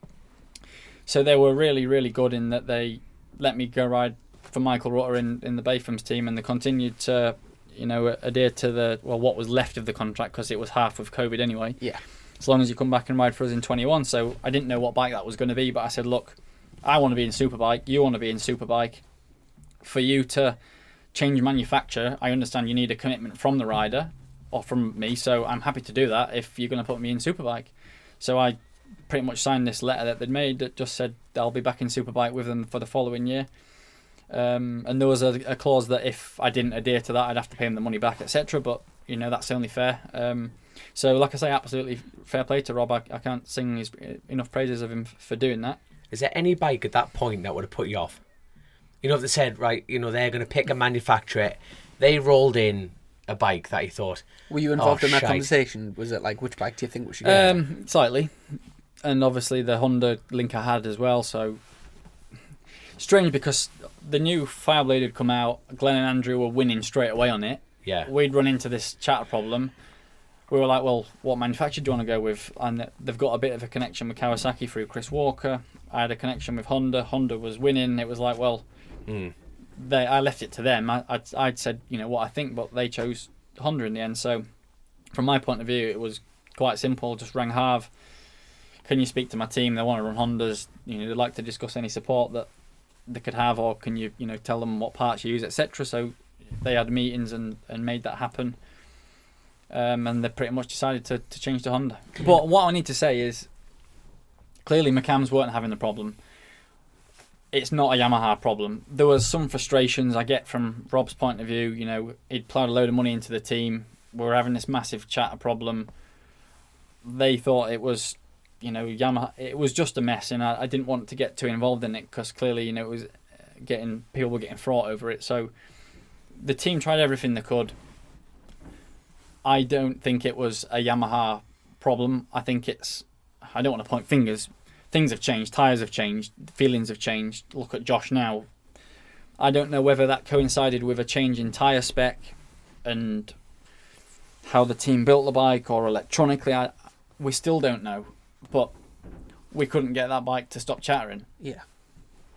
so they were really, really good in that they let me go ride for Michael Rutter in the Bathams team, and they continued to, adhere to what was left of the contract, because it was half of COVID anyway. Yeah. As long as you come back and ride for us in 21. So I didn't know what bike that was going to be, but I said, look, I want to be in Superbike, you want to be in Superbike. For you to change manufacturer, I understand you need a commitment from the rider or from me, so I'm happy to do that if you're going to put me in Superbike. So I pretty much signed this letter that they'd made that just said I'll be back in Superbike with them for the following year. And there was a clause that if I didn't adhere to that, I'd have to pay them the money back, etc. But, that's only fair. So, like I say, absolutely fair play to Rob. I can't sing enough praises of him for doing that. Is there any bike at that point that would have put you off? If they said, right, they're going to pick a manufacturer, they rolled in a bike that you thought... Were you involved in that conversation? Was it like, which bike do you think we should get? Slightly. And obviously the Honda link I had as well, so... Strange, because the new Fireblade had come out, Glenn and Andrew were winning straight away on it. Yeah. We'd run into this chatter problem. We were like, well, what manufacturer do you want to go with? And they've got a bit of a connection with Kawasaki through Chris Walker. I had a connection with Honda. Honda was winning. It was like, well, I left it to them. I'd said, what I think, but they chose Honda in the end. So from my point of view, it was quite simple. Just rang Harv. Can you speak to my team? They want to run Hondas. They'd like to discuss any support that they could have, or can you, tell them what parts you use, etc. So they had meetings and made that happen. And they pretty much decided to change to Honda. But what I need to say is, clearly McCams weren't having the problem. It's not a Yamaha problem. There was some frustrations I get from Rob's point of view. He'd ploughed a load of money into the team. We were having this massive chatter problem. They thought it was, Yamaha. It was just a mess, and I didn't want to get too involved in it, because clearly, it was people were getting fraught over it. So the team tried everything they could. I don't think it was a Yamaha problem. I think I don't want to point fingers. Things have changed. Tyres have changed. Feelings have changed. Look at Josh now. I don't know whether that coincided with a change in tyre spec and how the team built the bike, or electronically. We still don't know. But we couldn't get that bike to stop chattering. Yeah.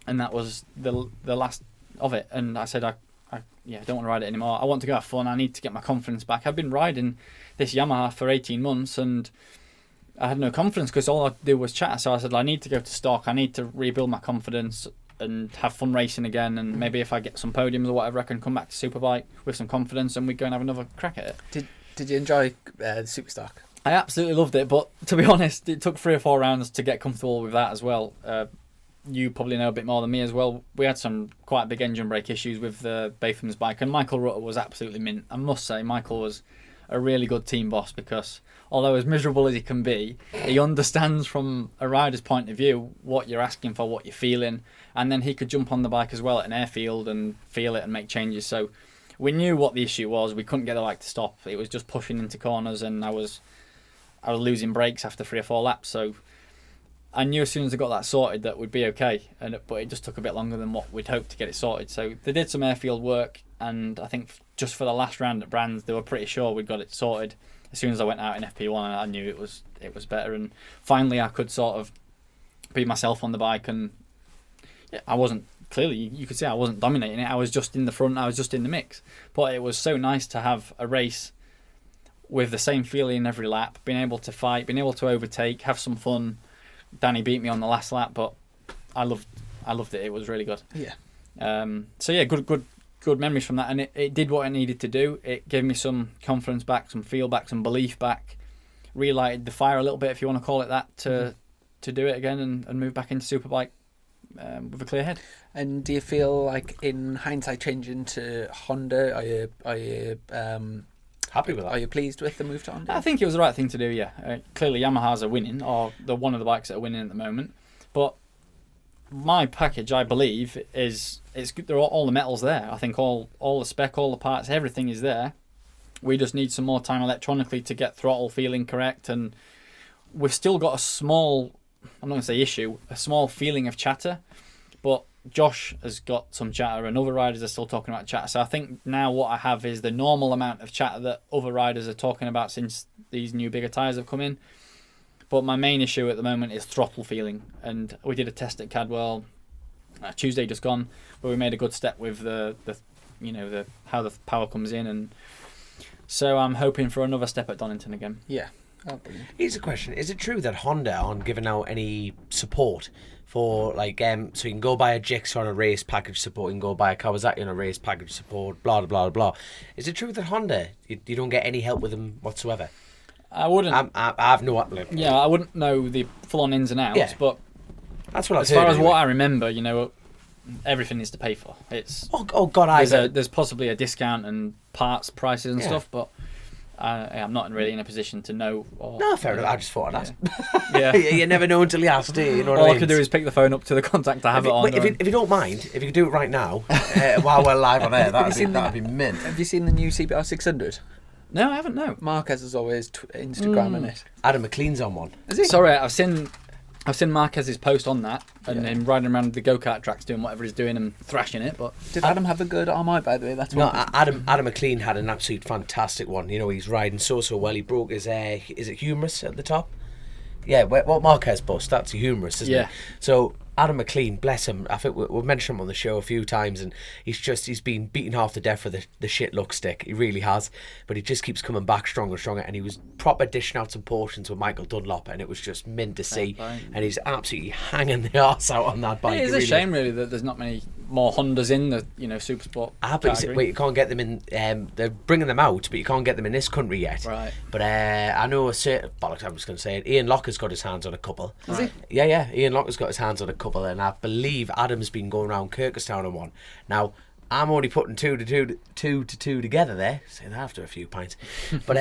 And that was the last of it. And I said, I don't want to ride it anymore. I want to go have fun. I need to get my confidence back. I've been riding this Yamaha for 18 months, and I had no confidence because all I could do was chat. So I said, I need to go to stock. I need to rebuild my confidence and have fun racing again. And maybe if I get some podiums or whatever, I can come back to Superbike with some confidence and we go and have another crack at it. Did you enjoy the Superstock? I absolutely loved it, but to be honest, it took 3 or 4 rounds to get comfortable with that as well. You probably know a bit more than me as well. We had some quite big engine brake issues with Batham's bike, and Michael Rutter was absolutely mint. I must say, Michael was a really good team boss because although as miserable as he can be, he understands from a rider's point of view what you're asking for, what you're feeling, and then he could jump on the bike as well at an airfield and feel it and make changes. So we knew what the issue was. We couldn't get the bike to stop. It was just pushing into corners, and I was losing brakes after 3 or 4 laps. So I knew as soon as I got that sorted that we'd be okay, but it just took a bit longer than what we'd hoped to get it sorted. So they did some airfield work, and I think just for the last round at Brands, they were pretty sure we'd got it sorted. As soon as I went out in FP1, I knew it was better, and finally I could sort of be myself on the bike. And yeah, I wasn't, clearly you could say I wasn't dominating it. I was just in the front, I was just in the mix. But it was so nice to have a race with the same feeling every lap, being able to fight, being able to overtake, have some fun. Danny beat me on the last lap, but I loved it. It was really good. Yeah. So yeah, good memories from that, and it did what it needed to do. It gave me some confidence back, some feel back, some belief back. Relighted the fire a little bit, if you want to call it that, to do it again and move back into Superbike with a clear head. And do you feel like, in hindsight, changing to Honda, are you happy with that? Are you pleased with the move to Honda? I think it was the right thing to do, yeah. Clearly Yamahas are winning, or they're one of the bikes that are winning at the moment. But my package, I believe, there are all the metals there. I think all the spec, all the parts, everything is there. We just need some more time electronically to get throttle feeling correct, and we've still got a small, I'm not going to say issue, a small feeling of chatter, but Josh has got some chatter and other riders are still talking about chatter. So I think now what I have is the normal amount of chatter that other riders are talking about since these new bigger tyres have come in. But my main issue at the moment is throttle feeling. And we did a test at Cadwell Tuesday just gone, where we made a good step with the how the power comes in, and so I'm hoping for another step at Donington again. Yeah. Oh, here's a question: is it true that Honda aren't giving out any support for, like, so you can go buy a Jixer on a race package support, you can go buy a Kawasaki on a race package support, blah blah blah blah? Is it true that Honda, you don't get any help with them whatsoever? I wouldn't. I have no. Yeah, I wouldn't know the full-on ins and outs, yeah, but that's what I've as heard. far as anyway. what I remember, everything is to pay for. It's oh god, there's possibly a discount and parts prices and stuff, but I'm not really in a position to know. No, fair enough. I just thought I'd ask. Yeah. You never know until you ask, do you? You know what All I I mean? could do is pick the phone up to the contact I have it on. If you don't mind, if you could do it right now, while we're live on air, that'd be mint. Have you seen the new CBR 600? No, I haven't. No. Marquez is always Instagramming it. Adam McLean's on one. Is he? Sorry, I've seen Marquez's post on that, and him riding around the go-kart tracks doing whatever he's doing and thrashing it. But did Adam have a good RMI, by the way? That's Adam McLean had an absolute fantastic one. He's riding so well. He broke his is it humerus at the top? Yeah, what Marquez bust, that's a humerus, isn't it? So Adam McLean, bless him, I think we've mentioned him on the show a few times, and he's been beaten half to death for the shit luck stick. He really has, but he just keeps coming back stronger and stronger, and he was proper dishing out some portions with Michael Dunlop, and it was just mint to see. And he's absolutely hanging the arse out on that bike. It is a shame, really, that there's not many more Hondas in the super sport category. Wait, you can't get them in. They're bringing them out, but you can't get them in this country yet. Right. But I know a certain bollocks. I'm just going to say it. Ian Locker's got his hands on a couple. Has he? Yeah. Ian Locker's got his hands on a couple, and I believe Adam's been going around Kirkestown on one. Now, I'm already putting two to two together there. Say that after a few pints. But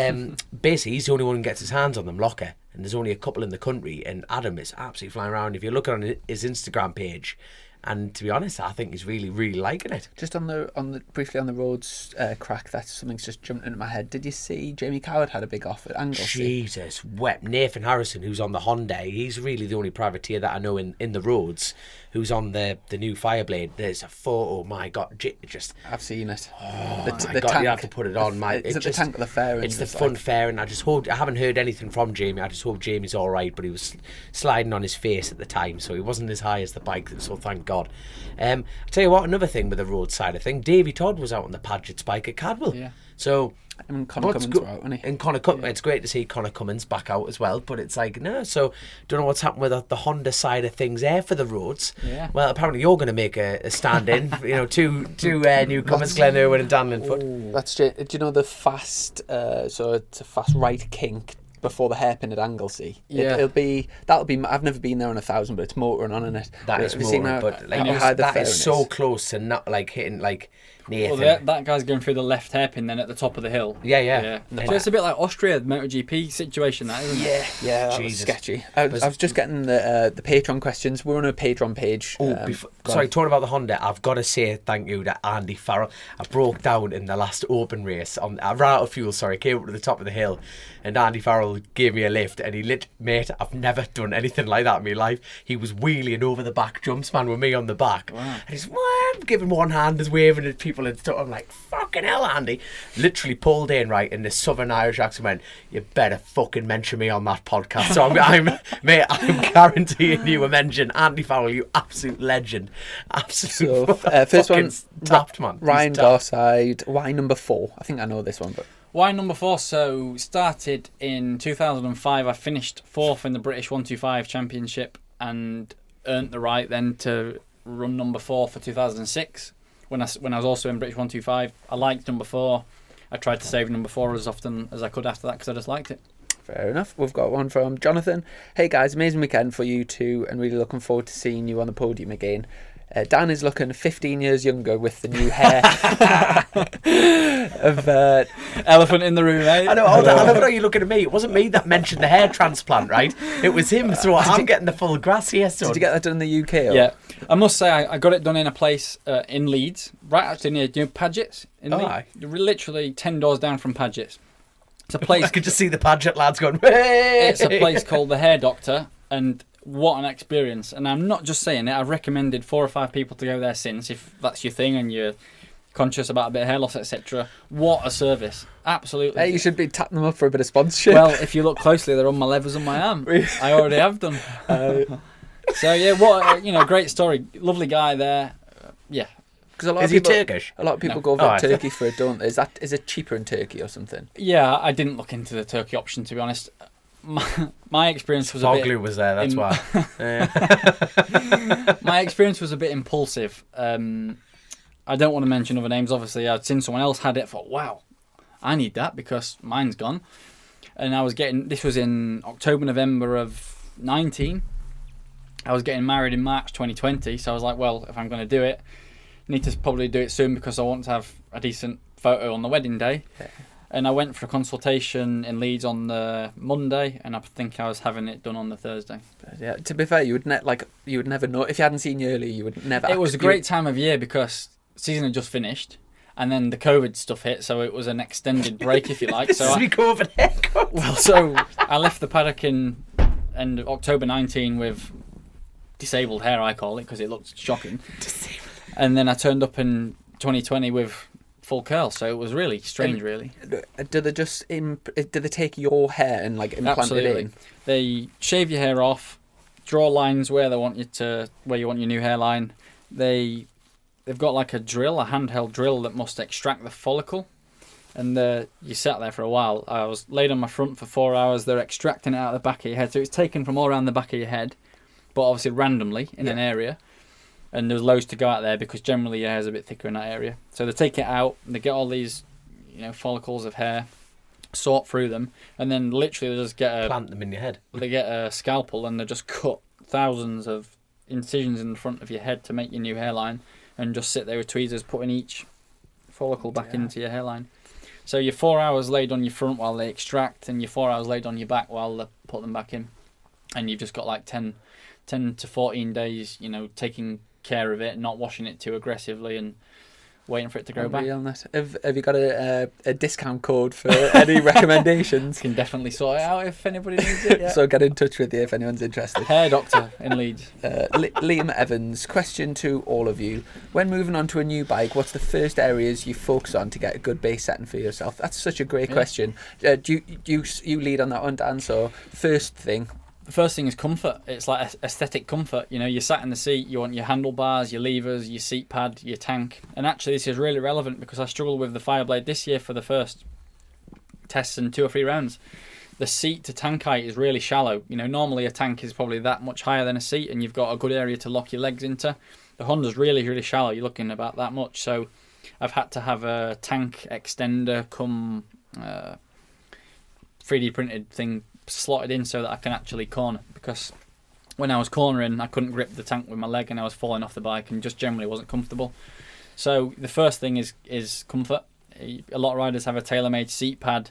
basically, he's the only one who gets his hands on them, Locker. And there's only a couple in the country, and Adam is absolutely flying around. If you look on his Instagram page. And to be honest, I think he's really, really liking it. Just on the briefly on the roads crack, that's something's just jumped into my head. Did you see Jamie Coward had a big off at Anglesey? Jesus, wet. Nathan Harrison, who's on the Honda, he's really the only privateer that I know in the roads who's on the new Fireblade. There's a photo, my God, just... I've seen it. Oh, the my God, tank. you have to put it on. Is it the tank with the fairing? It's the fun fairing. I just hope... I haven't heard anything from Jamie. I just hope Jamie's all right, but he was sliding on his face at the time, so he wasn't as high as the bike, so thank God. I'll tell you what, another thing with the road side of thing, Davey Todd was out on the Padgett's bike at Cadwell. Yeah. So I mean, Connor What's Cummins go- were out, wasn't he? And Connor Cummins, it's great to see Connor Cummins back out as well, but it's like, no, so don't know what's happened with the Honda side of things there for the roads. Yeah. Well, apparently you're going to make a stand in, two newcomers, Glenn Irwin and Dan Linfoot. That's do you know the fast? So it's a fast right kink before the hairpin at Anglesey. Yeah. That'll be. I've never been there on 1,000, but it's motoring on in it. That is Have you seen more, how- but like, how high the that is fairing so close to not like hitting like Nathan. Well, that guy's going through the left hairpin then at the top of the hill. Yeah. So it's a bit like Austria, the MotoGP situation, that, isn't it? Yeah, that was Jesus. sketchy. I was just getting the Patreon questions. We're on a Patreon page. Oh, go sorry, on. talking about the Honda, I've got to say thank you to Andy Farrell. I broke down in the last open race. I ran out of fuel, came up to the top of the hill, and Andy Farrell gave me a lift, and mate, I've never done anything like that in my life. He was wheeling over the back jumps, man, with me on the back. Wow. And he's giving one hand, is waving at people and stuff. I'm like, fucking hell, Andy. Literally pulled in, right, in the Southern Irish accent, went, you better fucking mention me on that podcast. So I'm guaranteeing you a mention. Andy Farrell, you absolute legend. Absolute So, first fucking one, tapped, man. He's Ryan tapped. Garside, Y number 4. I think I know this one, but Why number 4? So started in 2005. I finished 4th in the British 125 Championship and earned the right then to run number 4 for 2006. When I was also in British 125, I liked number 4. I tried to save number 4 as often as I could after that because I just liked it. fair enough. We've got one from Jonathan. Hey guys, amazing weekend for you two, and really looking forward to seeing you on the podium again. Dan is looking 15 years younger with the new hair of Elephant in the room, eh? I know. I love how you're looking at me. It wasn't me that mentioned the hair transplant, right? It was him. So I'm getting the full grass here, son. Did you get that done in the UK? Or? Yeah, I must say I got it done in a place in Leeds, right actually near Padgett's in Leeds. aye. Literally 10 doors down from Padgett's. It's a place. I could just see the Padgett lads going, hey! It's a place called the Hair Doctor, and what an experience. And I'm not just saying it, I've recommended 4 or 5 people to go there since, if that's your thing and you're conscious about a bit of hair loss, etc. What a service. Absolutely. Hey, you should be tapping them up for a bit of sponsorship. Well, if you look closely, they're on my levers and my arm. I already have done. So yeah, what a, great story. Lovely guy there. Yeah. Because a lot Is of he people, Turkish? A lot of people No. go over Oh, to Turkey for it, don't they? Is it cheaper in Turkey or something? Yeah, I didn't look into the Turkey option, to be honest. My experience was a Fog bit... glue was there, that's why. My experience was a bit impulsive. I don't want to mention other names, obviously. I'd seen someone else had it, thought, wow, I need that because mine's gone. And this was in October, November of 19. I was getting married in March 2020, so I was like, well, if I'm going to do it, I need to probably do it soon because I want to have a decent photo on the wedding day. Yeah. And I went for a consultation in Leeds on the Monday, and I think I was having it done on the Thursday. Yeah. To be fair, you would never know if you hadn't seen you early. You would never. It was a great time of year because season had just finished, and then the COVID stuff hit, so it was an extended break, if you like. This So is me COVID haircut. so I left the paddock in end of October 19 with disabled hair, I call it, because it looked shocking. And then I turned up in 2020 with full curl, so it was really strange, really. Do they take your hair and like implant Absolutely. it in? They shave your hair off, draw lines where you want your new hairline. They've got like a handheld drill that must extract the follicle, and you sat there for a while. I was laid on my front for 4 hours. They're extracting it out of the back of your head, so it's taken from all around the back of your head, but obviously randomly in an area. And there's loads to go out there because generally your hair's a bit thicker in that area. So they take it out, they get all these, follicles of hair, sort through them, and then literally they just Plant them in your head. they get a scalpel and they just cut thousands of incisions in the front of your head to make your new hairline, and just sit there with tweezers putting each follicle back into your hairline. So you're 4 hours laid on your front while they extract, and you're 4 hours laid on your back while they put them back in. And you've just got like 10 to 14 days, taking care of it, not washing it too aggressively, and waiting for it to grow back. Have you got a discount code for any recommendations? Can definitely sort it out if anybody needs it. Yeah. So get in touch with you if anyone's interested. Hair Doctor in Leeds. Liam Evans, question to all of you. When moving on to a new bike, what's the first areas you focus on to get a good base setting for yourself? That's such a great question. Do you lead on that one, Dan? So first thing. The first thing is comfort. It's like aesthetic comfort. You sat in the seat, you want your handlebars, your levers, your seat pad, your tank. And actually this is really relevant because I struggled with the Fireblade this year for the first tests in 2 or 3 rounds. The seat to tank height is really shallow. Normally a tank is probably that much higher than a seat, and you've got a good area to lock your legs into. The Honda's really, really shallow. You're looking about that much. So I've had to have a tank extender come 3D printed thing slotted in so that I can actually corner, because when I was cornering I couldn't grip the tank with my leg and I was falling off the bike and just generally wasn't comfortable. So the first thing is comfort. A lot of riders have a tailor-made seat pad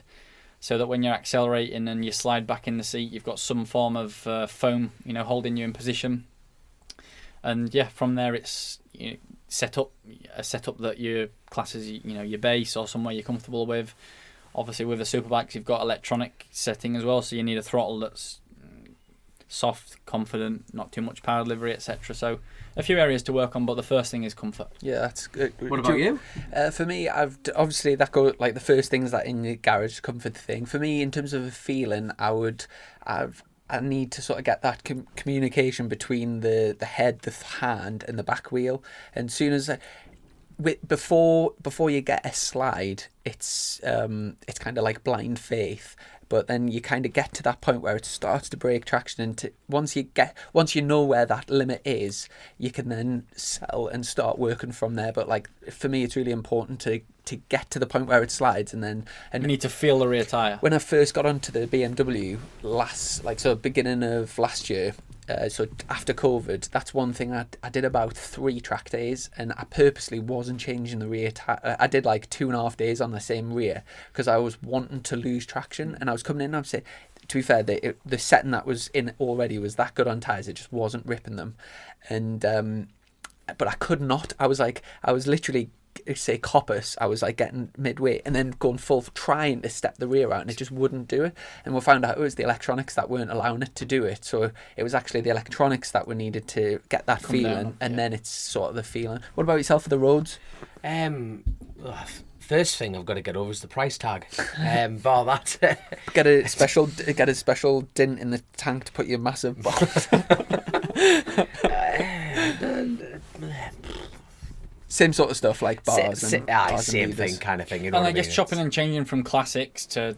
so that when you're accelerating and you slide back in the seat, you've got some form of foam, holding you in position. And yeah, from there it's a setup that your classes, your base or somewhere you're comfortable with. Obviously with the superbikes you've got electronic setting as well, so you need a throttle that's soft, confident, not too much power delivery, etc. So a few areas to work on, but the first thing is comfort. Yeah, that's good. What about you? For me, obviously that go like the first things that in the garage comfort thing. For me, in terms of a feeling, I need to sort of get that communication between the head, the hand, and the back wheel. And soon as before you get a slide, it's kind of like blind faith. But then you kind of get to that point where it starts to break traction, and once you know where that limit is, you can then sell and start working from there. But like for me, it's really important to get to the point where it slides, and you need to feel the rear tyre. When I first got onto the BMW beginning of last year, so after COVID, that's one thing I did about 3 track days, and I purposely wasn't changing the rear tyre. I did like 2.5 days on the same rear because I was wanting to lose traction, and I was coming in and I'm saying, to be fair, the setting that was in already was that good on tyres, it just wasn't ripping them. And but I could not. I was literally, say coppice, I was like getting midway and then going full, trying to step the rear out, and it just wouldn't do it. And we found out it was the electronics that weren't allowing it to do it. So it was actually the electronics that we needed to get that feeling, and then it's sort of the feeling. What about yourself for the roads? First thing I've got to get over is the price tag. Bar that. Get a special dint in the tank to put your massive box. Same sort of stuff, like bars same thing, kind of thing. You know and what I guess chopping and changing from classics to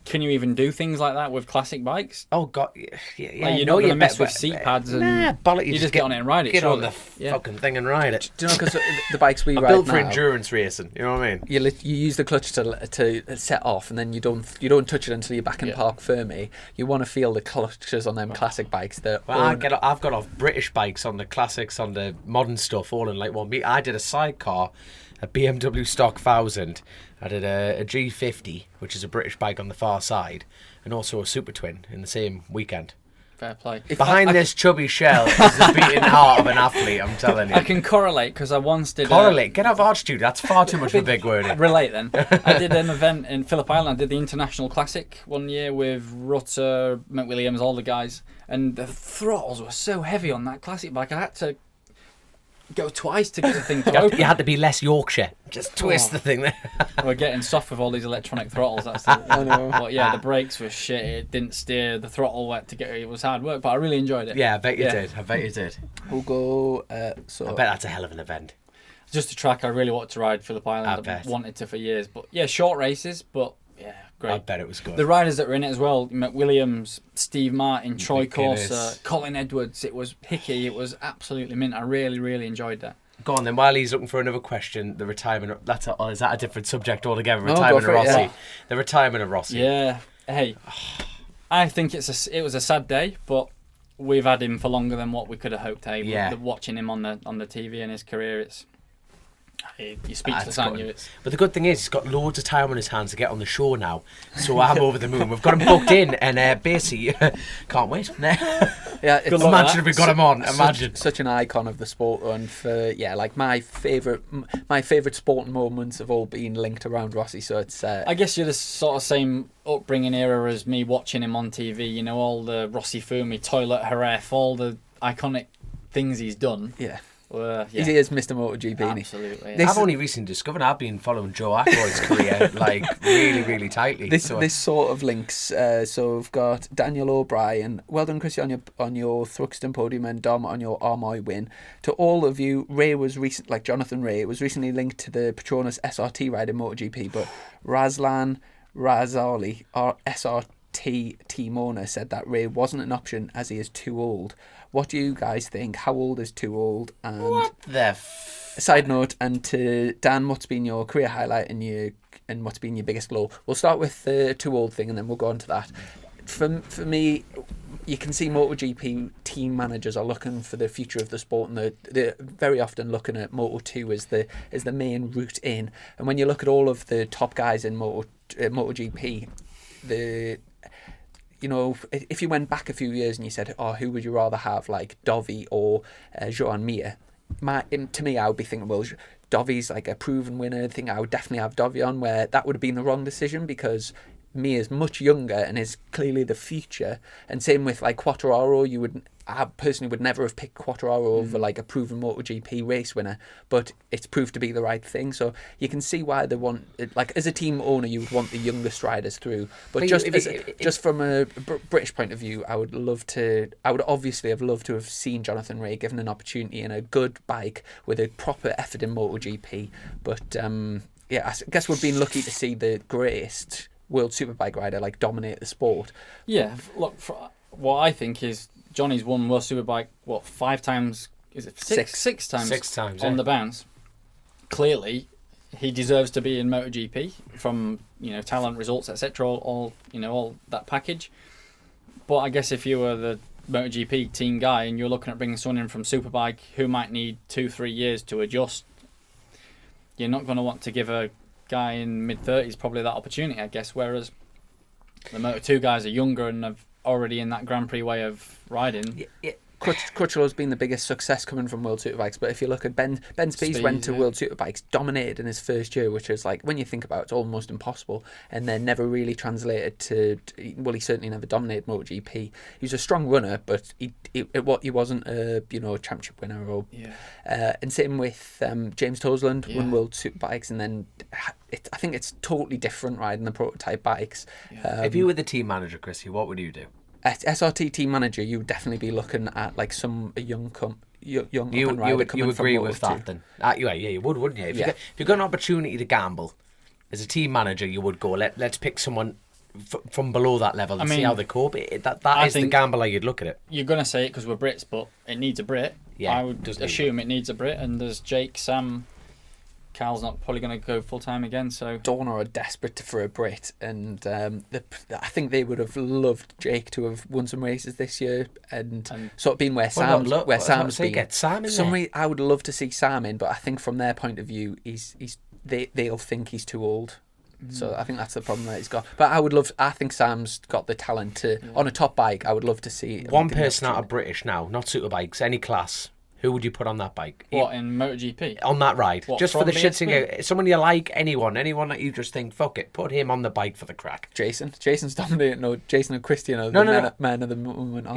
can you even do things like that with classic bikes? Oh god, yeah. Like, you don't want to mess with seat pads and bollock, you just get on it and ride it. Get on the fucking thing and ride it. Do you know, because the bikes we ride built for now, endurance racing. You know what I mean? You use the clutch to set off, and then you don't touch it until you're back in park firmly. You want to feel the clutches on them classic bikes. I've got off British bikes on the classics, on the modern stuff, all in like one. I did a sidecar, a BMW stock 1000. I did a G50, which is a British bike on the far side, and also a Super Twin in the same weekend. Fair play. Behind this chubby shell is the beating heart of an athlete, I'm telling you. I can correlate, because I once did... Correlate? Get out of Archduke, that's far too much of a big word. Relate then. I did an event in Phillip Island. I did the International Classic one year with Rutter, McWilliams, all the guys, and the throttles were so heavy on that classic bike, I had to go twice to get the thing to open. You had to be less Yorkshire. Just twist the thing there. We're getting soft with all these electronic throttles. That's I know. But yeah, the brakes were shit. It didn't steer. The throttle wet to get. It was hard work, but I really enjoyed it. Yeah, I bet you did. We'll go. I bet that's a hell of an event. Just a track I really wanted to ride, Phillip Island. I've wanted to for years, but yeah, short races, but yeah, great. I bet it was good. The riders that were in it as well: McWilliams, Steve Martin, Troy Corser, Colin Edwards. It was Hickey. It was absolutely mint. I really, really enjoyed that. Go on then. While he's looking for another question, the retirement. Is that a different subject altogether? Retirement of Rossi. Yeah. The retirement of Rossi. Yeah. Hey, I think it was a sad day, but we've had him for longer than what we could have hoped. Hey, watching him on the TV and his career, you speechless, aren't you? But the good thing is he's got loads of time on his hands to get on the show now, so I'm over the moon. We've got him booked in, and basically can't wait. Imagine if we got him on. Imagine such an icon of the sport, and for like my favourite sporting moments have all been linked around Rossi. So it's I guess you're the sort of same upbringing era as me, watching him on TV. You know, all the Rossi Fumi, Toilet Haref, all the iconic things he's done. Yeah. He is Mr. MotoGP. Absolutely. I've only recently discovered I've been following Joe Ackroyd's career like really, really tightly. This sort of links. So we've got Daniel O'Brien. Well done, Chris, on your Thruxton podium, and Dom on your Armoy win. To all of you, Jonathan Ray was recently linked to the Petronas SRT ride in MotoGP, but Razlan, Razali, or SRT Team owner, said that Ray wasn't an option as he is too old. What do you guys think? How old is too old? And What the side note, and to Dan, what's been your career highlight and what's been your biggest low? We'll start with the too old thing and then we'll go on to that. For me, you can see MotoGP team managers are looking for the future of the sport, and they're very often looking at Moto2 as the main route in. And when you look at all of the top guys in MotoGP, if you went back a few years and you said, "Oh, who would you rather have, like Dovi or Joan Mir?" To me, I would be thinking, well, Dovi's like a proven winner. I think I would definitely have Dovi on, where that would have been the wrong decision because Mia's much younger and is clearly the future. And same with like Quartararo, I personally would never have picked Quartararo over like a proven MotoGP race winner, but it's proved to be the right thing. So you can see why they want, like as a team owner, you would want the youngest riders through. But just from a British point of view, I would obviously have loved to have seen Jonathan Rea given an opportunity in a good bike with a proper effort in MotoGP. But I guess we've been lucky to see the greatest World Superbike rider like dominate the sport. Yeah, look, what I think is Johnny's won World Superbike 5 times? Is it six times? 6 times on the bounce. Clearly, he deserves to be in MotoGP from talent, results, etc. All that package. But I guess if you were the MotoGP team guy and you're looking at bringing someone in from Superbike who might need 2-3 years to adjust, you're not going to want to give a guy in mid-30s probably that opportunity, I guess, whereas the Moto2 guys are younger and have already in that Grand Prix way of riding. Yeah. Crutchlow been the biggest success coming from World Superbikes, but if you look at Ben Spies went to World Superbikes, dominated in his first year, which is like, when you think about it, it's almost impossible, and then never really translated to, well, he certainly never dominated MotoGP. He was a strong runner, but he wasn't a championship winner. And same with James Toseland, won World Superbikes, and then I think it's totally different riding the prototype bikes. If you were the team manager, Chrissy, what would you do? SRT team manager, you would definitely be looking at like a young rider coming you agree from with Moto2. that then? You would, wouldn't you? If you got an opportunity to gamble as a team manager, you would go, let's pick someone from below that level and see how they cope. That is the gamble you'd look at it. You're going to say it because we're Brits, but it needs a Brit. Yeah, I would assume it needs a Brit, and there's Jake, Sam. Carl's not probably going to go full time again, so Dorna are desperate for a Brit, and I think they would have loved Jake to have won some races this year, and sort of been where Sam's been. Get Sam in there. I would love to see Sam in, but I think from their point of view, they'll think he's too old. So I think that's the problem that he's got. But I think Sam's got the talent to on a top bike. I would love to see one person out of British now, not Superbikes, any class. Who would you put on that bike? What, in MotoGP? On that ride. What, just for the shits BSB? someone you like, anyone that you just think, fuck it, put him on the bike for the crack. Jason's dominating. No, Jason and Christian are men of the moment.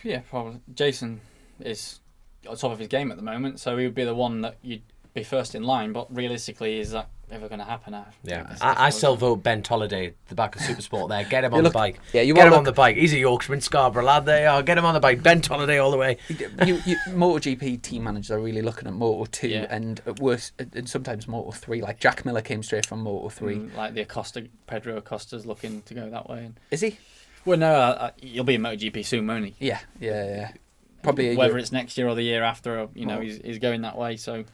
Yeah, probably. Jason is on top of his game at the moment, so he would be the one that you'd be first in line, but realistically, is that ever going to happen now? Yeah, I still vote Ben Tolliday, the back of Supersport there. Get him on the bike. Yeah, get him on the bike. He's a Yorkshireman, Scarborough lad. Get him on the bike. Ben Tolliday all the way. MotoGP team managers are really looking at Moto2 and worse, and sometimes Moto3. Like Jack Miller came straight from Moto3. Like the Pedro Acosta's looking to go that way. Is he? Well, no, he'll be in MotoGP soon, won't he? Yeah. Probably whether it's next year or the year after, he's going that way. So.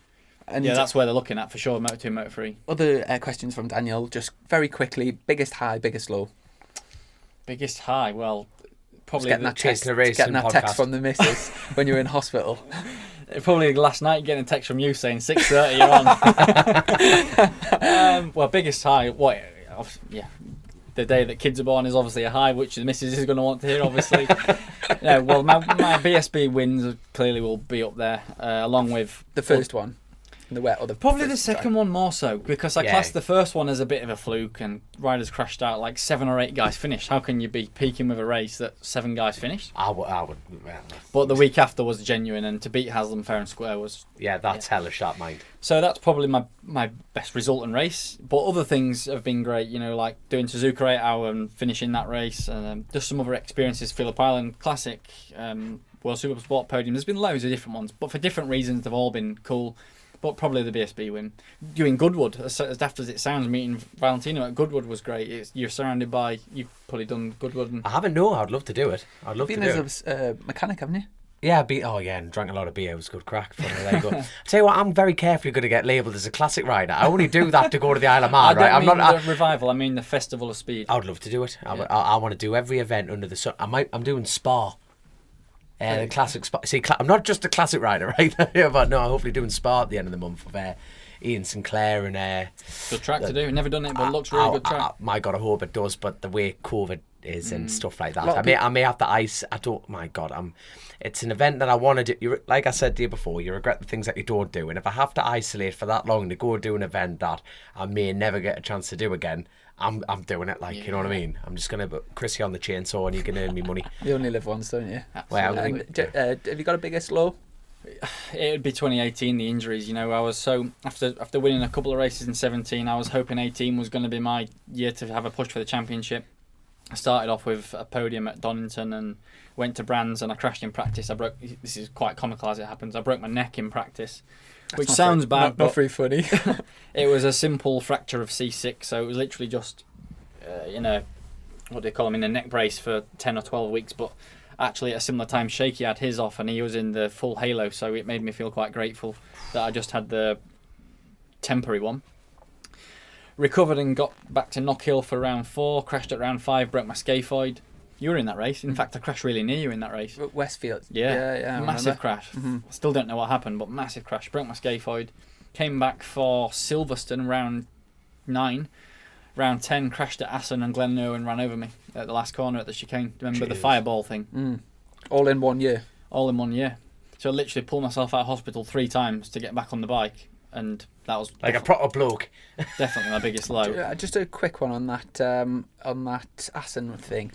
And that's where they're looking at for sure, Moto2, Moto3. Other questions from Daniel, just very quickly. Biggest high, biggest low? Biggest high, well, probably getting that text from the missus when you're in hospital. Probably last night getting a text from you saying 6:30 you're on. Well, biggest high, the day that kids are born is obviously a high, which the missus is going to want to hear, obviously. Well, my BSB wins clearly will be up there, along with the first one. The wet or probably the second one more so, because I class the first one as a bit of a fluke and riders crashed out, like 7 or 8 guys finished. How can you be peaking with a race that 7 guys finished? I would. But the week after was genuine, and to beat Haslam fair and square was that's hellish, that mind. So that's probably my best result in race. But other things have been great, like doing Suzuka 8 hour and finishing that race, and just some other experiences. Phillip Island Classic, World Supersport podium. There's been loads of different ones, but for different reasons they've all been cool. But probably the BSB win. Doing Goodwood, as daft as it sounds, meeting Valentino at Goodwood was great. You're surrounded by, you've probably done Goodwood. And I haven't, no. I'd love to do it. I'd love to do it. Been as a mechanic, haven't you? Yeah, and drank a lot of beer. It was good crack. There you go. I tell you what, I'm very carefully going to get labelled as a classic rider. I only do that to go to the Isle of Man, right? I'm not the revival. I mean the Festival of Speed. I would love to do it. I want to do every event under the sun. I'm doing Spa. The classic Spa. See, I'm not just a classic rider, right? But no, I'm hopefully doing Spa at the end of the month with Ian Sinclair and. Good track to do. Never done it, but it looks really good track. My God, I hope it does. But the way COVID is and stuff like that, I may have to ice. I don't. My God, It's an event that I want to do. Like I said to you before, you regret the things that you don't do. And if I have to isolate for that long to go do an event that I may never get a chance to do again, I'm doing it. You know what I mean? I'm just going to put Chrissy on the chainsaw and you can earn me money. You only live once, don't you? Well, have you got a biggest low? It would be 2018, the injuries. I was so after winning a couple of races in 17, I was hoping 18 was going to be my year to have a push for the championship. I started off with a podium at Donington and went to Brands, and I crashed in practice. This is quite comical as it happens. I broke my neck in practice, which sounds bad, not very funny. It was a simple fracture of C6, so it was literally just what do they call them, in a neck brace for 10 or 12 weeks. But actually, at a similar time, Shaky had his off, and he was in the full halo, so it made me feel quite grateful that I just had the temporary one. Recovered and got back to Knockhill for round 4, crashed at round 5, broke my scaphoid. You were in that race. In fact, I crashed really near you in that race. Westfield. Yeah. Massive crash. I still don't know what happened, but massive crash. Broke my scaphoid. Came back for Silverstone round 9. Round 10, crashed at Assen, and Glenn Irwin ran over me at the last corner at the chicane. Remember the fireball thing? All in 1 year? All in 1 year. So I literally pulled myself out of hospital 3 times to get back on the bike. And that was like a proper bloke. Definitely my biggest low. Just a quick one on that Assen thing.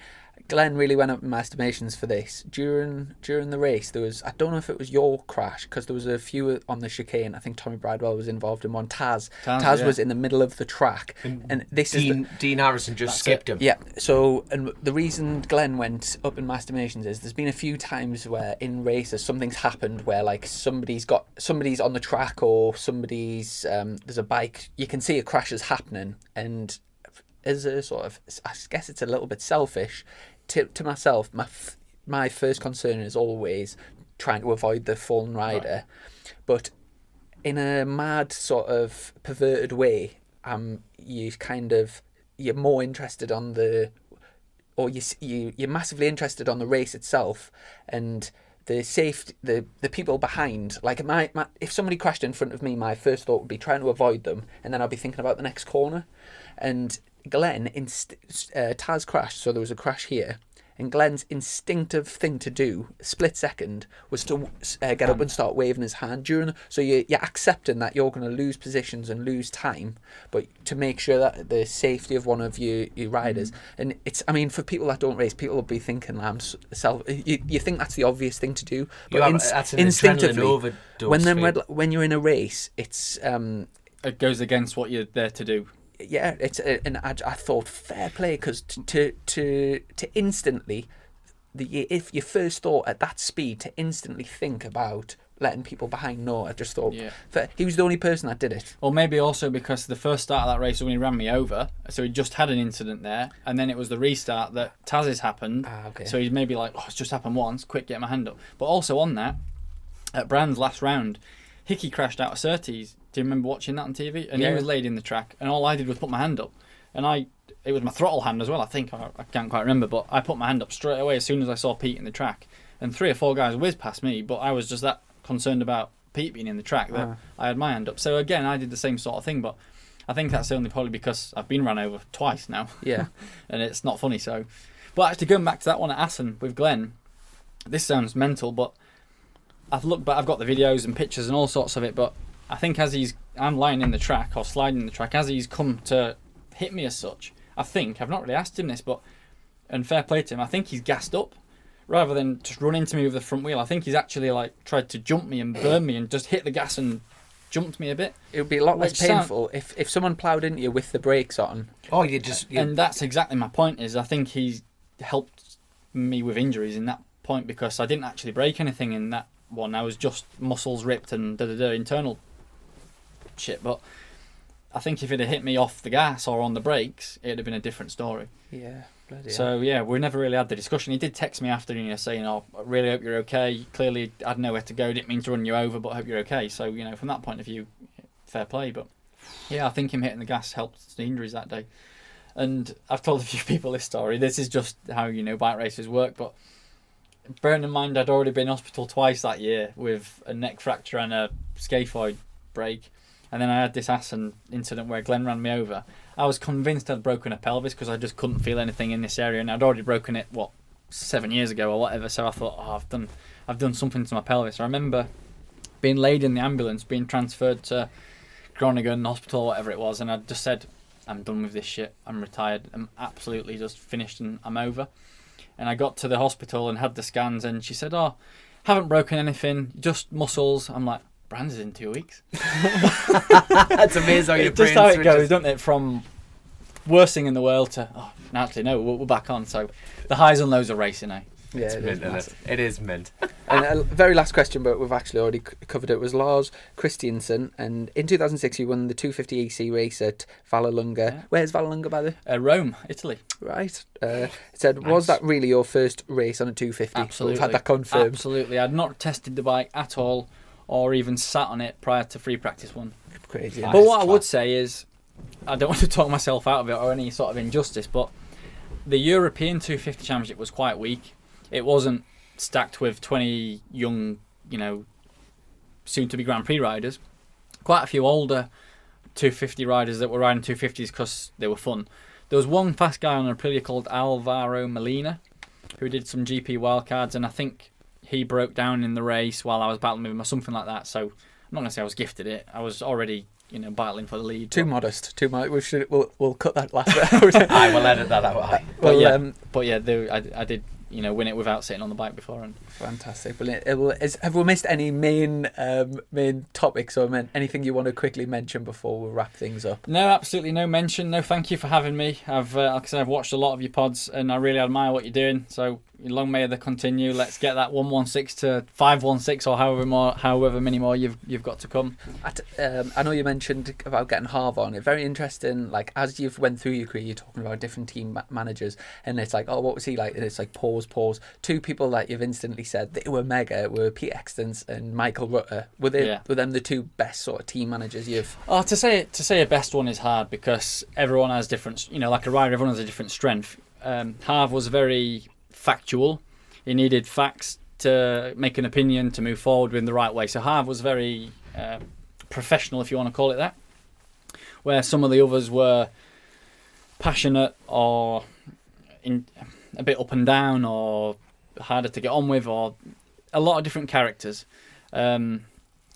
Glenn really went up in my estimations for this. During the race, there was, I don't know if it was your crash, because there was a few on the chicane. I think Tommy Bridewell was involved in one. Taz was in the middle of the track. And this Dean Harrison just skipped him. Yeah, so, and the reason Glenn went up in my estimations is there's been a few times where in races something's happened where somebody's on the track, or there's a bike, you can see a crash is happening, and as a sort of, I guess it's a little bit selfish, to myself, my first concern is always trying to avoid the fallen rider, but in a mad sort of perverted way, you're more interested on you're massively interested on the race itself and the safety, the people behind. Like if somebody crashed in front of me, my first thought would be trying to avoid them, and then I'd be thinking about the next corner. And Glenn, Taz crashed, so there was a crash here, and Glenn's instinctive thing to do, split second, was to get up and start waving his hand so you're accepting that you're going to lose positions and lose time, but to make sure that the safety of one of your riders. And it's, I mean, for people that don't race, people will be thinking, you think that's the obvious thing to do, but that's an instinctively, overdose when you're in a race, it's it goes against what you're there to do. Yeah, and I thought fair play, because to instantly, if your first thought at that speed to instantly think about letting people behind, no, I just thought he was the only person that did it. Or maybe also because the first start of that race was when he ran me over, so he just had an incident there, and then it was the restart that Taz's happened. Okay. So he's maybe like, it's just happened once, quick, get my hand up. But also on that, at Brand's last round, Hickey crashed out of Surtees. Do you remember watching that on TV? And he was laid in the track, and all I did was put my hand up. And it was my throttle hand as well, I think. I can't quite remember, but I put my hand up straight away as soon as I saw Pete in the track. And 3 or 4 guys whizzed past me, but I was just that concerned about Pete being in the track that I had my hand up. So again, I did the same sort of thing, but I think that's only probably because I've been run over twice now. Yeah. And it's not funny, so... But actually, going back to that one at Assen with Glenn, this sounds mental, but I've looked back, I've got the videos and pictures and all sorts of it, but I think I'm lying in the track or sliding in the track, as he's come to hit me as such, I've not really asked him this, and fair play to him, I think he's gassed up rather than just run into me with the front wheel. I think he's actually tried to jump me and burn me and just hit the gas and jumped me a bit. It would be a lot less painful if someone ploughed into you with the brakes on. Oh, and that's exactly my point, is I think he's helped me with injuries in that point, because I didn't actually break anything in that one. I was just muscles ripped and internal shit. But I think if it had hit me off the gas or on the brakes, it'd have been a different story. Yeah. So yeah, we never really had the discussion. He did text me after, saying, "Oh, I really hope you're okay. Clearly, I had nowhere to go. Didn't mean to run you over, but I hope you're okay." So from that point of view, fair play. But yeah, I think him hitting the gas helped the injuries that day. And I've told a few people this story. This is just how bike races work. But bearing in mind, I'd already been in hospital twice that year with a neck fracture and a scaphoid break. And then I had this accident incident where Glenn ran me over. I was convinced I'd broken a pelvis because I just couldn't feel anything in this area, and I'd already broken it 7 years ago or whatever. So I thought, I've done something to my pelvis. I remember being laid in the ambulance, being transferred to Groningen Hospital, whatever it was, and I just said, I'm done with this shit. I'm retired. I'm absolutely just finished, and I'm over. And I got to the hospital and had the scans, and she said, "Oh, haven't broken anything, just muscles." I'm like, Brands is in 2 weeks. That's amazing. How your just how it goes, doesn't it? From worst thing in the world to actually no, we're back on. So the highs and lows of racing, eh? Yeah, it's mint, isn't it? It is mint. And a very last question, but we've actually already covered it, was Lars Christiansen. And in 2006, he won the 250 EC race at Vallelunga. Yeah. Where's Vallelunga, by the way? Rome, Italy. Right. It said, was that really your first race on a 250? Absolutely. We've had that confirmed. Absolutely. I'd not tested the bike at all or even sat on it prior to free practice one. Crazy. But what I would say is, I don't want to talk myself out of it or any sort of injustice, but the European 250 Championship was quite weak. It wasn't stacked with 20 young, soon-to-be Grand Prix riders. Quite a few older 250 riders that were riding 250s because they were fun. There was one fast guy on an Aprilia called Alvaro Molina who did some GP wildcards, and I think he broke down in the race while I was battling with him or something like that. So I'm not going to say I was gifted it. I was already, battling for the lead. Too modest. We'll cut that last bit out. I will edit that out. But yeah, I did win it without sitting on the bike before. And fantastic. Brilliant. Have we missed any main topics or anything you want to quickly mention before we wrap things up? No, absolutely no mention. No, thank you for having me. Like I said, I've watched a lot of your pods and I really admire what you're doing. So long may they continue. Let's get that 116 to 516 or however many more you've got to come. I know you mentioned about getting Harv on. It's very interesting. Like as you've went through your career, you're talking about different team managers, and it's like, oh, what was he like? And it's like pause. Two people that you've instantly said they were mega were Pete Extons and Michael Rutter. Were them the two best sort of team managers you've? Oh, to say a best one is hard because everyone has different. Like a rider, everyone has a different strength. Harv was very factual. He needed facts to make an opinion to move forward in the right way. So Harv was very professional, if you want to call it that. Where some of the others were passionate or a bit up and down or harder to get on with, or a lot of different characters. So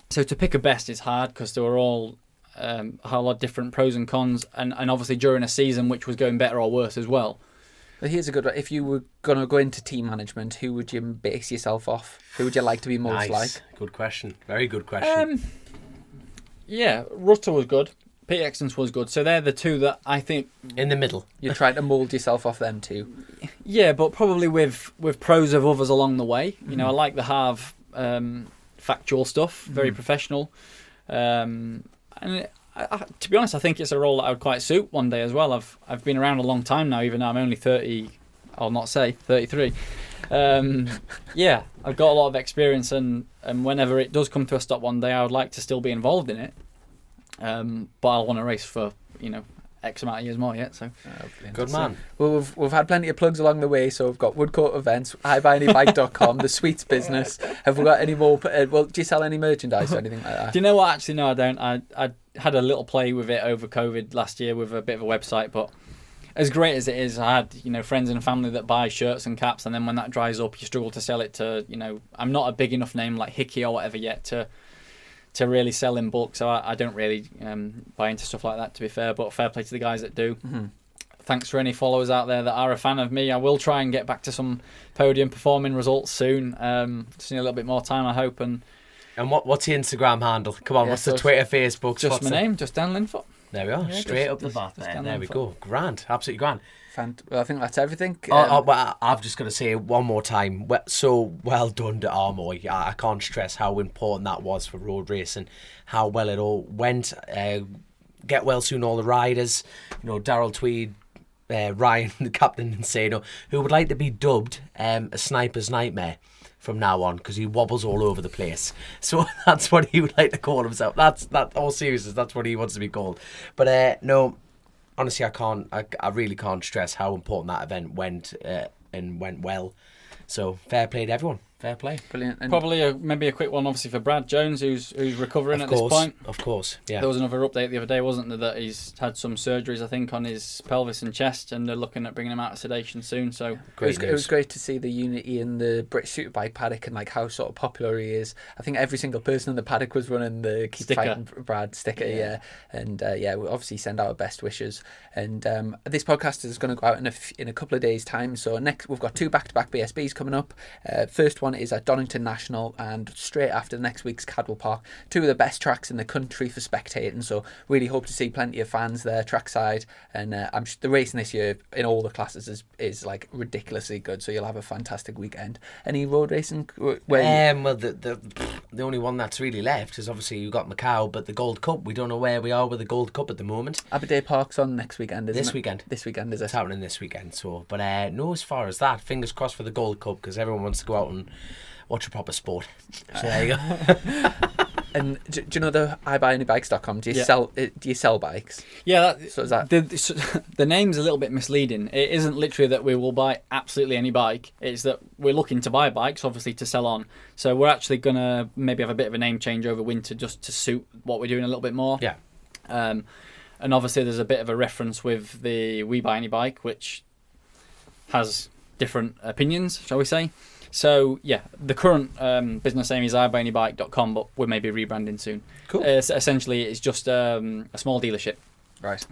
to pick a best is hard because they were all a whole lot of different pros and cons, and obviously during a season which was going better or worse as well. But here's a good one. If you were going to go into team management, who would you base yourself off? Who would you like to be most like? Good question. Very good question. Yeah, Rutter was good. Pete Extons was good. So they're the two that I think... In the middle. You're trying to mould yourself off them too. Yeah, but probably with pros of others along the way. I like the Harv factual stuff, very professional. And to be honest, I think it's a role that I would quite suit one day as well. I've been around a long time now, even though I'm only 30, I'll not say 33. Yeah, I've got a lot of experience, and whenever it does come to a stop one day, I would like to still be involved in it. But I'll want to race for X amount of years more yet. So good man. Well, we've had plenty of plugs along the way. So we've got Woodcourt Events, iBuyAnyBike.com, the Sweets business. Have we got any more? Well, do you sell any merchandise or anything like that? Do you know what? Actually, no, I don't. I had a little play with it over COVID last year with a bit of a website, but as great as it is, I had friends and family that buy shirts and caps, and then when that dries up, you struggle to sell it to I'm not a big enough name like Hickey or whatever yet to really sell in bulk, so I don't really buy into stuff like that, to be fair, but fair play to the guys that do. Mm-hmm. Thanks for any followers out there that are a fan of me. I will try and get back to some podium performing results soon. Just need a little bit more time, I hope. And what's your Instagram handle? Come on, what's the Twitter, Facebook? Just my name, just Dan Linfoot. There we are, straight up the bat there. Dan There we Linfoot. go. Grand, absolutely grand. Well, I think that's everything. Well, I've just got to say one more time, so well done to Armoy. I can't stress how important that was for road racing, how well it all went. Get well soon, all the riders. You know, Daryl Tweed, Ryan, the captain, and Sano, who would like to be dubbed a sniper's nightmare from now on, because he wobbles all over the place. So that's what he would like to call himself. All seriousness, that's what he wants to be called. But no, honestly, I really can't stress how important that event went and went well. So fair play to everyone. Fair play. Brilliant. And Probably maybe a quick one, obviously, for Brad Jones, who's recovering at this point. Of course, yeah. There was another update the other day, wasn't there, that he's had some surgeries, I think, on his pelvis and chest, and they're looking at bringing him out of sedation soon. So it was great to see the unity in the British Superbike paddock and like how sort of popular he is. I think every single person in the paddock was running the Keep Sticker. Fighting Brad sticker, yeah. And we obviously send our best wishes. And this podcast is going to go out in a couple of days' time. So next we've got 2 back-to-back BSBs coming up. First one is at Donington National, and straight after next week's Cadwell Park. 2 of the best tracks in the country for spectating, so really hope to see plenty of fans there trackside. And the racing this year in all the classes is like ridiculously good, so you'll have a fantastic weekend. Any road racing? Well, the only one that's really left is obviously you've got Macau, but the Gold Cup, we don't know where we are with the Gold Cup at the moment. Aberdeen Park's on next weekend, isn't it? This weekend is it? It's happening this weekend. So, but no, as far as that, fingers crossed for the Gold Cup, because everyone wants to go out and watch a proper sport. So there you go. And do you know the iBuyAnyBikes.com? Do you sell bikes? yeah, So is that the name's a little bit misleading. It isn't literally that we will buy absolutely any bike. It's that we're looking to buy bikes, obviously, to sell on. So we're actually going to maybe have a bit of a name change over winter just to suit what we're doing a little bit more. Yeah. And obviously there's a bit of a reference with the We Buy Any Bike, which has different opinions, shall we say. So, yeah, the current business name is iBuyAnyBike.com, but we may be rebranding soon. Cool. Essentially, it's just a small dealership. right?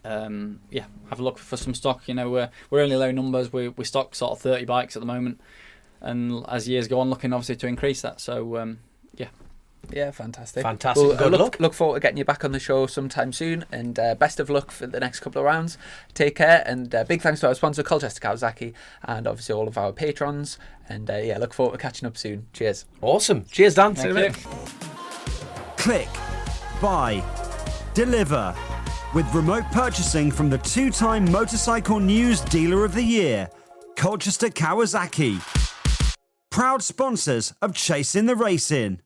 Yeah, have a look for some stock. You know, we're only low numbers. We stock sort of 30 bikes at the moment. And as years go on, looking obviously to increase that. So, yeah. Yeah, fantastic. Fantastic. Well, Good luck. Look forward to getting you back on the show sometime soon, and best of luck for the next couple of rounds. Take care, and big thanks to our sponsor, Colchester Kawasaki, and obviously all of our patrons. And look forward to catching up soon. Cheers. Awesome. Cheers, Dan. Thank you. Click, buy, deliver. With remote purchasing from the 2-time Motorcycle News Dealer of the Year, Colchester Kawasaki. Proud sponsors of Chasing the Racing.